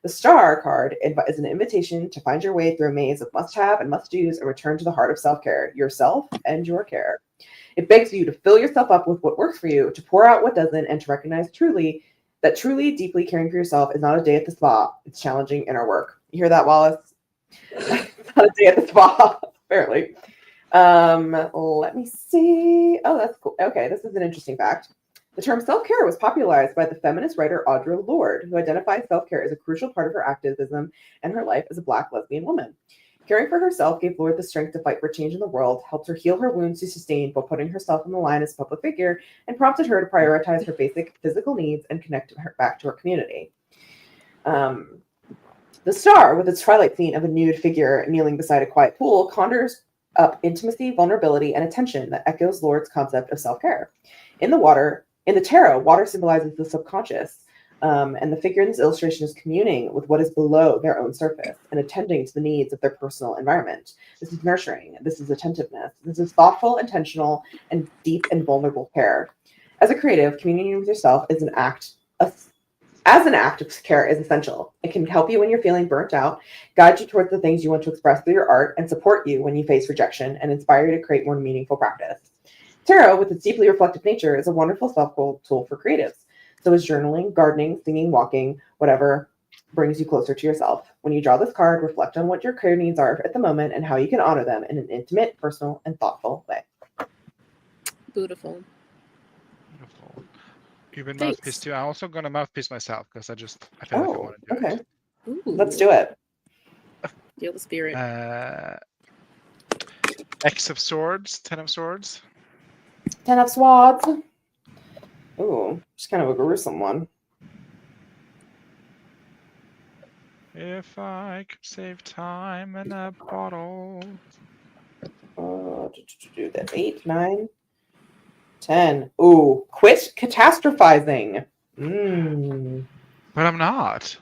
The Star card is an invitation to find your way through a maze of must-have and must-dos and return to the heart of self-care, yourself and your care. It begs you to fill yourself up with what works for you, to pour out what doesn't, and to recognize truly, deeply caring for yourself is not a day at the spa. It's challenging inner work. You hear that, Wallace? It's not a day at the spa, apparently. Let me see. Oh, that's cool. Okay, this is an interesting fact. The term self-care was popularized by the feminist writer Audre Lorde, who identifies self-care as a crucial part of her activism and her life as a Black lesbian woman. Caring for herself gave Lorde the strength to fight for change in the world, helped her heal her wounds she sustained while putting herself on the line as a public figure, and prompted her to prioritize her basic physical needs and connect her back to her community. The star, with its twilight scene of a nude figure kneeling beside a quiet pool, conjures up intimacy, vulnerability, and attention that echoes Lord's concept of self-care. In the tarot, water symbolizes the subconscious, and the figure in this illustration is communing with what is below their own surface and attending to the needs of their personal environment. This is nurturing. This is attentiveness. This is thoughtful, intentional, and deep and vulnerable care. As a creative, communion with yourself is an act of care is essential. It can help you when you're feeling burnt out, guide you towards the things you want to express through your art, and support you when you face rejection, and inspire you to create more meaningful practice. Tarot, with its deeply reflective nature, is a wonderful self-help tool for creatives. So is journaling, gardening, singing, walking, whatever brings you closer to yourself. When you draw this card, reflect on what your career needs are at the moment and how you can honor them in an intimate, personal, and thoughtful way. Beautiful. Beautiful. You've been Thanks. mouthpiece too. I'm also gonna mouthpiece myself because I feel like I want to do okay. it. Ooh, Let's do it. feel the spirit. X of Swords, 10 of Swords. 10 of Swords. Ooh, just kind of a gruesome one. If I could save time in a bottle. Do this. 8, 9, 10. Ooh, quit catastrophizing. But I'm not.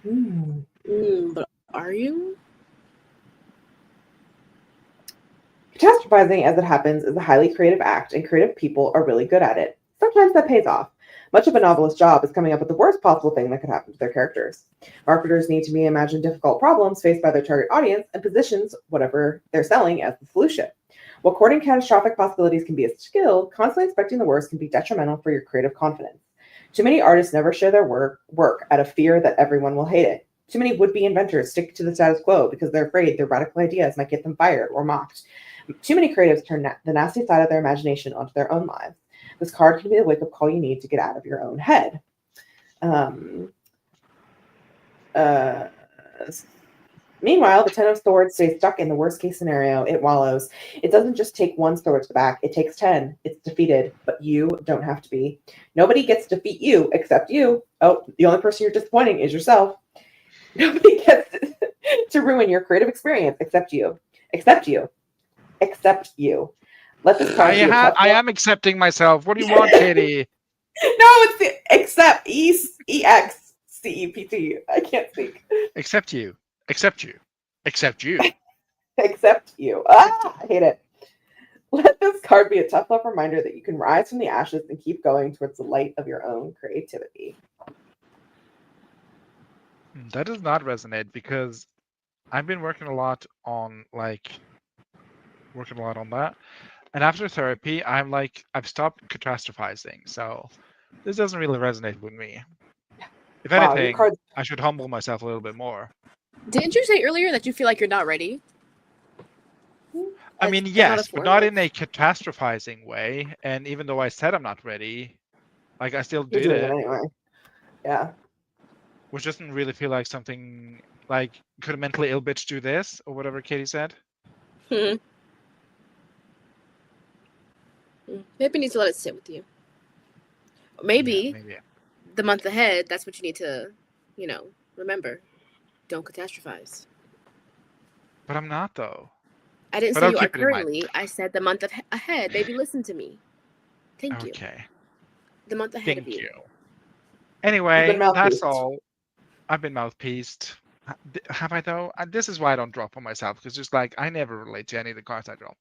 But are you? Catastrophizing, as it happens, is a highly creative act, and creative people are really good at it. Sometimes that pays off. Much of a novelist's job is coming up with the worst possible thing that could happen to their characters. Marketers need to reimagine difficult problems faced by their target audience and positions whatever they're selling as the solution. While courting catastrophic possibilities can be a skill, constantly expecting the worst can be detrimental for your creative confidence. Too many artists never share their work out of fear that everyone will hate it. Too many would-be inventors stick to the status quo because they're afraid their radical ideas might get them fired or mocked. Too many creatives turn the nasty side of their imagination onto their own lives. This card can be the wake-up call you need to get out of your own head. Meanwhile, the 10 of Swords stays stuck in the worst-case scenario. It wallows. It doesn't just take one sword to the back. It takes 10. It's defeated, but you don't have to be. Nobody gets to defeat you except you. Oh, the only person you're disappointing is yourself. Nobody gets to ruin your creative experience except you. Except you. Except you. Let this card be a tough I am accepting myself. What do you want, Katie? No, it's the except EXCEPT. I can't speak. Except you. Except you. Except you. Except you. I hate it. Let this card be a tough love reminder that you can rise from the ashes and keep going towards the light of your own creativity. That does not resonate because I've been working a lot on that. And after therapy, I've stopped catastrophizing. So this doesn't really resonate with me. If anything, I should humble myself a little bit more. Didn't you say earlier that you feel like you're not ready? I mean, yes, but not in a catastrophizing way. And even though I said I'm not ready, I still did it anyway. Yeah. Which doesn't really feel like something could a mentally ill bitch do this or whatever Katie said. Maybe you need to let it sit with you. Maybe the month ahead, that's what you need to, remember. Don't catastrophize. But I'm not, though. I didn't say you are currently. I said the month ahead. Baby, listen to me. Thank you. Okay. The month ahead of you. Thank you. Anyway, that's all. I've been mouthpieced. Have I, though? This is why I don't drop on myself, because just I never relate to any of the cards I draw.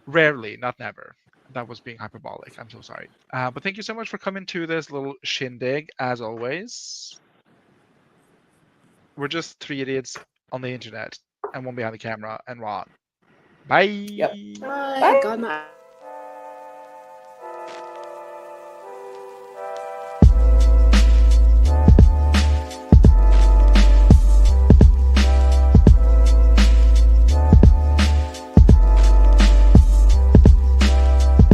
Rarely, not never. That was being hyperbolic. I'm so sorry. But thank you so much for coming to this little shindig, as always. We're just 3 idiots on the internet and one behind the camera and Ron. Bye. Yep. Bye. God, my